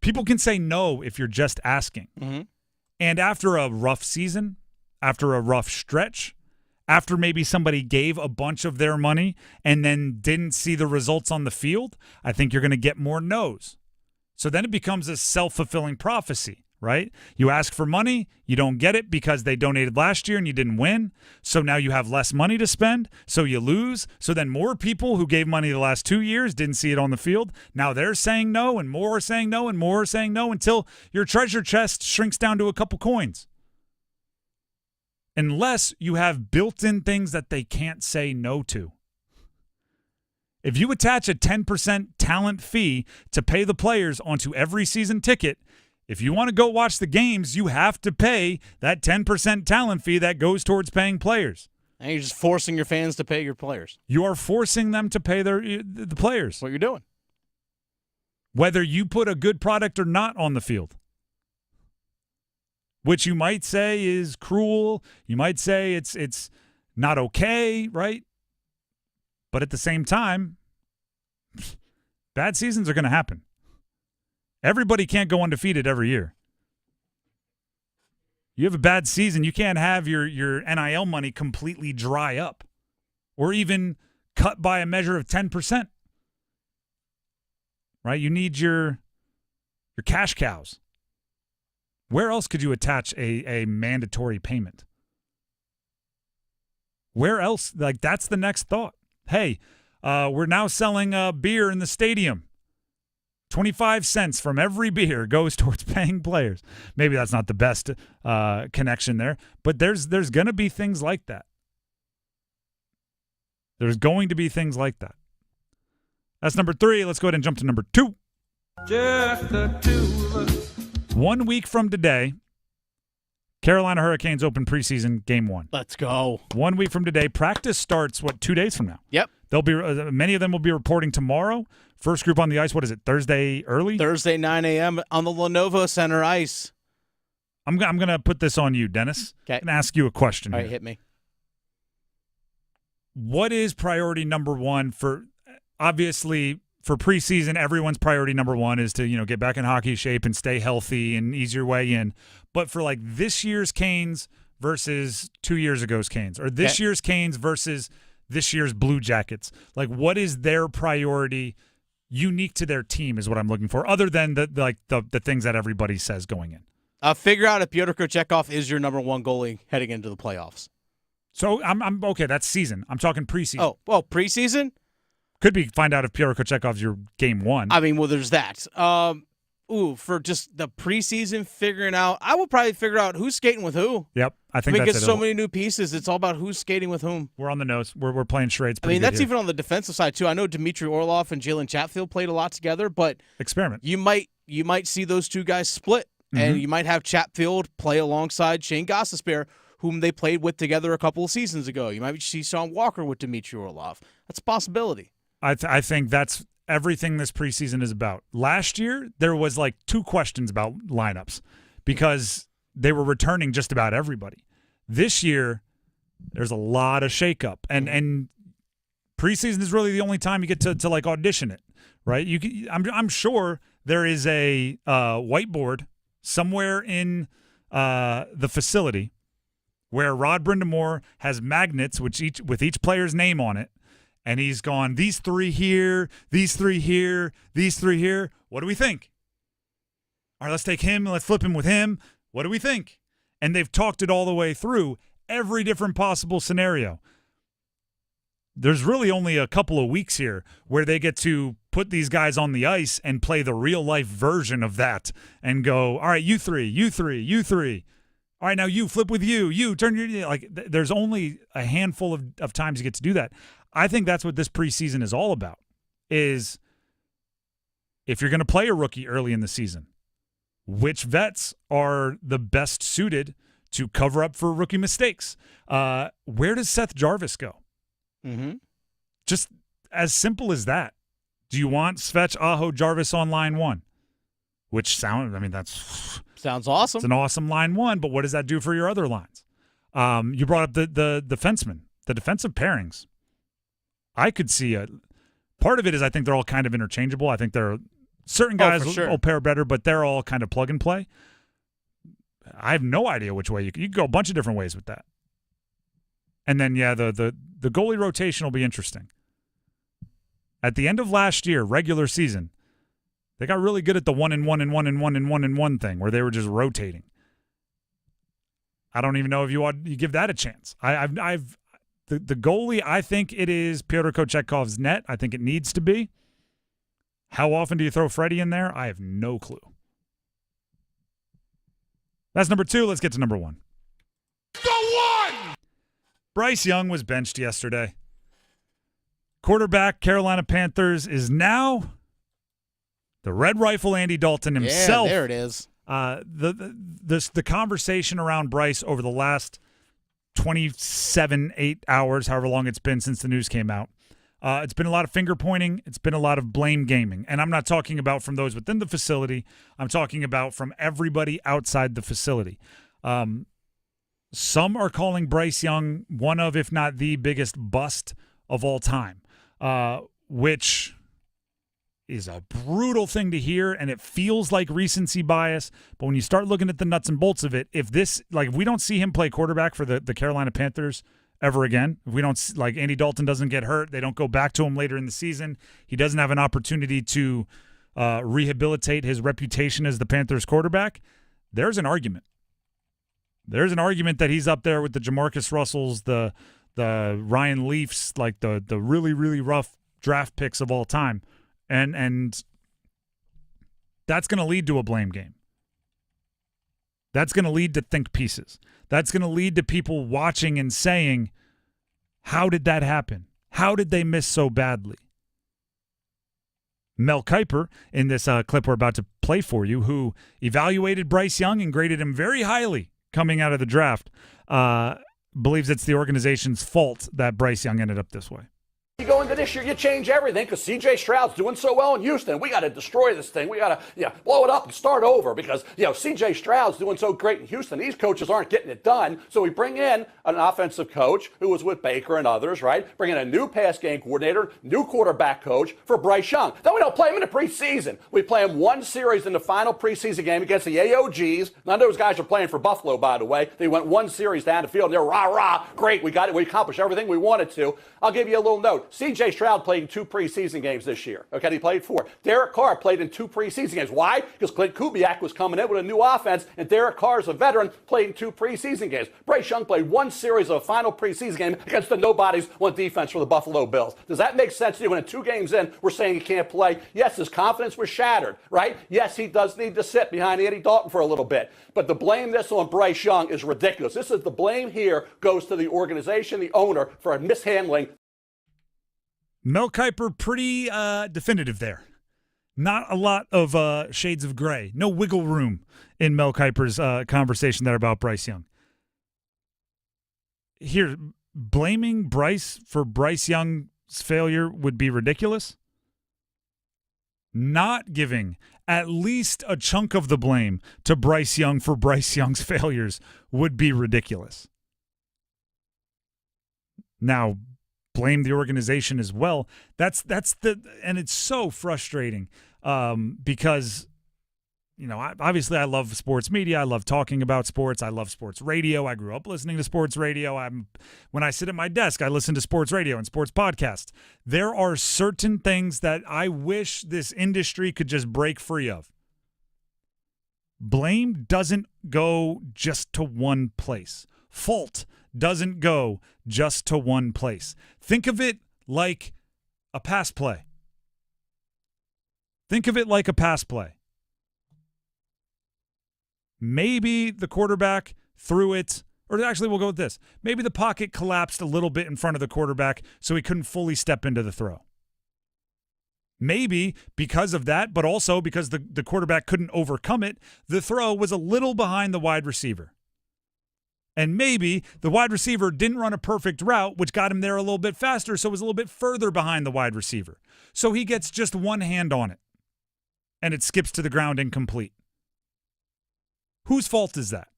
People can say no if you're just asking. Mm-hmm. And after a rough season, after a rough stretch, after maybe somebody gave a bunch of their money and then didn't see the results on the field, I think you're going to get more no's. So then it becomes a self-fulfilling prophecy, right? You ask for money, you don't get it because they donated last year and you didn't win. So now you have less money to spend, so you lose. So then more people who gave money the last 2 years didn't see it on the field. Now they're saying no, and more are saying no, and more are saying no, until your treasure chest shrinks down to a couple coins. Unless you have built-in things that they can't say no to. If you attach a 10% talent fee to pay the players onto every season ticket, if you want to go watch the games, you have to pay that 10% talent fee that goes towards paying players. And you're just forcing your fans to pay your players. You are forcing them to pay the players. That's what you're doing. Whether you put a good product or not on the field. Which you might say is cruel. You might say it's not okay, right? But at the same time, bad seasons are going to happen. Everybody can't go undefeated every year. You have a bad season, you can't have your NIL money completely dry up or even cut by a measure of 10%. Right? You need your cash cows. Where else could you attach a mandatory payment? Where else? Like, that's the next thought. Hey, we're now selling beer in the stadium. 25 cents from every beer goes towards paying players. Maybe that's not the best connection there, but there's going to be things like that. There's going to be things like that. That's number 3. Let's go ahead and jump to number 2. Just the two of us. 1 week from today, Carolina Hurricanes open preseason game 1. Let's go. 1 week from today. Practice starts, 2 days from now? Yep. They'll be many of them will be reporting tomorrow. First group on the ice, what is it, Thursday early? Thursday, 9 a.m. on the Lenovo Center ice. I'm going to put this on you, Dennis. Okay. And ask you a question All here. right, hit me. What is priority number 1 for, obviously, for preseason, everyone's priority number 1 is to, get back in hockey shape and stay healthy and ease your way in. But for like this year's Canes versus 2 years ago's Canes, or this year's Canes versus this year's Blue Jackets, like what is their priority unique to their team is what I'm looking for, other than the things that everybody says going in. Figure out if Pyotr Kochetkov is your number 1 goalie heading into the playoffs. So I'm okay. That's season. I'm talking preseason. Oh, well, preseason could be find out if Pyotr Kochetkov's your game 1. I mean, well, there's that. For just the preseason figuring out, I would probably figure out who's skating with who. Yep, I think that's so many new pieces. It's all about who's skating with whom. We're on the nose. We're playing charades. I mean, that's even on the defensive side too. I know Dmitry Orlov and Jalen Chatfield played a lot together, but experiment. You might see those two guys split, and you might have Chatfield play alongside Shane Gostisbehere, whom they played with together a couple of seasons ago. You might see Sean Walker with Dmitry Orlov. That's a possibility. I think that's everything this preseason is about. Last year, there was like 2 questions about lineups because they were returning just about everybody. This year, there's a lot of shakeup, and preseason is really the only time you get to like audition it, right? I'm sure there is a whiteboard somewhere in the facility where Rod Brindamore has magnets with each player's name on it. And he's gone, these 3 here, these 3 here, these 3 here. What do we think? All right, let's take him. Let's flip him with him. What do we think? And they've talked it all the way through, every different possible scenario. There's really only a couple of weeks here where they get to put these guys on the ice and play the real-life version of that and go, all right, you 3, you 3, you 3. All right, now you flip with you turn your – like there's only a handful of times you get to do that. I think that's what this preseason is all about, is if you're going to play a rookie early in the season, which vets are the best suited to cover up for rookie mistakes. Where does Seth Jarvis go? Mm-hmm. Just as simple as that. Do you want Svech, Aho, Jarvis on line one? Which sounds awesome. It's an awesome line one, but what does that do for your other lines? You brought up the defensemen, the defensive pairings. I could see part of it is I think they're all kind of interchangeable. I think there are certain guys will pair better, but they're all kind of plug and play. I have no idea which way you could go a bunch of different ways with that. And then the goalie rotation will be interesting. At the end of last year, regular season, they got really good at the 1 and 1 and 1 and 1 and 1 and 1 thing where they were just rotating. I don't even know if you give that a chance. The goalie, I think it is Pyotr Kochekov's net. I think it needs to be. How often do you throw Freddie in there? I have no clue. That's number 2. Let's get to number 1. The one! Bryce Young was benched yesterday. Quarterback, Carolina Panthers, is now the Red Rifle Andy Dalton himself. Yeah, there it is. The conversation around Bryce over the last 8 hours, however long it's been since the news came out, it's been a lot of finger pointing. It's been a lot of blame gaming. And I'm not talking about from those within the facility. I'm talking about from everybody outside the facility. Some are calling Bryce Young one of, if not the biggest bust of all time, which is a brutal thing to hear, and it feels like recency bias. But when you start looking at the nuts and bolts of it, if we don't see him play quarterback for the Carolina Panthers ever again, if we don't, Andy Dalton doesn't get hurt, they don't go back to him later in the season, he doesn't have an opportunity to rehabilitate his reputation as the Panthers quarterback, there's an argument. There's an argument that he's up there with the Jamarcus Russells, the Ryan Leafs, the really, really rough draft picks of all time. And that's going to lead to a blame game. That's going to lead to think pieces. That's going to lead to people watching and saying, how did that happen? How did they miss so badly? Mel Kiper, in this clip we're about to play for you, who evaluated Bryce Young and graded him very highly coming out of the draft, believes it's the organization's fault that Bryce Young ended up this way. You go into this year, you change everything because C.J. Stroud's doing so well in Houston. We got to destroy this thing. We got to blow it up and start over because C.J. Stroud's doing so great in Houston. These coaches aren't getting it done. So we bring in an offensive coach who was with Baker and others, right? Bring in a new pass game coordinator, new quarterback coach for Bryce Young. Then we don't play him in the preseason. We play him one series in the final preseason game against the AOGs. None of those guys are playing for Buffalo, by the way. They went one series down the field and they're rah-rah. Great, we got it. We accomplished everything we wanted to. I'll give you a little note. C.J. Stroud played in 2 preseason games this year. Okay, he played 4. Derek Carr played in 2 preseason games. Why? Because Clint Kubiak was coming in with a new offense, and Derek Carr is a veteran, played in 2 preseason games. Bryce Young played 1 series of a final preseason game against the nobodies on defense for the Buffalo Bills. Does that make sense to you? When in 2 games in, we're saying he can't play? Yes, his confidence was shattered, right? Yes, he does need to sit behind Andy Dalton for a little bit. But to blame this on Bryce Young is ridiculous. The blame here goes to the organization, the owner, for mishandling. Mel Kiper, pretty definitive there. Not a lot of shades of gray. No wiggle room in Mel Kiper's conversation there about Bryce Young. Here, blaming Bryce for Bryce Young's failure would be ridiculous. Not giving at least a chunk of the blame to Bryce Young for Bryce Young's failures would be ridiculous. Now, blame the organization as well. And it's so frustrating because, obviously I love sports media. I love talking about sports. I love sports radio. I grew up listening to sports radio. When I sit at my desk, I listen to sports radio and sports podcasts. There are certain things that I wish this industry could just break free of. Blame doesn't go just to one place. Fault doesn't go just to one place. Think of it like a pass play. Think of it like a pass play. Maybe the quarterback threw it, or actually we'll go with this. Maybe the pocket collapsed a little bit in front of the quarterback so he couldn't fully step into the throw. Maybe because of that, but also because the quarterback couldn't overcome it, the throw was a little behind the wide receiver. And maybe the wide receiver didn't run a perfect route, which got him there a little bit faster, so it was a little bit further behind the wide receiver. So he gets just one hand on it, and it skips to the ground incomplete. Whose fault is that?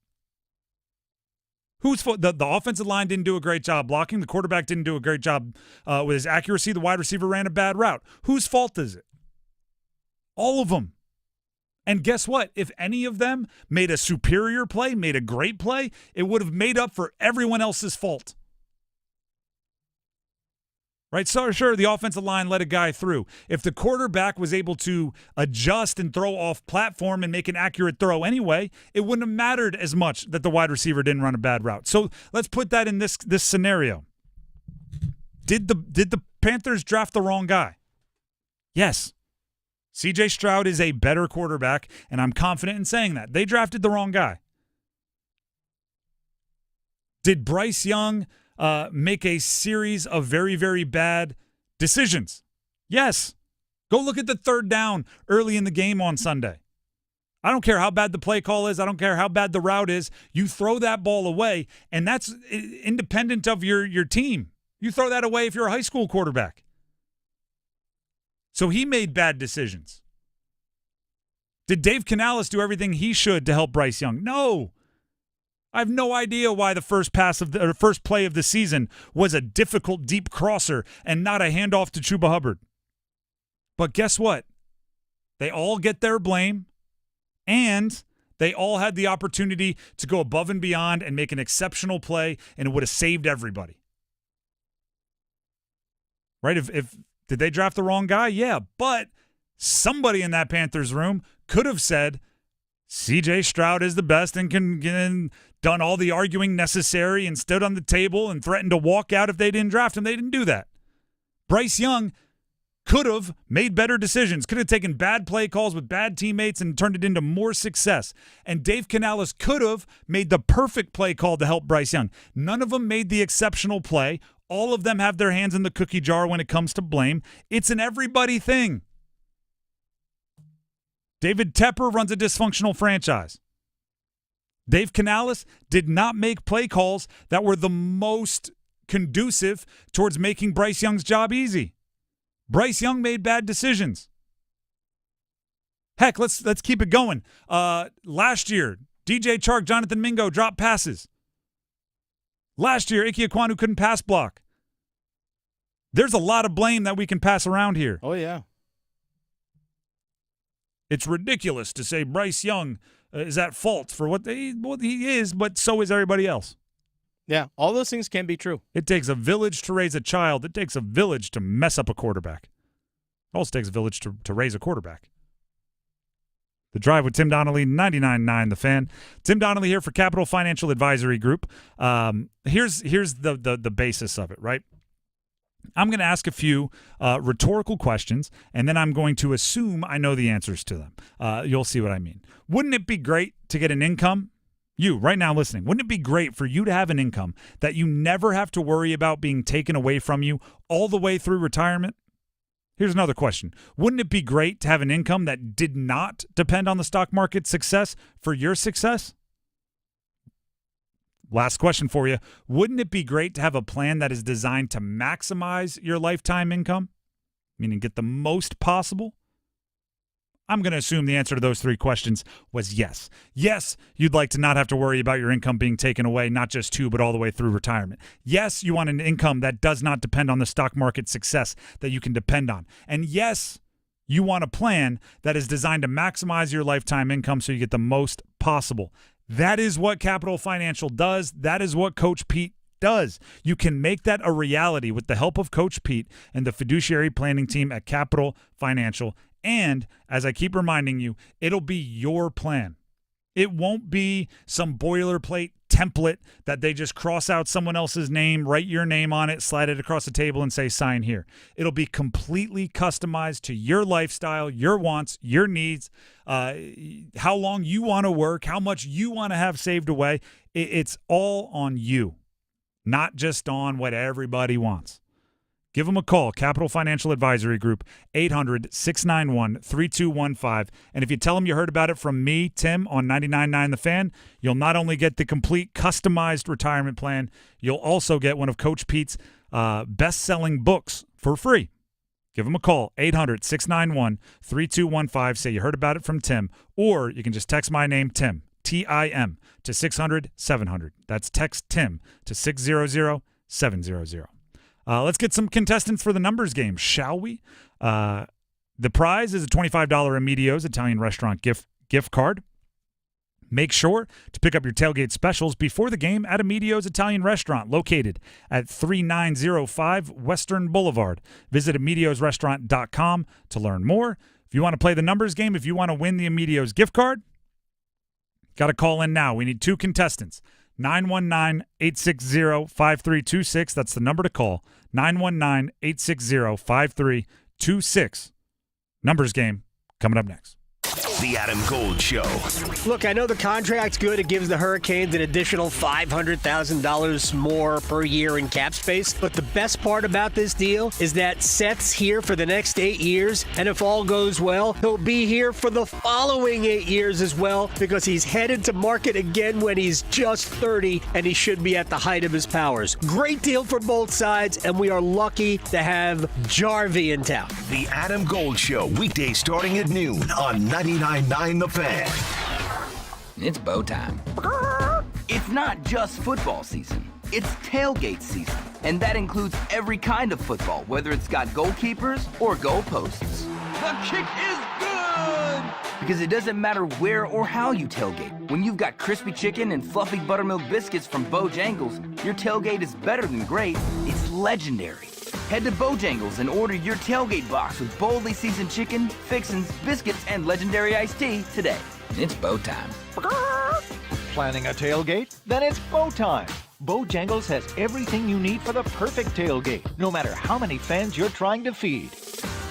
Whose fault? The offensive line didn't do a great job blocking. The quarterback didn't do a great job with his accuracy. The wide receiver ran a bad route. Whose fault is it? All of them. And guess what? If any of them made a superior play, made a great play, it would have made up for everyone else's fault. Right? So sure, the offensive line let a guy through. If the quarterback was able to adjust and throw off platform and make an accurate throw anyway, it wouldn't have mattered as much that the wide receiver didn't run a bad route. So let's put that in this scenario. Did the Panthers draft the wrong guy? Yes. C.J. Stroud is a better quarterback, and I'm confident in saying that. They drafted the wrong guy. Did Bryce Young make a series of very, very bad decisions? Yes. Go look at the third down early in the game on Sunday. I don't care how bad the play call is. I don't care how bad the route is. You throw that ball away, and that's independent of your team. You throw that away if you're a high school quarterback. So he made bad decisions. Did Dave Canales do everything he should to help Bryce Young? No. I have no idea why the first play of the season was a difficult deep crosser and not a handoff to Chuba Hubbard. But guess what? They all get their blame, and they all had the opportunity to go above and beyond and make an exceptional play, and it would have saved everybody. Right? If did they draft the wrong guy? Yeah, but somebody in that Panthers room could have said, C.J. Stroud is the best and can done all the arguing necessary and stood on the table and threatened to walk out if they didn't draft him. They didn't do that. Bryce Young could have made better decisions, could have taken bad play calls with bad teammates and turned it into more success. And Dave Canales could have made the perfect play call to help Bryce Young. None of them made the exceptional play. All of them have their hands in the cookie jar when it comes to blame. It's an everybody thing. David Tepper runs a dysfunctional franchise. Dave Canales did not make play calls that were the most conducive towards making Bryce Young's job easy. Bryce Young made bad decisions. Heck, let's keep it going. Last year, DJ Chark, Jonathan Mingo dropped passes. Last year, Ike Ekwonu couldn't pass block. There's a lot of blame that we can pass around here. Oh, yeah. It's ridiculous to say Bryce Young is at fault for what he is, but so is everybody else. Yeah, all those things can be true. It takes a village to raise a child. It takes a village to mess up a quarterback. It also takes a village to raise a quarterback. The Drive with Tim Donnelly, 99.9 The Fan. Tim Donnelly here for Capital Financial Advisory Group. Here's the basis of it, right? I'm going to ask a few rhetorical questions, and then I'm going to assume I know the answers to them. You'll see what I mean. Wouldn't it be great to get an income? You, right now listening, wouldn't it be great for you to have an income that you never have to worry about being taken away from you all the way through retirement? Here's another question. Wouldn't it be great to have an income that did not depend on the stock market success for your success? Last question for you. Wouldn't it be great to have a plan that is designed to maximize your lifetime income, meaning get the most possible? I'm going to assume the answer to those three questions was yes. Yes, you'd like to not have to worry about your income being taken away, not just but all the way through retirement. Yes, you want an income that does not depend on the stock market success that you can depend on. And yes, you want a plan that is designed to maximize your lifetime income so you get the most possible. That is what Capital Financial does. That is what Coach Pete does. You can make that a reality with the help of Coach Pete and the fiduciary planning team at Capital Financial. And as I keep reminding you, it'll be your plan. It won't be some boilerplate template that they just cross out someone else's name, write your name on it, slide it across the table and say, sign here. It'll be completely customized to your lifestyle, your wants, your needs, how long you want to work, how much you want to have saved away. It's all on you, not just on what everybody wants. Give them a call, Capital Financial Advisory Group, 800-691-3215. And if you tell them you heard about it from me, Tim, on 99.9 The Fan, you'll not only get the complete customized retirement plan, you'll also get one of Coach Pete's best-selling books for free. Give them a call, 800-691-3215. Say you heard about it from Tim. Or you can just text my name, Tim, T-I-M, to 600-700. That's text Tim to 600-700. Let's get some contestants for the numbers game, shall we? The prize is a $25 Emilio's Italian restaurant gift card. Make sure to pick up your tailgate specials before the game at Emilio's Italian restaurant, located at 3905 Western Boulevard. Visit emiliosrestaurant.com to learn more. If you want to play the numbers game, if you want to win the Emilio's gift card, got to call in now. We need 2 contestants. 919-860-5326. That's the number to call. 919-860-5326. Numbers game coming up next. The Adam Gold Show. Look, I know the contract's good. It gives the Hurricanes an additional $500,000 more per year in cap space. But the best part about this deal is that Seth's here for the next 8 years. And if all goes well, he'll be here for the following 8 years as well, because he's headed to market again when he's just 30, and he should be at the height of his powers. Great deal for both sides, and we are lucky to have Jarvie in town. The Adam Gold Show, weekdays starting at noon on 99.9 The Fan. It's bow time. It's not just football season. It's tailgate season. And that includes every kind of football, whether it's got goalkeepers or goalposts. The kick is good! Because it doesn't matter where or how you tailgate. When you've got crispy chicken and fluffy buttermilk biscuits from Bojangles, your tailgate is better than great. It's legendary. Head to Bojangles and order your tailgate box with boldly seasoned chicken, fixins, biscuits, and legendary iced tea today. It's bow time. Planning a tailgate? Then it's bow time. Bojangles has everything you need for the perfect tailgate, no matter how many fans you're trying to feed.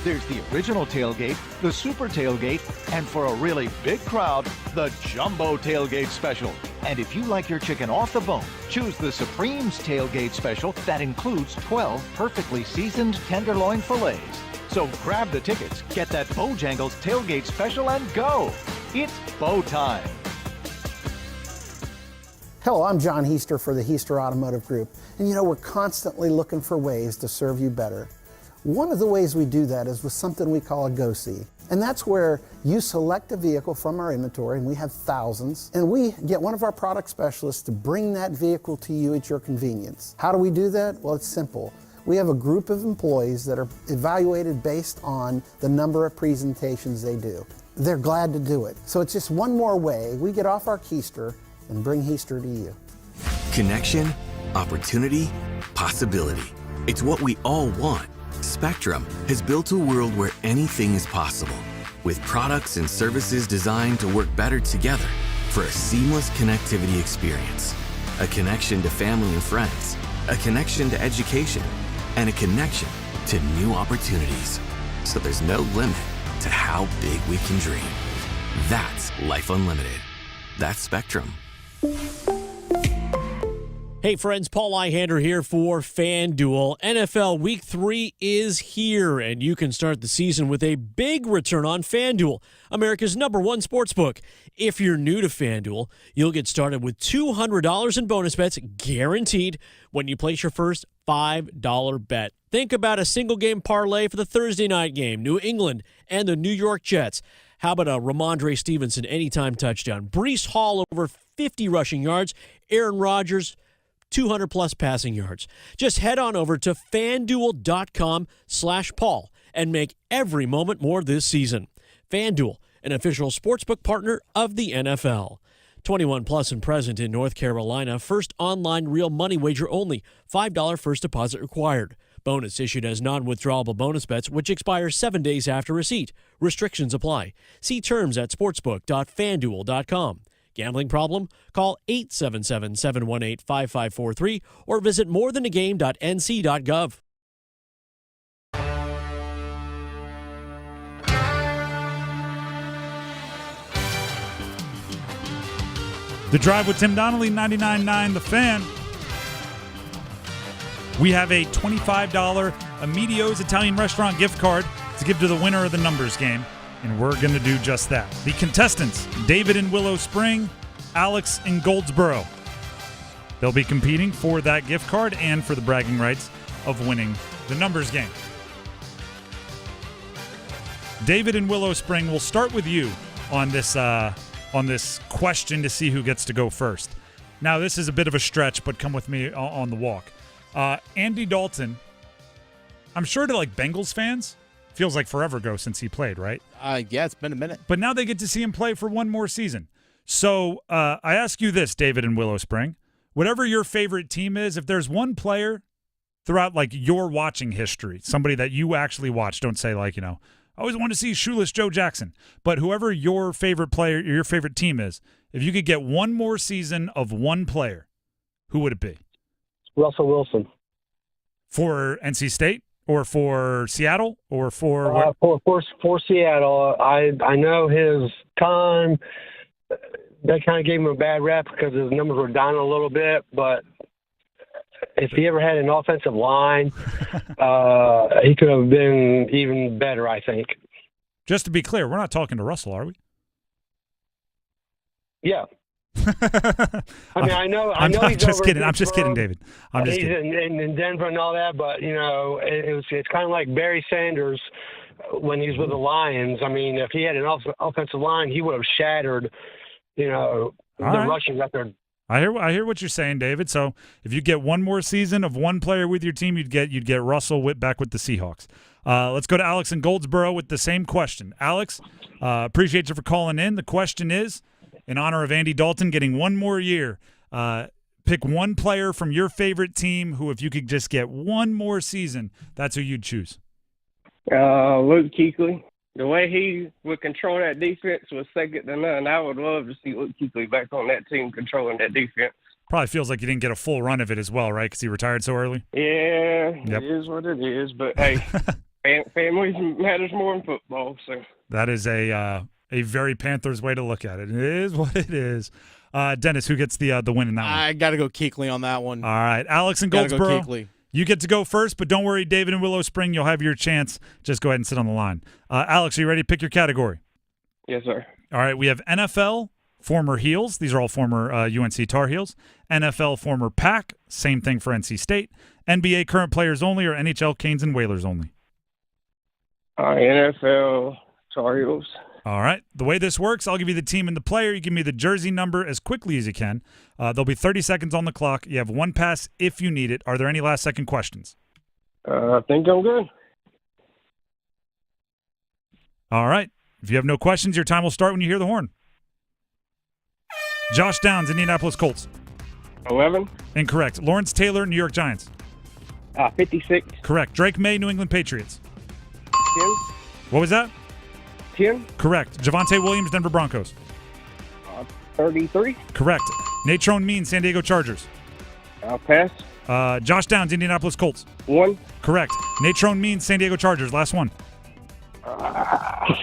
There's the original tailgate, the super tailgate, and for a really big crowd, the jumbo tailgate special. And if you like your chicken off the bone, choose the Supreme's tailgate special that includes 12 perfectly seasoned tenderloin fillets. So grab the tickets, get that Bojangles tailgate special, and go. It's bow time. Hello, I'm John Heister for the Heister Automotive Group. And you know, we're constantly looking for ways to serve you better. One of the ways we do that is with something we call a Go-See. And that's where you select a vehicle from our inventory, and we have thousands, and we get one of our product specialists to bring that vehicle to you at your convenience. How do we do that? Well, it's simple. We have a group of employees that are evaluated based on the number of presentations they do. They're glad to do it. So it's just one more way we get off our keister and bring Heister to you. Connection, opportunity, possibility. It's what we all want. Spectrum has built a world where anything is possible, with products and services designed to work better together for a seamless connectivity experience. A connection to family and friends, a connection to education, and a connection to new opportunities. So there's no limit to how big we can dream. That's Life Unlimited. That's Spectrum. Hey friends, Paul Eihander here for FanDuel. NFL Week 3 is here, and you can start the season with a big return on FanDuel, America's #1 sportsbook. If you're new to FanDuel, you'll get started with $200 in bonus bets guaranteed when you place your first $5 bet. Think about a single-game parlay for the Thursday night game, New England and the New York Jets. How about a Ramondre Stevenson anytime touchdown? Breece Hall over 50 rushing yards. Aaron Rodgers 200-plus passing yards. Just head on over to FanDuel.com/Paul and make every moment more this season. FanDuel, an official sportsbook partner of the NFL. 21-plus and present in North Carolina. First online real money wager only. $5 first deposit required. Bonus issued as non-withdrawable bonus bets, which expire 7 days after receipt. Restrictions apply. See terms at sportsbook.fanduel.com. Gambling problem? Call 877-718-5543 or visit morethanagame.nc.gov. The Drive with Tim Donnelly, 99.9 The Fan. We have a $25 Amedio's Italian restaurant gift card to give to the winner of the numbers game, and we're going to do just that. The contestants, David in Willow Spring, Alex in Goldsboro. They'll be competing for that gift card and for the bragging rights of winning the numbers game. David in Willow Spring, we'll start with you on this question to see who gets to go first. Now, this is a bit of a stretch, but come with me on the walk. Andy Dalton, I'm sure to like Bengals fans, feels like forever ago since he played, right? Yeah, it's been a minute. But now they get to see him play for one more season. So I ask you this, David in Willow Spring. Whatever your favorite team is, if there's one player throughout like your watching history, somebody that you actually watch, don't say like, I always want to see Shoeless Joe Jackson. But whoever your favorite player, your favorite team is, if you could get one more season of one player, who would it be? Russell Wilson. For NC State or for Seattle or for Seattle. I know his time. They kind of gave him a bad rap because his numbers were down a little bit, but if he ever had an offensive line, he could have been even better, I think. Just to be clear, we're not talking to Russell, are we? Yeah. I mean, I know. I'm he's just over kidding. in I'm just kidding, David. I'm just he's kidding. in Denver and all that, but it's kind of like Barry Sanders when he was with the Lions. I mean, if he had an offensive line, he would have shattered, the rushing record. I hear what you're saying, David. So if you get one more season of one player with your team, you'd get Russell back with the Seahawks. Let's go to Alex in Goldsboro with the same question. Alex, appreciate you for calling in. The question is, in honor of Andy Dalton getting one more year, pick one player from your favorite team who, if you could just get one more season, that's who you'd choose. Luke Kuechly. The way he would control that defense was second to none. I would love to see Luke Kuechly back on that team controlling that defense. Probably feels like you didn't get a full run of it as well, right? Because he retired so early. Yeah, Yep. It is what it is. But, hey, family matters more than football. So that is a very Panthers way to look at it. It is what it is. Dennis, who gets the win in that one? I got to go Kuechly on that one. All right. Alex in Goldsboro. You get to go first, but don't worry, David in Willow Spring, you'll have your chance. Just go ahead and sit on the line. Alex, are you ready to pick your category? Yes, sir. All right. We have NFL, former Heels. These are all former UNC Tar Heels. NFL, former Pack. Same thing for NC State. NBA, current players only, or NHL, Canes and Whalers only? NFL, Tar Heels. All right. The way this works, I'll give you the team and the player. You give me the jersey number as quickly as you can. There'll be 30 seconds on the clock. You have one pass if you need it. Are there any last-second questions? I think I'm good. All right. If you have no questions, your time will start when you hear the horn. Josh Downs, Indianapolis Colts. 11. Incorrect. Lawrence Taylor, New York Giants. 56. Correct. Drake May, New England Patriots. 10. What was that? 10. Correct. Javonte Williams, Denver Broncos. 33. Correct. Natrone Means, San Diego Chargers. Pass. Josh Downs, Indianapolis Colts. 1. Correct. Natrone Means, San Diego Chargers. Last one. I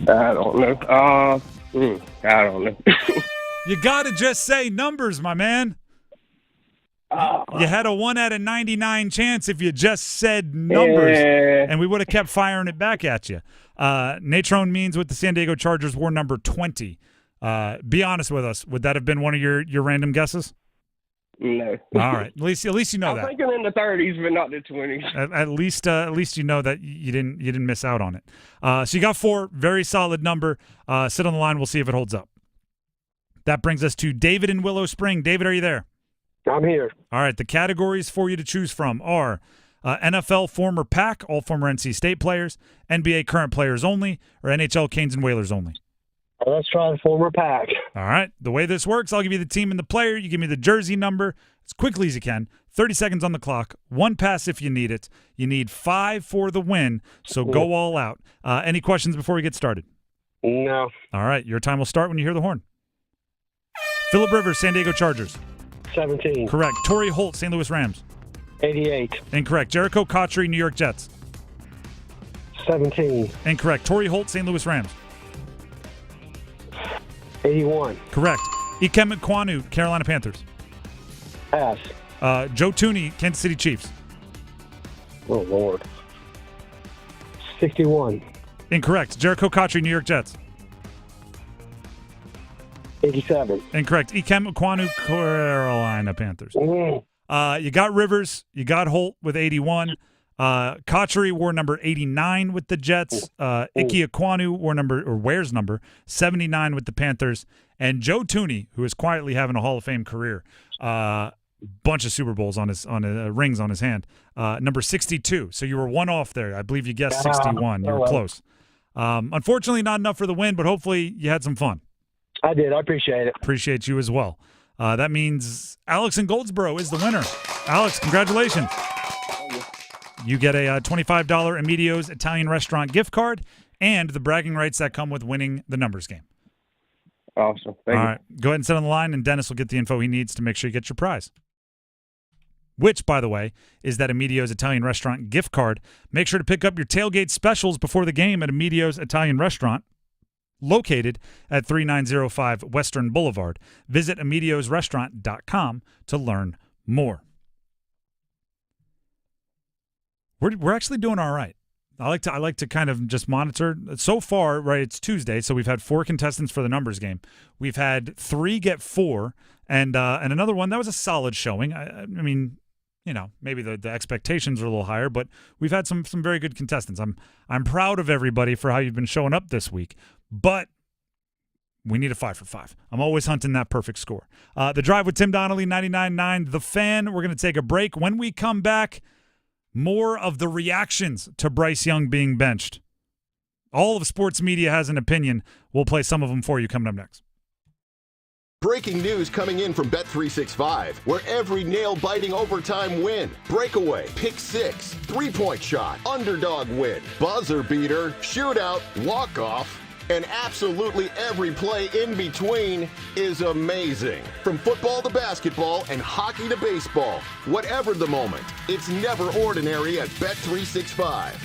don't know. I don't know. You got to just say numbers, my man. You had a 1 out of 99 chance if you just said numbers, and we would have kept firing it back at you. Natrone Means with the San Diego Chargers wore number 20. Be honest with us. Would that have been one of your random guesses? No. All right. At least you know that. I'm thinking in the 30s, but not the 20s. At least you know that you didn't miss out on it. So you got 4. Very solid number. Sit on the line. We'll see if it holds up. That brings us to David in Willow Spring. David, are you there? I'm here. All right. The categories for you to choose from are NFL, former Pack, all former NC State players, NBA, current players only, or NHL, Canes and Whalers only. Let's try the former Pack. All right. The way this works, I'll give you the team and the player. You give me the jersey number as quickly as you can. 30 seconds on the clock. One pass if you need it. You need 5 for the win, so go all out. Any questions before we get started? No. All right. Your time will start when you hear the horn. Phillip Rivers, San Diego Chargers. 17. Correct. Torrey Holt, St. Louis Rams. 88. Incorrect. Jericho Cotchery, New York Jets. 17. Incorrect. Torrey Holt, St. Louis Rams. 81. Correct. Ikem Ekwonu, Carolina Panthers. Pass. Joe Thuney, Kansas City Chiefs. Oh, Lord. 61. Incorrect. Jericho Cotchery, New York Jets. 87. Incorrect. Ikem Ekwonu, Carolina Panthers. You got Rivers. You got Holt with 81. Cotchery wore number 89 with the Jets. Ike Ekwonu wears number 79 with the Panthers. And Joe Thuney, who is quietly having a Hall of Fame career, bunch of Super Bowls on his rings on his hand. Number 62. So you were one off there. I believe you guessed 61. You were close. Unfortunately, not enough for the win, but hopefully you had some fun. I did. I appreciate it. Appreciate you as well. That means Alex in Goldsboro is the winner. Alex, congratulations. You get a $25 Emilio's Italian restaurant gift card and the bragging rights that come with winning the numbers game. Awesome. Thank you. All right. Go ahead and sit on the line, and Dennis will get the info he needs to make sure you get your prize. Which, by the way, is that Emilio's Italian restaurant gift card. Make sure to pick up your tailgate specials before the game at Emilio's Italian restaurant, located at 3905 Western Boulevard. Visit emiliosrestaurant.com to learn more. We're actually doing all right. I like to kind of just monitor. So far, right, it's Tuesday, so we've had 4 contestants for the numbers game. We've had 3 get 4, and another one that was a solid showing. I mean, you know, maybe the expectations are a little higher, but we've had some very good contestants. I'm proud of everybody for how you've been showing up this week, but we need a 5 for 5. I'm always hunting that perfect score. The Drive with Tim Donnelly, 99.9 The Fan. We're going to take a break. When we come back, more of the reactions to Bryce Young being benched. All of sports media has an opinion. We'll play some of them for you coming up next. Breaking news coming in from Bet365, where every nail-biting overtime win, breakaway, pick six, three-point shot, underdog win, buzzer beater, shootout, walk-off, and absolutely every play in between is amazing. From football to basketball and hockey to baseball, whatever the moment, it's never ordinary at Bet365.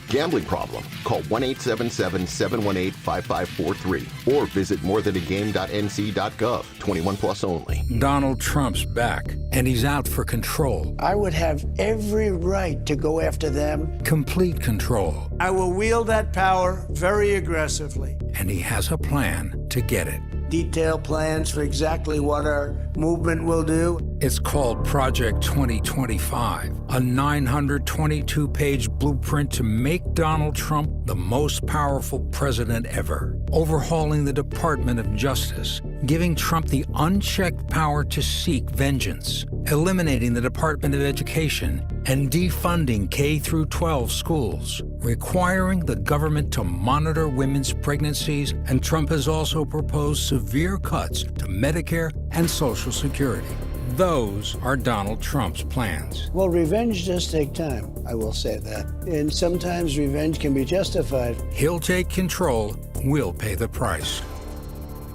Gambling problem? Call 1-877-718-5543 or visit morethanagame.nc.gov. 21 plus only. Donald Trump's back, and he's out for control. I would have every right to go after them. Complete control. I will wield that power very aggressively. And he has a plan to get it. Detailed plans for exactly what our movement will do. It's called Project 2025, a 922-page blueprint to make Donald Trump the most powerful president ever. Overhauling the Department of Justice, giving Trump the unchecked power to seek vengeance, eliminating the Department of Education, and defunding K-12 schools, requiring the government to monitor women's pregnancies, and Trump has also proposed severe cuts to Medicare and Social Security. Those are Donald Trump's plans. Well, revenge does take time, I will say that. And sometimes revenge can be justified. He'll take control, we'll pay the price.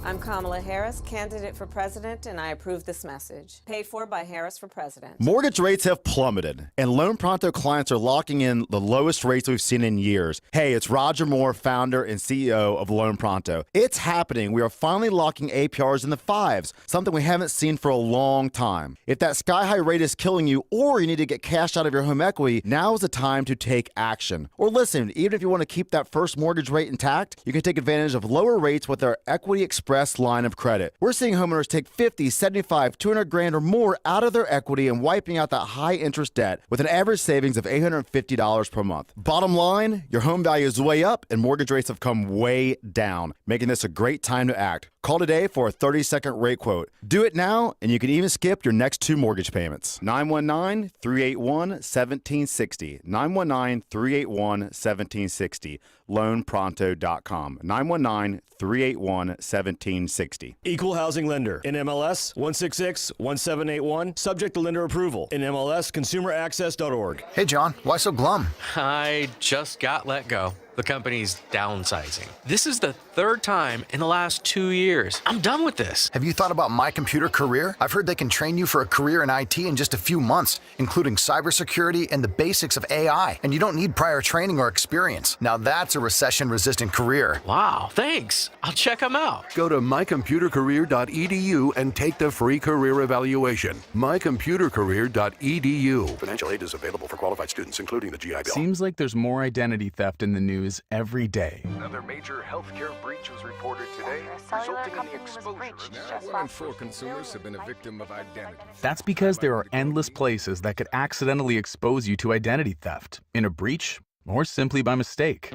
I'm Kamala Harris, candidate for president, and I approve this message. Paid for by Harris for President. Mortgage rates have plummeted, and Loan Pronto clients are locking in the lowest rates we've seen in years. Hey, it's Roger Moore, founder and CEO of Loan Pronto. It's happening. We are finally locking APRs in the 5s, something we haven't seen for a long time. If that sky-high rate is killing you or you need to get cash out of your home equity, now is the time to take action. Or listen, even if you want to keep that first mortgage rate intact, you can take advantage of lower rates with our Equity Express line of credit. We're seeing homeowners take 50, 75, 200 grand or more out of their equity and wiping out that high interest debt with an average savings of $850 per month. Bottom line, your home value is way up and mortgage rates have come way down, making this a great time to act. Call today for a 30-second rate quote. Do it now, and you can even skip your next 2 mortgage payments. 919-381-1760. 919-381-1760. LoanPronto.com. 919-381-1760. Equal housing lender. NMLS 166-1781. Subject to lender approval. NMLS consumeraccess.org. Hey, John. Why so glum? I just got let go. The company's downsizing. This is the third time in the last 2 years. I'm done with this. Have you thought about My Computer Career? I've heard they can train you for a career in IT in just a few months, including cybersecurity and the basics of AI. And you don't need prior training or experience. Now that's a recession-resistant career. Wow, thanks. I'll check them out. Go to mycomputercareer.edu and take the free career evaluation. mycomputercareer.edu. Financial aid is available for qualified students, including the GI Bill. Seems like there's more identity theft in the news every day. Another major healthcare breach was reported today, resulting in the exposure. Now, 1 in 4 consumers have been a victim of identity. That's because there are endless places that could accidentally expose you to identity theft, in a breach, or simply by mistake.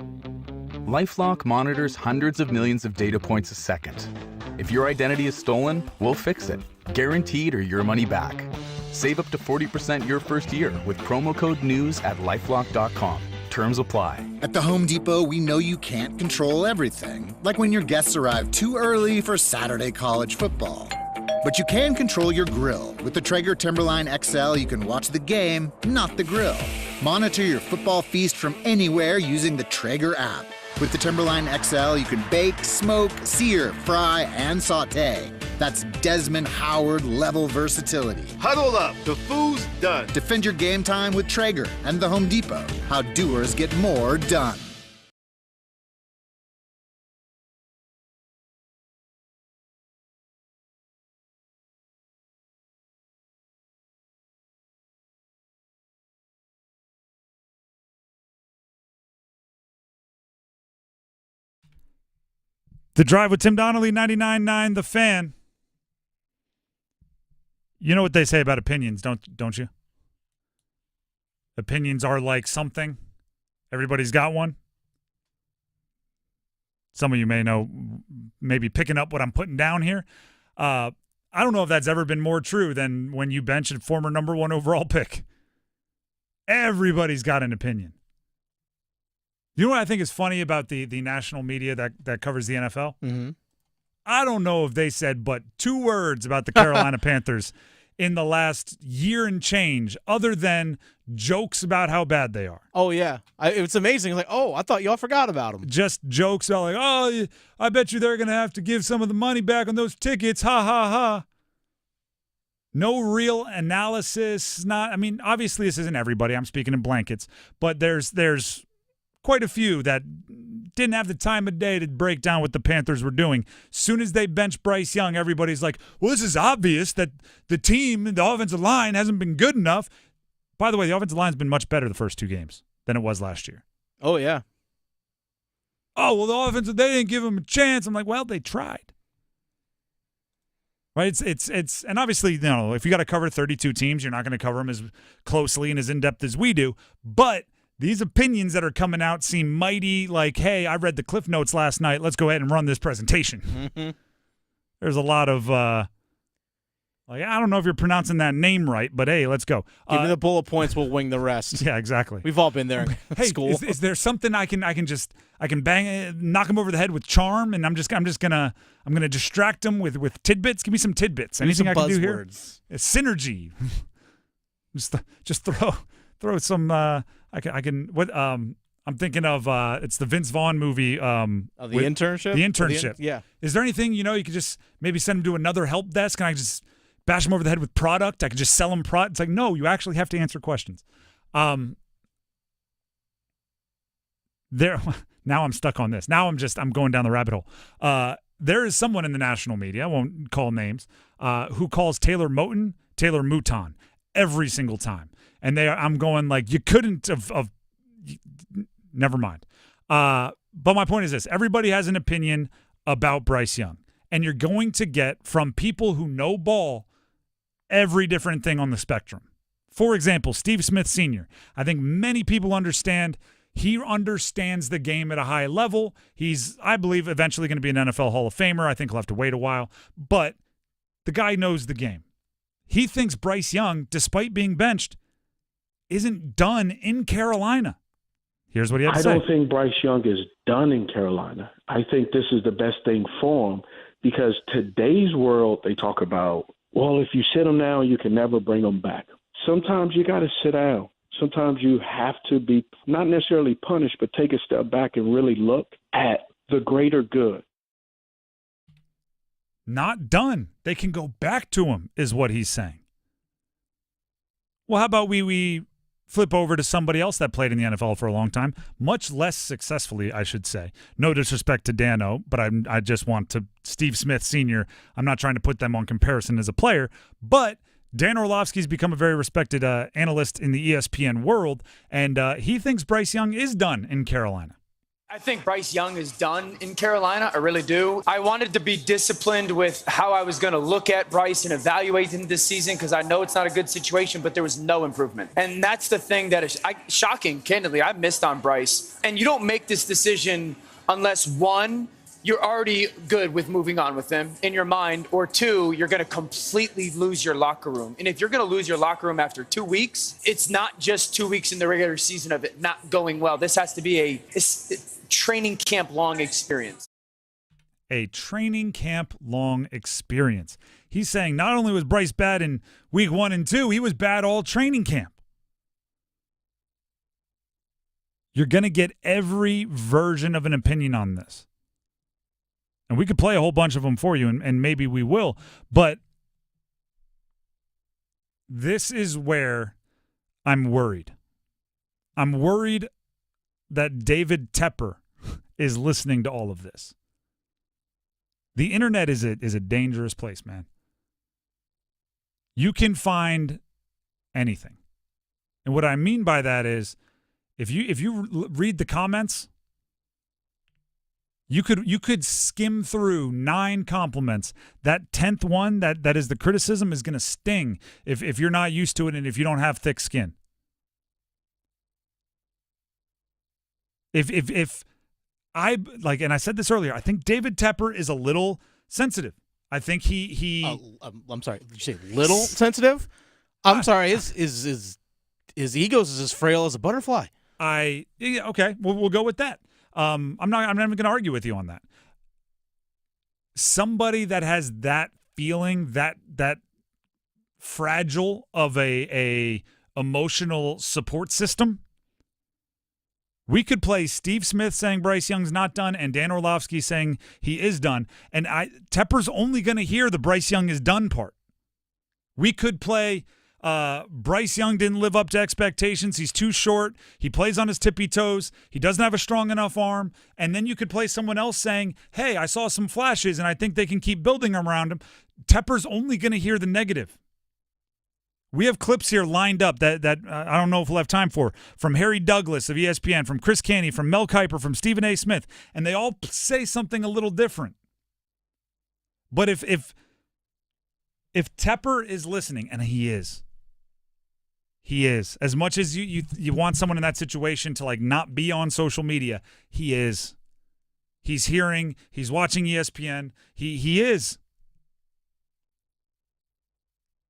LifeLock monitors hundreds of millions of data points a second. If your identity is stolen, we'll fix it, guaranteed or your money back. Save up to 40% your first year with promo code NEWS at LifeLock.com. Terms apply. At the Home Depot, we know you can't control everything, like when your guests arrive too early for Saturday college football. But you can control your grill. With the Traeger Timberline XL, you can watch the game, not the grill. Monitor your football feast from anywhere using the Traeger app. With the Timberline XL, you can bake, smoke, sear, fry, and saute. That's Desmond Howard level versatility. Huddle up, the food's done. Defend your game time with Traeger and the Home Depot. How doers get more done. The Drive with Tim Donnelly, 99.9 The Fan. You know what they say about opinions, don't you? Opinions are like something. Everybody's got one. Some of you may know, maybe picking up what I'm putting down here. I don't know if that's ever been more true than when you bench a former number 1 overall pick. Everybody's got an opinion. You know what I think is funny about the national media that covers the NFL? Mm-hmm. I don't know if they said but 2 words about the Carolina Panthers in the last year and change, other than jokes about how bad they are. Oh, yeah. It's amazing. Like, oh, I thought y'all forgot about them. Just jokes about like, oh, I bet you they're going to have to give some of the money back on those tickets. Ha, ha, ha. No real analysis. Obviously this isn't everybody. I'm speaking in blankets. But there's quite a few that didn't have the time of day to break down what the Panthers were doing. Soon as they bench Bryce Young, everybody's like, well, this is obvious that the team, the offensive line, hasn't been good enough. By the way, the offensive line's been much better the first 2 games than it was last year. Oh, yeah. Oh, well, the offensive, they didn't give them a chance. I'm like, well, they tried. Right? It's and obviously, if you got to cover 32 teams, you're not going to cover them as closely and as in-depth as we do. But these opinions that are coming out seem mighty like, hey, I read the Cliff Notes last night. Let's go ahead and run this presentation. Mm-hmm. There's a lot of, I don't know if you're pronouncing that name right, but hey, let's go. Give me the bullet points, we'll wing the rest. Yeah, exactly. We've all been there in hey, school. Is there something I can bang, knock him over the head with charm, and I'm gonna distract him with tidbits. Give me some tidbits. Anything I can do here? It's synergy. just throw some. I can. What I'm thinking of. It's the Vince Vaughn movie. The Internship. The Internship. Yeah. Is there anything you could just maybe send him to another help desk? Can I just bash him over the head with product? I could just sell him product. It's like, no, you actually have to answer questions. Now I'm stuck on this. Now I'm going down the rabbit hole. There is someone in the national media, I won't call names, who calls Taylor Mouton every single time. And I'm going like, you couldn't have never mind. But my point is this. Everybody has an opinion about Bryce Young. And you're going to get from people who know ball every different thing on the spectrum. For example, Steve Smith Sr. I think many people understand he understands the game at a high level. He's, I believe, eventually going to be an NFL Hall of Famer. I think he'll have to wait a while. But the guy knows the game. He thinks Bryce Young, despite being benched, isn't done in Carolina. Here's what he had to say. I don't think Bryce Young is done in Carolina. I think this is the best thing for him because today's world, they talk about, well, if you sit him down, you can never bring him back. Sometimes you got to sit down. sometimes you have to be not necessarily punished, but take a step back and really look at the greater good. Not done. They can go back to him, is what he's saying. Well, how about we flip over to somebody else that played in the NFL for a long time, much less successfully, I should say. No disrespect to Dano, but I just want to Steve Smith Sr. I'm not trying to put them on comparison as a player, but Dan Orlovsky's become a very respected analyst in the ESPN world, and he thinks Bryce Young is done in Carolina. I think Bryce Young is done in Carolina. I really do. I wanted to be disciplined with how I was going to look at Bryce and evaluate him this season because I know it's not a good situation, but there was no improvement. And that's the thing that is shocking, candidly. I missed on Bryce. And you don't make this decision unless, one, you're already good with moving on with them in your mind, or two, you're going to completely lose your locker room. And if you're going to lose your locker room after 2 weeks, it's not just 2 weeks in the regular season of it not going well. This has to be a training camp long experience. A training camp long experience. He's saying not only was Bryce bad in week 1 and 2, he was bad all training camp. You're going to get every version of an opinion on this. And we could play a whole bunch of them for you, and maybe we will. But this is where I'm worried. I'm worried that David Tepper is listening to all of this. The internet is a dangerous place, man. You can find anything. And what I mean by that is if you read the comments, you could skim through 9 compliments. That 10th one, that is the criticism, is going to sting if you're not used to it and if you don't have thick skin. If I like, and I said this earlier, I think David Tepper is a little sensitive. I think he I'm sorry, did you say little sensitive? I'm sorry, his ego is as frail as a butterfly. Okay, we'll go with that. I'm not even going to argue with you on that. Somebody that has that feeling, that fragile of a emotional support system. We could play Steve Smith saying Bryce Young's not done and Dan Orlovsky saying he is done. And Tepper's only going to hear the Bryce Young is done part. We could play Bryce Young didn't live up to expectations. He's too short. He plays on his tippy toes. He doesn't have a strong enough arm. And then you could play someone else saying, hey, I saw some flashes and I think they can keep building around him. Tepper's only going to hear the negative. We have clips here lined up that I don't know if we'll have time for, from Harry Douglas of ESPN, from Chris Canty, from Mel Kiper, from Stephen A. Smith, and they all say something a little different. But if Tepper is listening, and he is, as much as you want someone in that situation to like not be on social media, he is. He's hearing, he's watching ESPN, he is.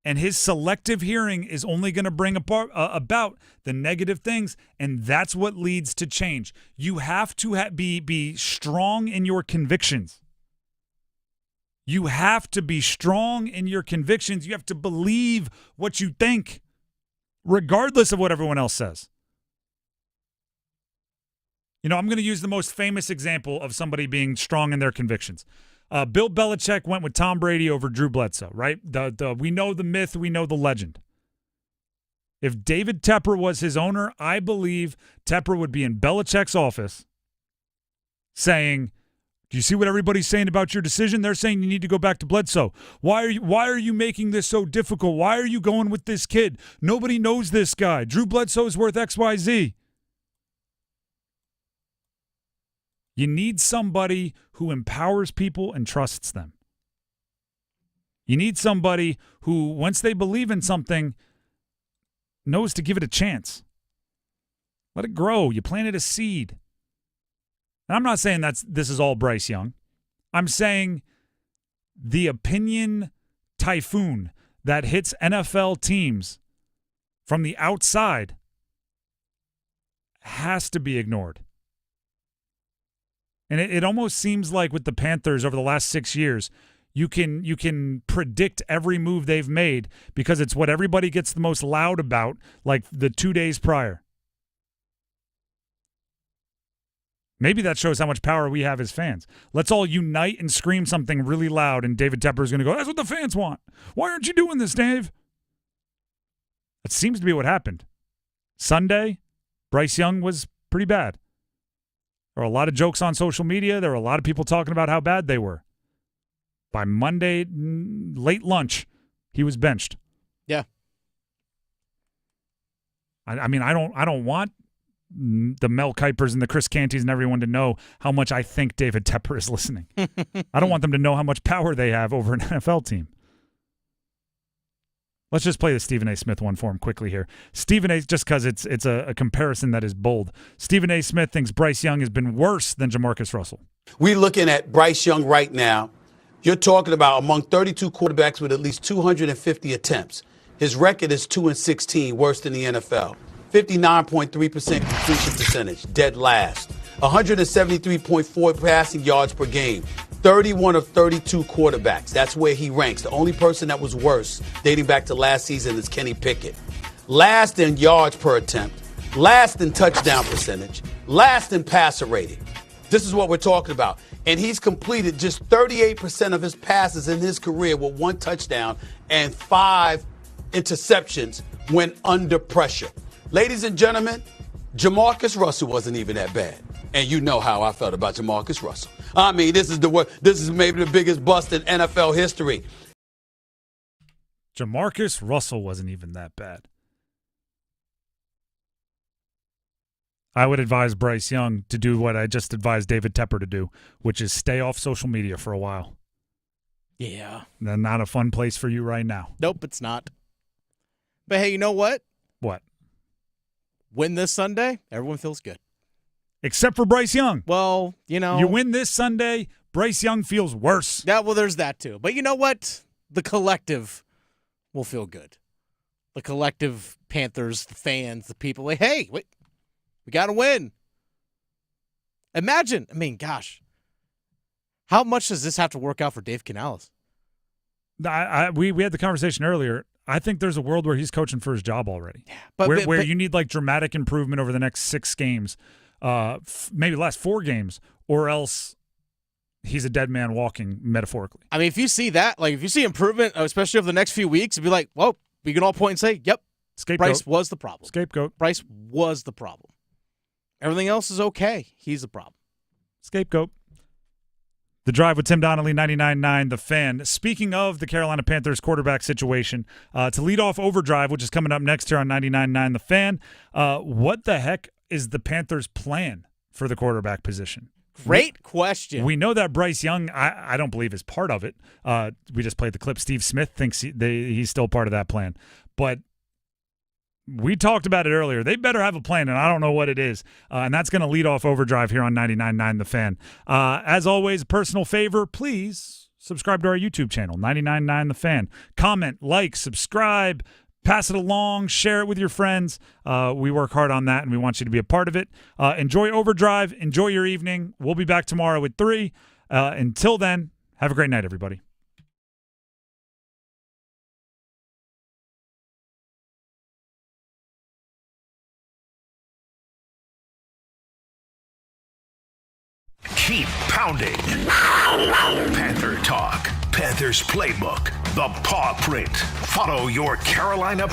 And his selective hearing is only going to bring about the negative things, and that's what leads to change. You have to be strong in your convictions. You have to be strong in your convictions. You have to believe what you think, regardless of what everyone else says. You know, I'm going to use the most famous example of somebody being strong in their convictions. Bill Belichick went with Tom Brady over Drew Bledsoe, right? We know the myth, we know the legend. If David Tepper was his owner, I believe Tepper would be in Belichick's office saying, do you see what everybody's saying about your decision? They're saying you need to go back to Bledsoe. Why are you making this so difficult? Why are you going with this kid? Nobody knows this guy. Drew Bledsoe is worth XYZ. You need somebody who empowers people and trusts them. You need somebody who, once they believe in something, knows to give it a chance. Let it grow. You planted a seed. And I'm not saying this is all Bryce Young. I'm saying the opinion typhoon that hits NFL teams from the outside has to be ignored. And it almost seems like with the Panthers over the last 6 years, You can predict every move they've made because it's what everybody gets the most loud about, like the 2 days prior. Maybe that shows how much power we have as fans. Let's all unite and scream something really loud, and David Tepper is going to go, that's what the fans want. Why aren't you doing this, Dave? That seems to be what happened. Sunday, Bryce Young was pretty bad. There were a lot of jokes on social media. There were a lot of people talking about how bad they were. By Monday, late lunch, he was benched. Yeah. I mean, I don't want the Mel Kipers and the Chris Cantys and everyone to know how much I think David Tepper is listening. I don't want them to know how much power they have over an NFL team. Let's just play the Stephen A. Smith one for him quickly here. Stephen A., just because it's a comparison that is bold. Stephen A. Smith thinks Bryce Young has been worse than Jamarcus Russell. We're looking at Bryce Young right now. You're talking about among 32 quarterbacks with at least 250 attempts. His record is 2-16, worse than the NFL. 59.3% completion percentage, dead last. 173.4 passing yards per game. 31 of 32 quarterbacks. That's where he ranks. The only person that was worse dating back to last season is Kenny Pickett. Last in yards per attempt. Last in touchdown percentage. Last in passer rating. This is what we're talking about. And he's completed just 38% of his passes in his career with 1 touchdown and 5 interceptions when under pressure. Ladies and gentlemen, Jamarcus Russell wasn't even that bad. And you know how I felt about Jamarcus Russell. I mean, this is maybe the biggest bust in NFL history. Jamarcus Russell wasn't even that bad. I would advise Bryce Young to do what I just advised David Tepper to do, which is stay off social media for a while. Yeah. They're not a fun place for you right now. Nope, it's not. But hey, you know what? What? Win this Sunday, everyone feels good. Except for Bryce Young. Well, You win this Sunday, Bryce Young feels worse. Yeah, well, there's that too. But you know what? The collective will feel good. The collective Panthers, the fans, the people, like, hey, wait, we got to win. Imagine, gosh, how much does this have to work out for Dave Canales? We had the conversation earlier. I think there's a world where he's coaching for his job already. Yeah, but where you need like dramatic improvement over the next 6 games, maybe the last 4 games, or else he's a dead man walking metaphorically. I mean, if you see that, like if you see improvement, especially over the next few weeks, it'd be like, well, we can all point and say, yep, Scapegoat. Bryce was the problem. Scapegoat. Bryce was the problem. Everything else is okay. He's the problem. Scapegoat. The Drive with Tim Donnelly, 99.9 The Fan. Speaking of the Carolina Panthers quarterback situation, to lead off Overdrive, which is coming up next here on 99.9 The Fan, what the heck is the Panthers' plan for the quarterback position? Great question. We know that Bryce Young, I don't believe, is part of it. We just played the clip. Steve Smith thinks he's still part of that plan. But we talked about it earlier. They better have a plan, and I don't know what it is. And that's going to lead off Overdrive here on 99.9 The Fan. As always, personal favor, please subscribe to our YouTube channel, 99.9 The Fan. Comment, like, subscribe, pass it along, share it with your friends. We work hard on that, and we want you to be a part of it. Enjoy Overdrive. Enjoy your evening. We'll be back tomorrow at 3. Until then, have a great night, everybody. Keep pounding. Panther Talk, Panthers Playbook, the Paw Print. Follow your Carolina